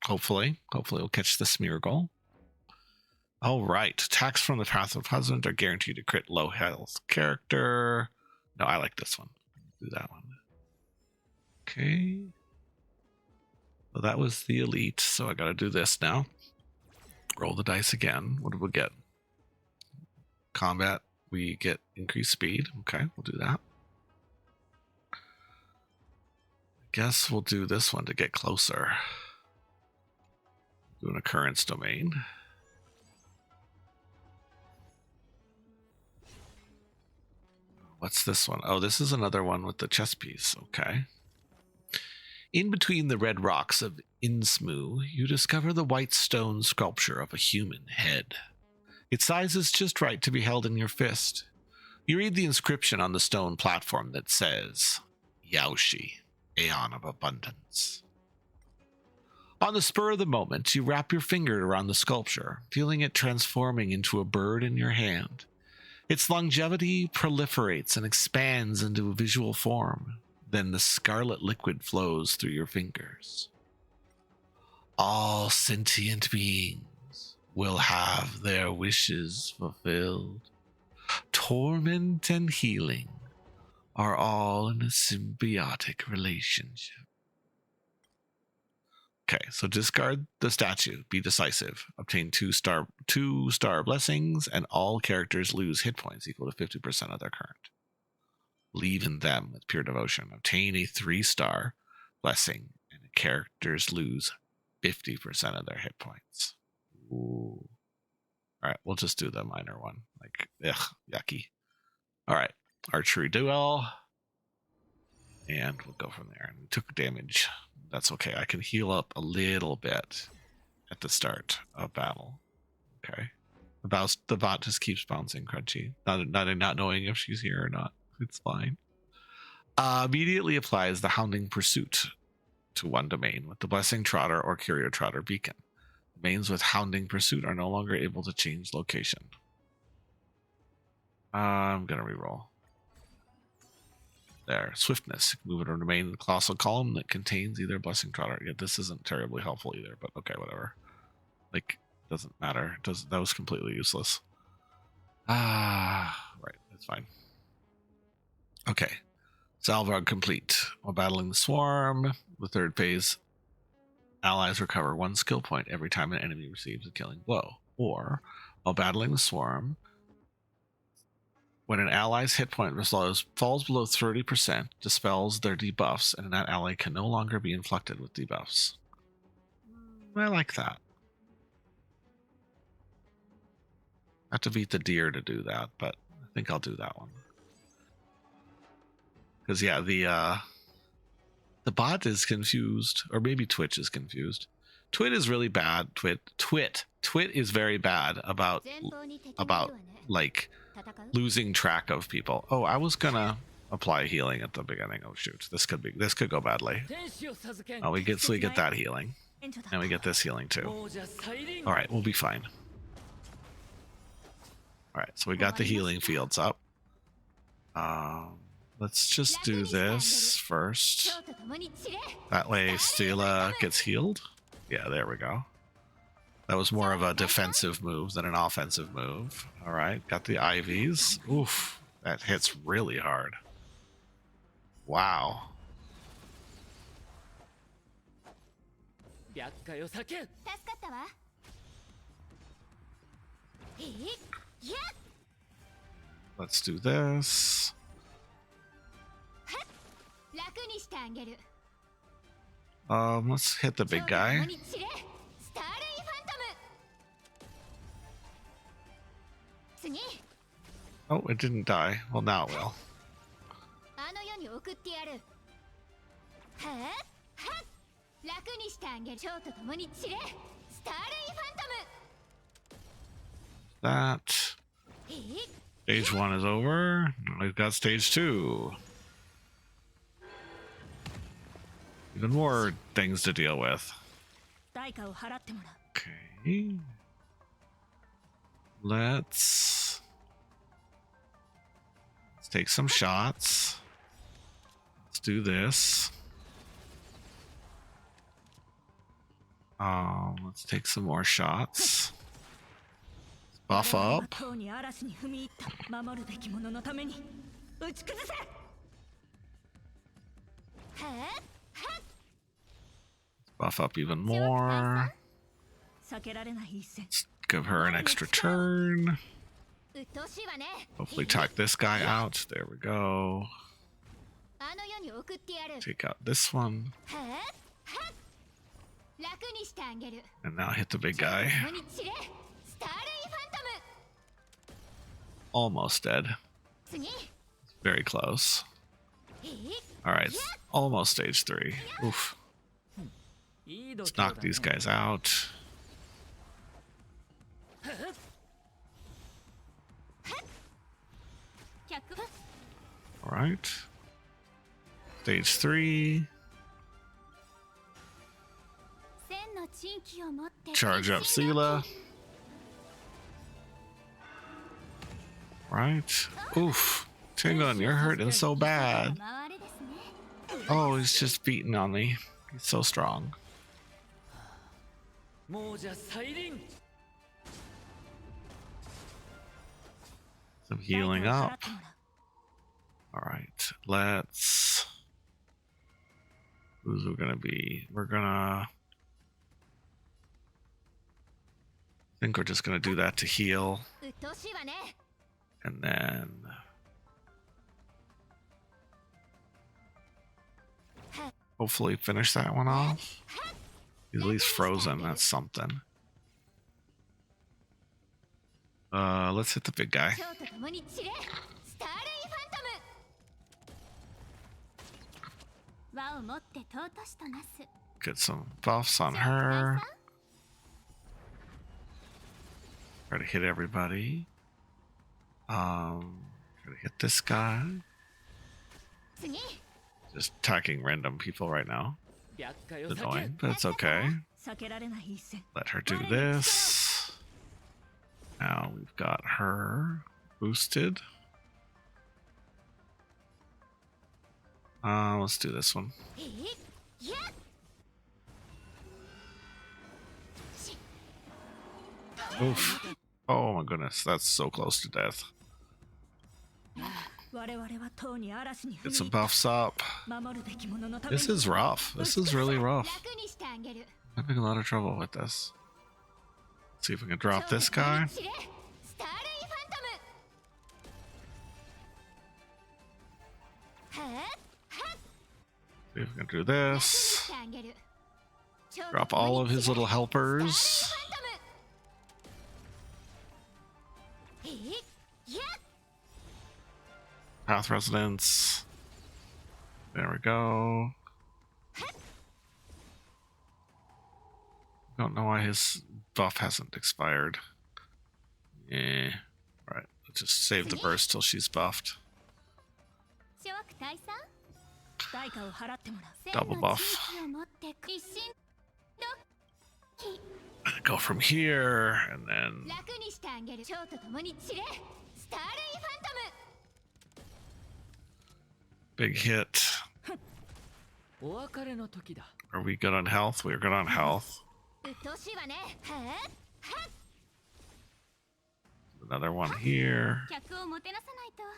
Hopefully we'll catch the Smeargle. All right, attacks from the Path of Husband are guaranteed to crit low health character. No, I like this one. Do that one. Okay. Well, that was the elite, so I gotta do this now. Roll the dice again. What do we get? Combat, we get increased speed. Okay, we'll do that. I guess we'll do this one to get closer. Do an occurrence domain. What's this one? Oh, this is another one with the chess piece. Okay. In between the red rocks of Innsmouth, you discover the white stone sculpture of a human head. Its size is just right to be held in your fist. You read the inscription on the stone platform that says, Yaoshi, Aeon of Abundance. On the spur of the moment, you wrap your finger around the sculpture, feeling it transforming into a bird in your hand. Its longevity proliferates and expands into a visual form. Then the scarlet liquid flows through your fingers. All sentient beings will have their wishes fulfilled. Torment and healing are all in a symbiotic relationship. Okay, so discard the statue, be decisive, obtain two star blessings, and all characters lose hit points equal to 50% of their current. Leave in them with pure devotion. Obtain a 3-star blessing, and the characters lose 50% of their hit points. Ooh. All right, we'll just do the minor one. Like, yucky. All right, archery duel. And we'll go from there. And took damage. That's okay. I can heal up a little bit at the start of battle. Okay. The bot just keeps bouncing, Crunchy. Not knowing if she's here or not. It's fine. Immediately applies the Hounding Pursuit to one domain with the Blessing Trotter or Curio Trotter beacon. Domains with Hounding Pursuit are no longer able to change location. I'm gonna reroll. There. Swiftness. Move it or domain in the colossal column that contains either Blessing Trotter. Yeah, this isn't terribly helpful either, but okay, whatever. Like, doesn't matter. That was completely useless. Right, that's fine. Okay. Salvog complete. While battling the swarm, the third phase, allies recover 1 skill point every time an enemy receives a killing blow. Or, while battling the swarm, when an ally's hit point falls below 30%, dispels their debuffs, and that ally can no longer be inflicted with debuffs. I like that. I have to beat the deer to do that, but I think I'll do that one. Because yeah, the bot is confused, or maybe Twitch is confused. Twit is really bad. Twit is very bad about like losing track of people. Oh, I was gonna apply healing at the beginning. Oh shoot, this could go badly. Oh, we get that healing, and we get this healing too. All right, we'll be fine. All right, so we got the healing fields up. Let's just do this first. That way Stila gets healed. Yeah, there we go. That was more of a defensive move than an offensive move. All right, got the IVs. Oof, that hits really hard. Wow. Let's do this. Let's hit the big guy. Oh, it didn't die. Well, now it will. That. Stage 1 is over. We've got stage 2. Even more things to deal with. Okay. Let's take some shots. Let's do this. Let's take some more shots. Buff up. Buff up even more. Let's give her an extra turn. Hopefully take this guy out. There we go. Take out this one. And now hit the big guy. Almost dead. Very close. All right, almost stage 3. Oof. いい度 Let's 胸だ knock ね these guys out. All right. Stage 3. Charge up Sela. Right. Oof. Tingun, you're hurting so bad. Oh, he's just beating on me. He's so strong. もうじゃ再臨 Some healing up. All right. Let's. Who's it gonna be? We're gonna. I think we're just gonna do that to heal, and then. Hopefully finish that one off. He's at least frozen. That's something. Let's hit the big guy. Get some buffs on her. Try to hit everybody. Try to hit this guy. Just attacking random people right now. 厄介を It's 避け annoying, but it's okay. 避けられない一戦 Let her do this. Now we've got her boosted. Let's do this one. Oof. Oh my goodness, that's so close to death. 我々はとうに嵐に Get 踏 some み入った buffs up. 守るべきもののため This に is rough. This is really rough. I'm having a lot of trouble with this. Let's see if we can drop this guy. See if we can do this. Drop all of his little helpers. Path Resonance. There we go. Don't know why his buff hasn't expired. Yeah. Alright, let's just save the burst till she's buffed. Double buff. Go from here, and then big hit. お別れの時だ Are we good on health? We're good on health. Another one here.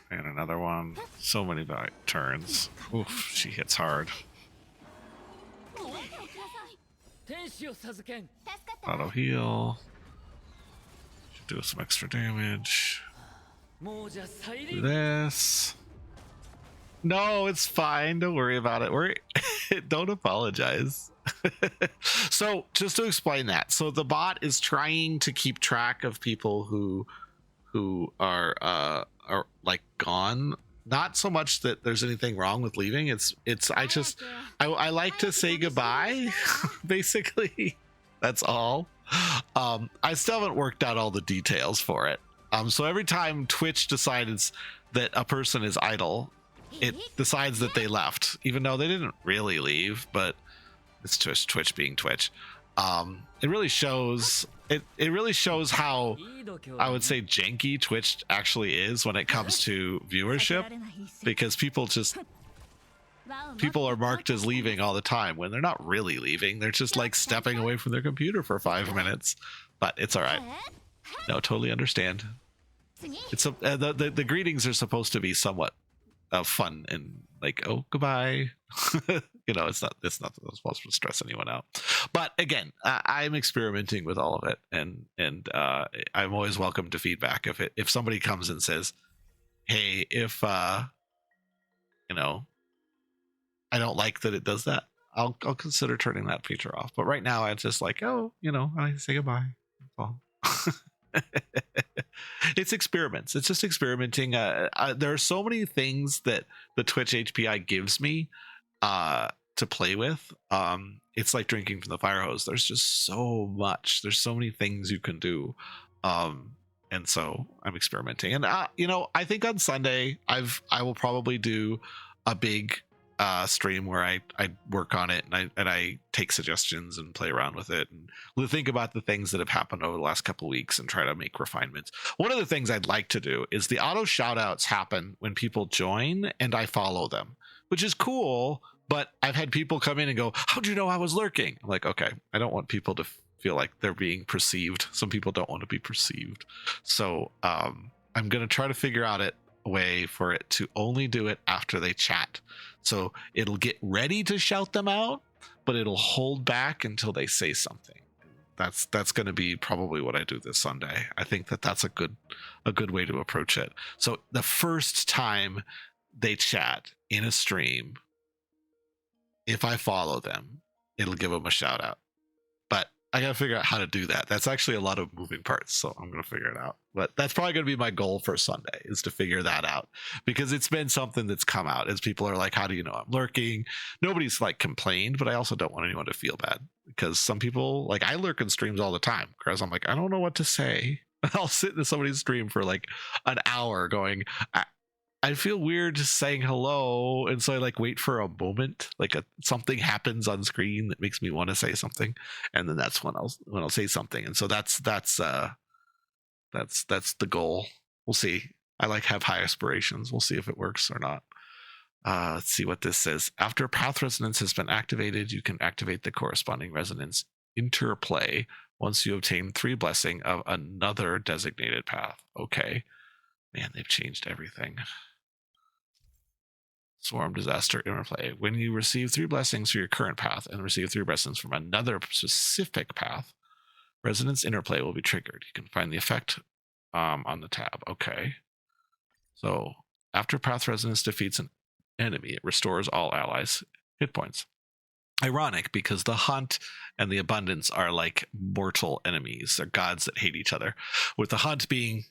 And another one. So many turns. Oof, she hits hard. 天使を授けん Auto heal. Should do some extra damage. もうじゃ再 Do 臨 this. No, it's fine. Don't worry about it. Don't apologize. So, just to explain that. So the bot is trying to keep track of people who are like gone. Not so much that there's anything wrong with leaving. I like to say goodbye, basically. That's all. I still haven't worked out all the details for it. So every time Twitch decides that a person is idle, it decides that they left, even though they didn't really leave, but it's just Twitch being Twitch. It really shows how, いい度胸 I だ would say, janky Twitch actually is when it comes to viewership, because people are marked as leaving all the time when they're not really leaving. They're just like stepping away from their computer for 5 minutes, but it's all right. No, totally understand. It's the greetings are supposed to be somewhat fun and like, oh, goodbye. It's not supposed to stress anyone out. But again, I'm experimenting with all of it, and I'm always welcome to feedback. If somebody comes and says, hey, if I don't like that it does that, I'll consider turning that feature off. But right now, I'm just like, I say goodbye. That's all. It's experiments. It's just experimenting. There are so many things that the Twitch HPI gives me to play with. It's like drinking from the fire hose. There's just so much. There's so many things you can do. And so I'm experimenting. And I think on Sunday I will probably do a big stream where I work on it and I take suggestions and play around with it and think about the things that have happened over the last couple of weeks and try to make refinements. One of the things I'd like to do is the auto shout outs happen when people join and I follow them, which is cool. But I've had people come in and go, how'd you know I was lurking? I'm like, okay, I don't want people to feel like they're being perceived. Some people don't want to be perceived. So I'm going to try to figure out a way for it to only do it after they chat. So it'll get ready to shout them out, but it'll hold back until they say something. That's going to be probably what I do this Sunday. I think that's a good way to approach it. So the first time they chat in a stream, if I follow them, it'll give them a shout out. But I got to figure out how to do that. That's actually a lot of moving parts, so I'm going to figure it out. But that's probably going to be my goal for Sunday, is to figure that out, because it's been something that's come out as people are like, how do you know I'm lurking? Nobody's like complained, but I also don't want anyone to feel bad, because some people, like, I lurk in streams all the time because I'm like, I don't know what to say. I'll sit in somebody's stream for like an hour going, I feel weird just saying hello, and so I like wait for a moment, like something happens on screen that makes me want to say something, and then that's when I'll say something. And so that's the goal. We'll see. I have high aspirations. We'll see if it works or not. Let's see what this says. After path resonance has been activated, you can activate the corresponding resonance interplay once you obtain 3 blessing of another designated path. Okay, man, they've changed everything. Swarm disaster interplay. When you receive 3 blessings for your current path and receive 3 blessings from another specific path, resonance interplay will be triggered. You can find the effect on the tab. Okay. So after path resonance defeats an enemy, it restores all allies' hit points. Ironic, because the hunt and the abundance are like mortal enemies. They're gods that hate each other, with the hunt being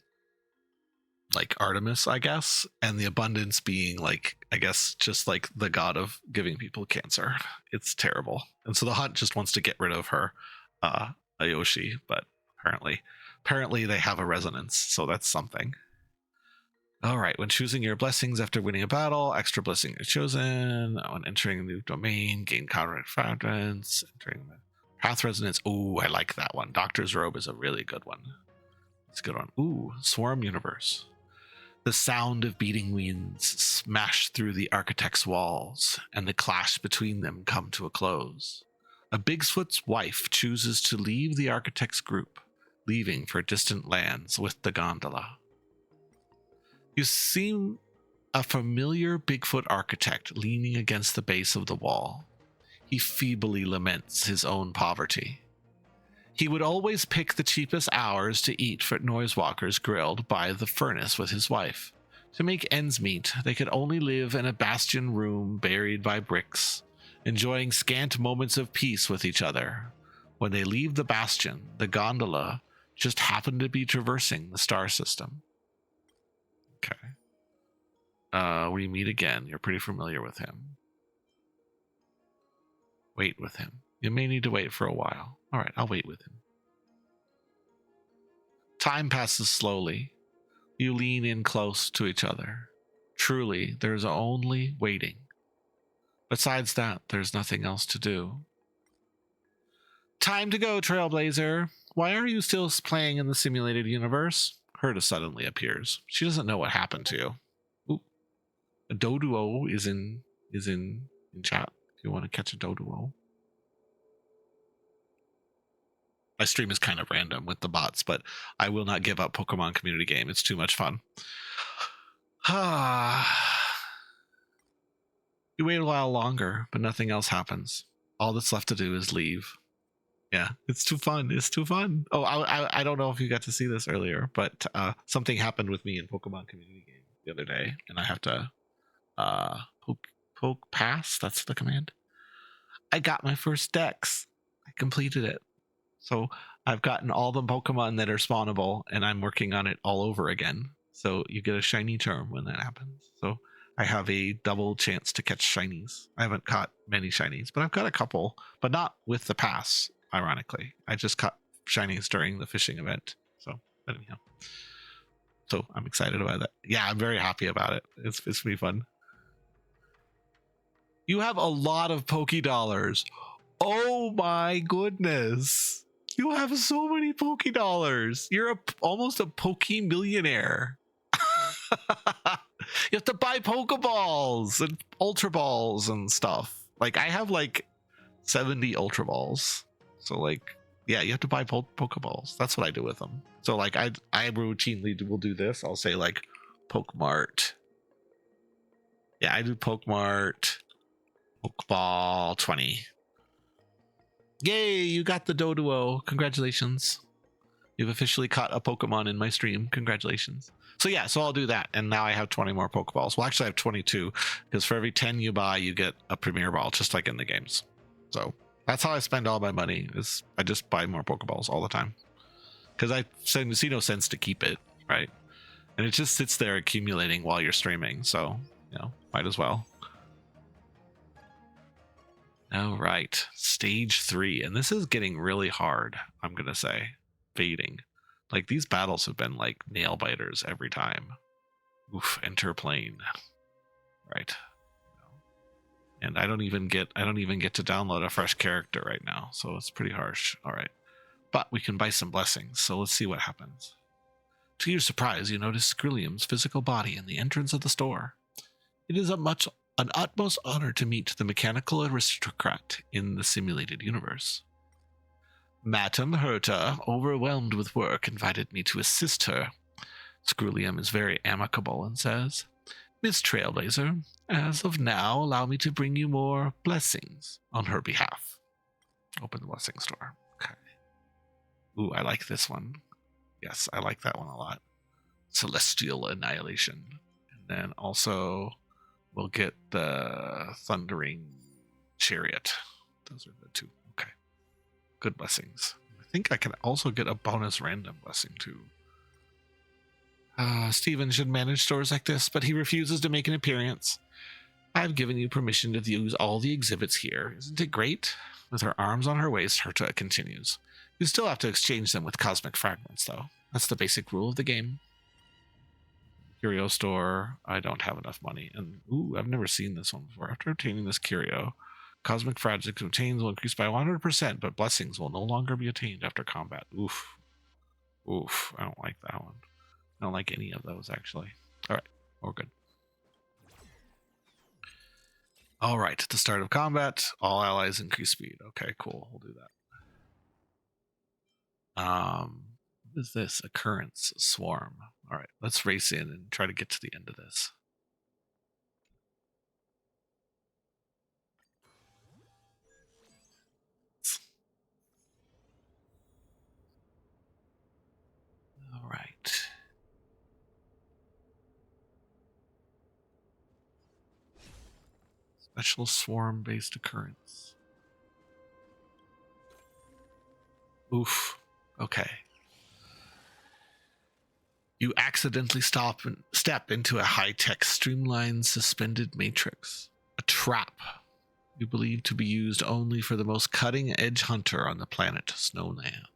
like Artemis, I guess, and the abundance being like, I guess, just like the god of giving people cancer. It's terrible. And so the hunt just wants to get rid of her, Ayoshi, but apparently they have a resonance, so that's something. All right, when choosing your blessings after winning a battle, extra blessing is chosen. When entering a new domain, gain counter fragments. Entering the path resonance. Ooh, I like that one. Doctor's Robe is a really good one. It's a good one. Ooh, Swarm Universe. The sound of beating winds smash through the architect's walls, and the clash between them come to a close. A Bigfoot's wife chooses to leave the architect's group, leaving for distant lands with the gondola. You see a familiar Bigfoot architect leaning against the base of the wall. He feebly laments his own poverty. He would always pick the cheapest hours to eat for Noisewalker's grilled by the furnace with his wife. To make ends meet, they could only live in a bastion room buried by bricks, enjoying scant moments of peace with each other. When they leave the bastion, the gondola just happened to be traversing the star system. Okay. We meet again. You're pretty familiar with him. Wait with him. You may need to wait for a while. All right, I'll wait with him. Time passes slowly. You lean in close to each other. Truly, there's only waiting. Besides that, there's nothing else to do. Time to go, Trailblazer. Why are you still playing in the simulated universe? Herta suddenly appears. She doesn't know what happened to you. Ooh. A Doduo is in chat. If you want to catch a Doduo. My stream is kind of random with the bots, but I will not give up Pokemon community game. It's too much fun. You wait a while longer, but nothing else happens. All that's left to do is leave. Yeah, it's too fun. It's too fun. Oh, I don't know if you got to see this earlier, but something happened with me in Pokemon community game the other day, and I have to poke pass. That's the command. I got my first dex. I completed it. So I've gotten all the Pokemon that are spawnable, and I'm working on it all over again. So you get a shiny charm when that happens. So I have a double chance to catch shinies. I haven't caught many shinies, but I've got a couple, but not with the pass, ironically. I just caught shinies during the fishing event. So, but anyhow. So I'm excited about that. Yeah, I'm very happy about it. It's going to be fun. You have a lot of Poké-Dollars. Oh my goodness. You have so many Poké-Dollars. You're almost a Poké-millionaire. You have to buy Pokeballs and Ultra Balls and stuff. Like, I have like 70 Ultra Balls. So like, yeah, you have to buy Pokeballs. That's what I do with them. So like, I routinely will do this. I'll say like Pokemart. Yeah, I do Pokemart. Pokeball 20. Yay, you got the Doduo. Congratulations. You've officially caught a Pokemon in my stream. Congratulations. So yeah, so I'll do that. And now I have 20 more Pokeballs. Well, actually I have 22, because for every 10 you buy, you get a Premier Ball, just like in the games. So that's how I spend all my money, is I just buy more Pokeballs all the time. Because I see no sense to keep it, right? And it just sits there accumulating while you're streaming. So, you know, might as well. All right, stage 3. And this is getting really hard, I'm going to say. Fading. Like, these battles have been like nail biters every time. Oof, enter plane. Right. And I don't even get to download a fresh character right now, so it's pretty harsh. All right. But we can buy some blessings, so let's see what happens. To your surprise, you notice Skrillium's physical body in the entrance of the store. It is an utmost honor to meet the mechanical aristocrat in the simulated universe. Madame Herta, overwhelmed with work, invited me to assist her. Skrillium is very amicable and says, Miss Trailblazer, as of now, allow me to bring you more blessings on her behalf. Open the blessing store. Okay. Ooh, I like this one. Yes, I like that one a lot. Celestial Annihilation. And then also we'll get the Thundering Chariot. Those are the two. Okay. Good blessings. I think I can also get a bonus random blessing too. Steven should manage stores like this, but he refuses to make an appearance. I've given you permission to use all the exhibits here. Isn't it great? With her arms on her waist, Herta continues. You still have to exchange them with cosmic fragments, though. That's the basic rule of the game. Curio store. I don't have enough money. And, ooh, I've never seen this one before. After obtaining this curio, cosmic fragments obtained will increase by 100%, but blessings will no longer be attained after combat. Oof. Oof. I don't like that one. I don't like any of those, actually. All right. We're good. All right. At the start of combat, all allies increase speed. Okay, cool. We'll do that. What is this? Occurrence swarm. All right. Let's race in and try to get to the end of this. All right. Special swarm-based occurrence. Oof. Okay. You accidentally step into a high-tech, streamlined, suspended matrix. A trap you believe to be used only for the most cutting-edge hunter on the planet Snowland.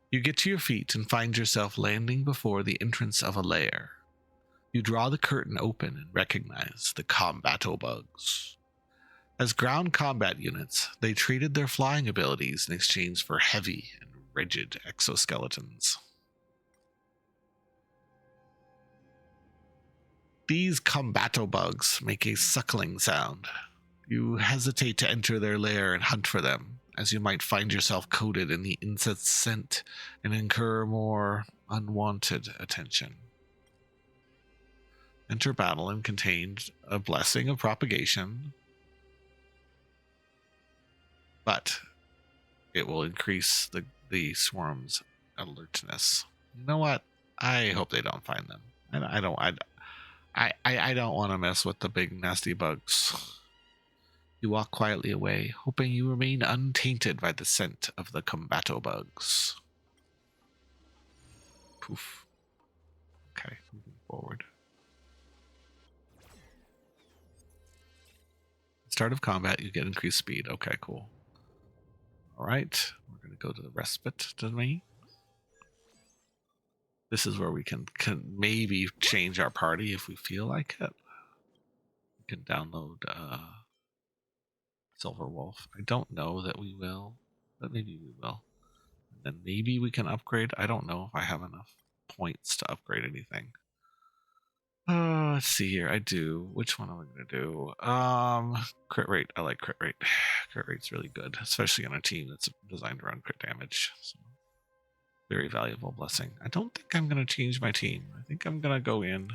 You get to your feet and find yourself landing before the entrance of a lair. You draw the curtain open and recognize the Combato-Bugs. As ground combat units, they traded their flying abilities in exchange for heavy and rigid exoskeletons. These Combato-Bugs make a suckling sound. You hesitate to enter their lair and hunt for them, as you might find yourself coated in the insect scent and incur more unwanted attention. Enter battle and contained a blessing of propagation, but it will increase the swarm's alertness. You know what? I hope they don't find them. I don't want to mess with the big nasty bugs. You walk quietly away, hoping you remain untainted by the scent of the combato bugs. Poof. Okay, moving forward. Start of combat, you get increased speed. Okay, cool. All right, we're going to go to the respite domain. This is where we can maybe change our party if we feel like it. We can download Silver Wolf. I don't know that we will, but maybe we will. And then maybe we can upgrade. I don't know if I have enough points to upgrade anything. Let's see here. I do. Which one am I going to do? Crit rate. I like crit rate. Crit rate's really good, especially on a team that's designed around crit damage. So, very valuable blessing. I don't think I'm going to change my team. I think I'm going to go in.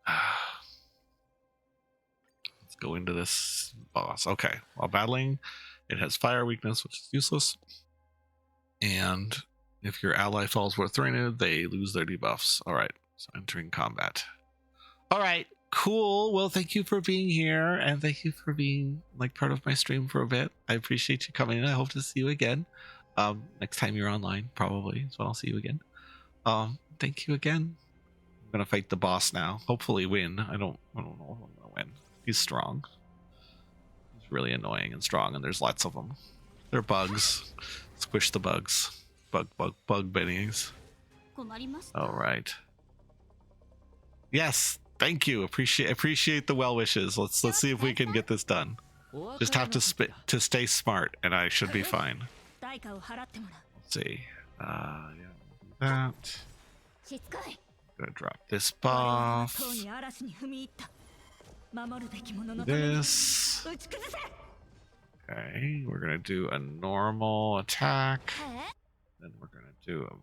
Let's go into this boss. Okay. While battling, it has fire weakness, which is useless. And if your ally falls worth threatened, they lose their debuffs. All right. So entering combat. All right. Cool. Well, thank you for being here, and thank you for being like part of my stream for a bit. I appreciate you coming in. I hope to see you again. Next time you're online, probably. So I'll see you again. Thank you again. I'm gonna fight the boss now. Hopefully win. I don't know if I'm gonna win. He's strong. He's really annoying and strong, and there's lots of them. They're bugs. Squish the bugs. Bug bennies. All right. Yes. Thank you. Appreciate the well wishes. Let's see if we can get this done. Just have to stay smart, and I should be fine. Let's see. Yeah, that. Gonna drop this buff. This. Okay, we're gonna do a normal attack. Then we're gonna do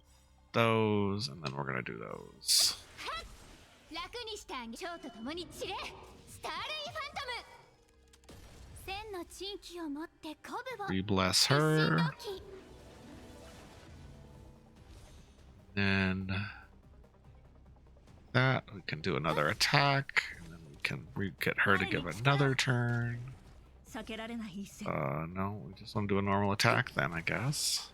those, and then we're gonna do those. Re-bless her. And that we can do another attack, and then we can get her to give another turn. No, we just want to do a normal attack then, I guess.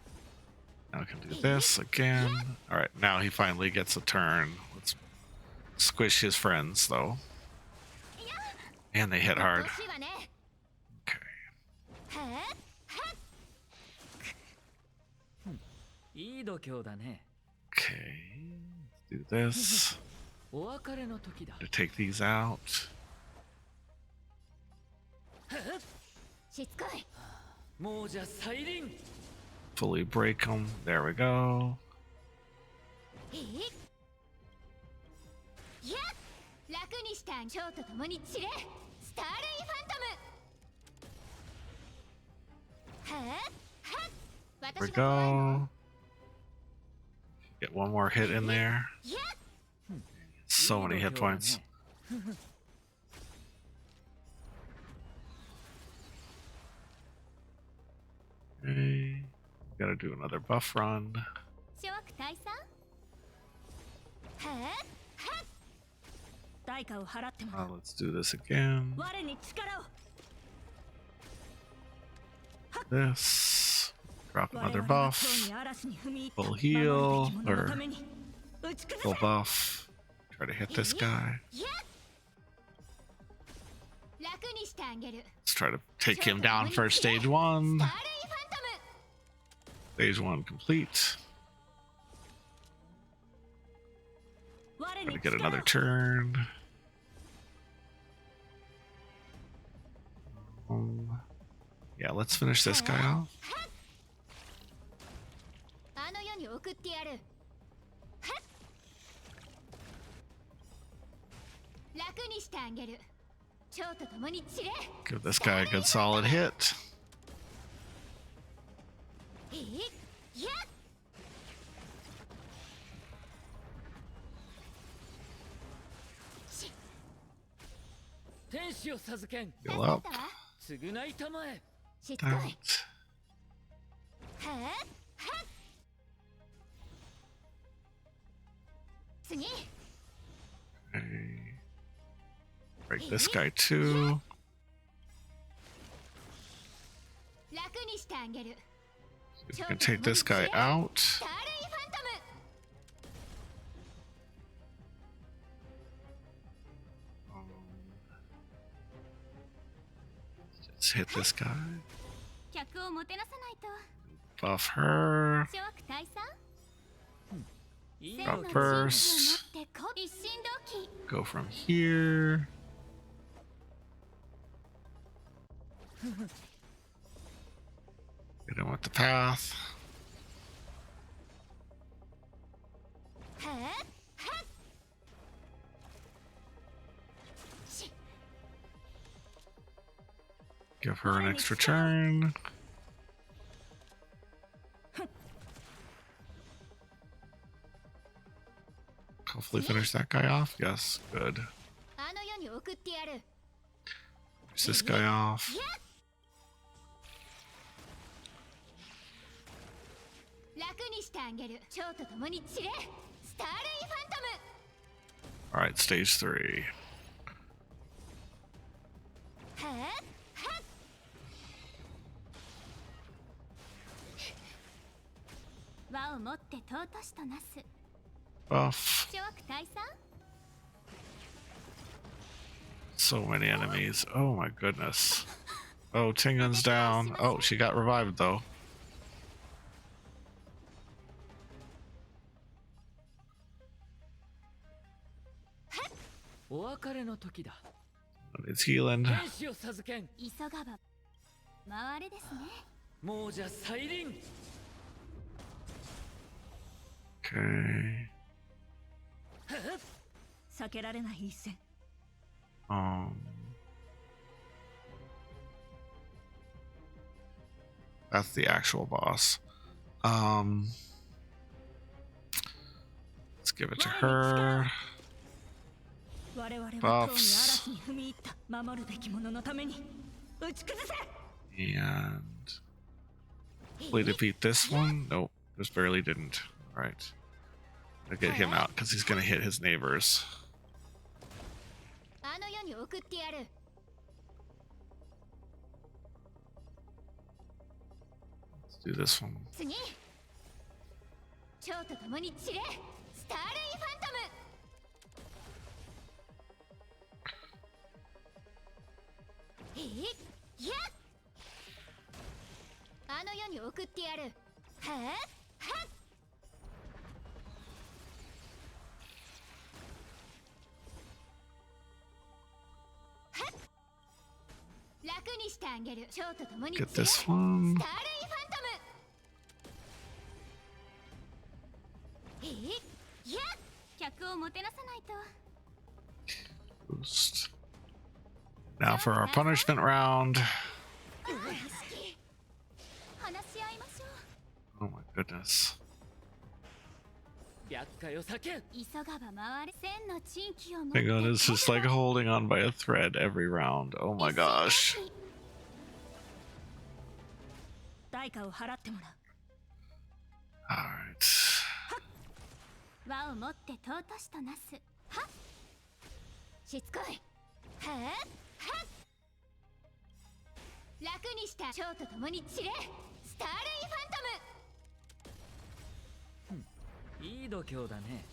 Now we can do this again. All right, now he finally gets a turn. Let's squish his friends though, and they hit hard. Okay, let's do this. To take these out. Fully break them. There we go. There we go. Get one more hit in there. So many hit points. Okay. Gotta do another buff run. Let's do this again. This. Drop another buff. Full heal. Or full buff. Try to hit this guy. Let's try to take him down for stage 1. Stage 1 complete. Try to get another turn. Yeah, let's finish this guy off. Give this guy a good solid hit. Heal up. Out. Okay. Break This guy too. 楽にしてあげる You can take this guy out. スターレイファントム Just hit this guy. 客をもてなさないと Buff her. 諸悪大佐 Up first. 一心同期 Go from here. Get in with the path. はっはっ Give her an extra turn. Hopefully finish that guy off. Yes, good. あの世に送ってやる Finish this guy off. 楽にしてあげる蝶と共に散れスターレイファントム Alright, stage 3. はっはっ輪をもって尊しとなす Buff. 諸悪大佐 So many enemies. Oh my goodness. Oh, Tingun's down. Oh, she got revived though. お別れの時だ。 It's healing. 天使を授けん。急がば回れですね亡者再臨。 Okay. 避けられない一戦 That's the actual boss. Let's give it to her. 我々はとうに Buffs. 嵐に踏み入った守るべき者のために打ち崩せ And hopefully defeat this one. Nope, just barely didn't. All right. I'll get him out because he's gonna hit his neighbors. あの世に送ってやる Let's do this one. 次蝶と共に散れスターレイファントムいやあの世に送ってやるはっはっはっ楽にしてあげる蝶と共に Get 散れ this ス one. ターレイファントムいや客をもてなさないと Boost. Now for our punishment round. 好き話し合いましょう Oh my goodness. 厄介を避けん。急がば回れ千の珍奇を持 Tingun is just like holding on by a thread every round. Oh my gosh. 代価を払ってもらう Alright. 輪を持って尊しとなすはっしつこいはっはっ楽にした蝶と共に散れスターレイファントムいい度胸だね。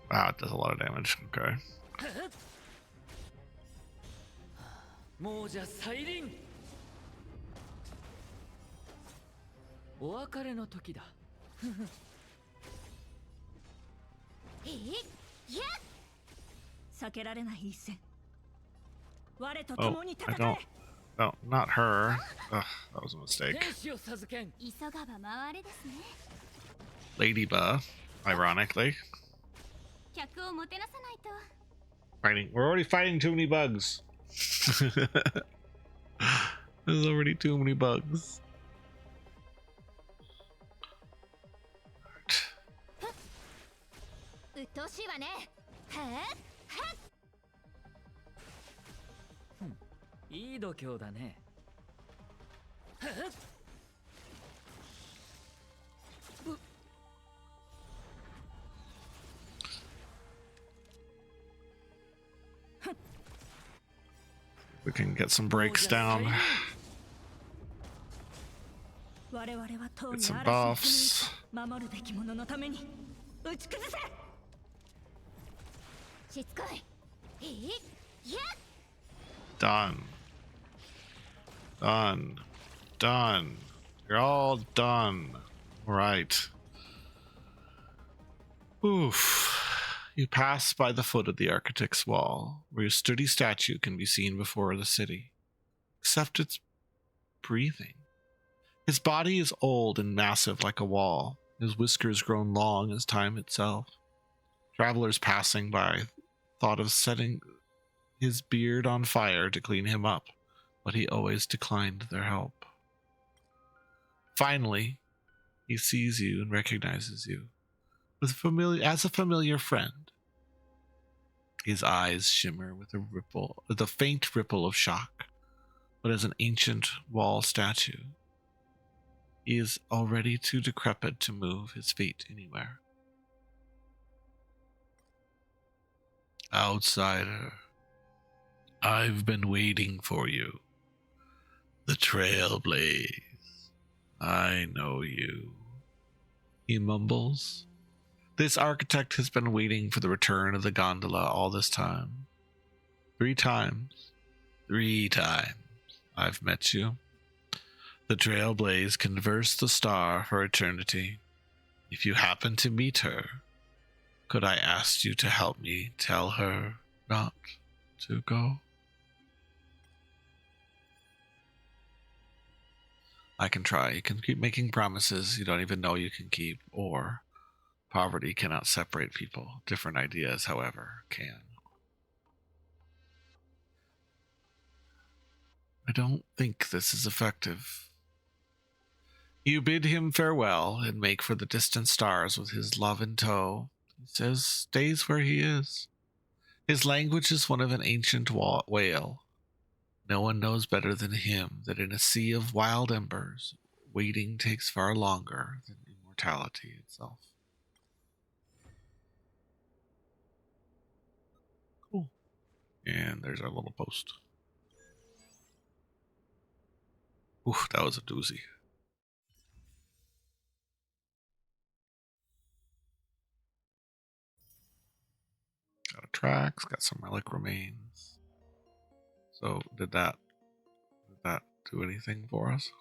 Wow, it does a lot of damage. Okay. 亡者再臨。お別れの時だ。いや避けられない一戦我と Oh, 共に I 戦 don't. え No, not her. Ugh, that was a mistake. 天使を授けん。急がば回れですね Ladybug, ironically. 客をもてなさないと Fighting. We're already fighting too many bugs. There's already too many bugs. うっとうしいわねはっはっいい度胸だね。We can get some breaks down. 我々はとう Get に some 嵐の buffs. 守るべき者のために打ち崩せ。しつこい。いや Done. Done. Done. You're all done. All right. Oof. You pass by the foot of the architect's wall, where a sturdy statue can be seen before the city. Except it's breathing. His body is old and massive like a wall, his whiskers grown long as time itself. Travelers passing by thought of setting his beard on fire to clean him up, but he always declined their help. Finally, he sees you and recognizes you as a familiar friend. His eyes shimmer with a faint ripple of shock, but as an ancient wall statue, he is already too decrepit to move his feet anywhere. Outsider, I've been waiting for you. The Trailblaze. I know you. He mumbles. This architect has been waiting for the return of the gondola all this time. 3 times. 3 times I've met you. The Trailblaze converse the star for eternity. If you happen to meet her, could I ask you to help me tell her not to go? I can try. You can keep making promises you don't even know you can keep, or poverty cannot separate people. Different ideas, however, can. I don't think this is effective. You bid him farewell and make for the distant stars with his love in tow. He stays where he is. His language is one of an ancient wail. No one knows better than him that in a sea of wild embers, waiting takes far longer than immortality itself. Cool. And there's our little post. Ooh, that was a doozy. Got a tracks, got some relic remains. So did that do anything for us?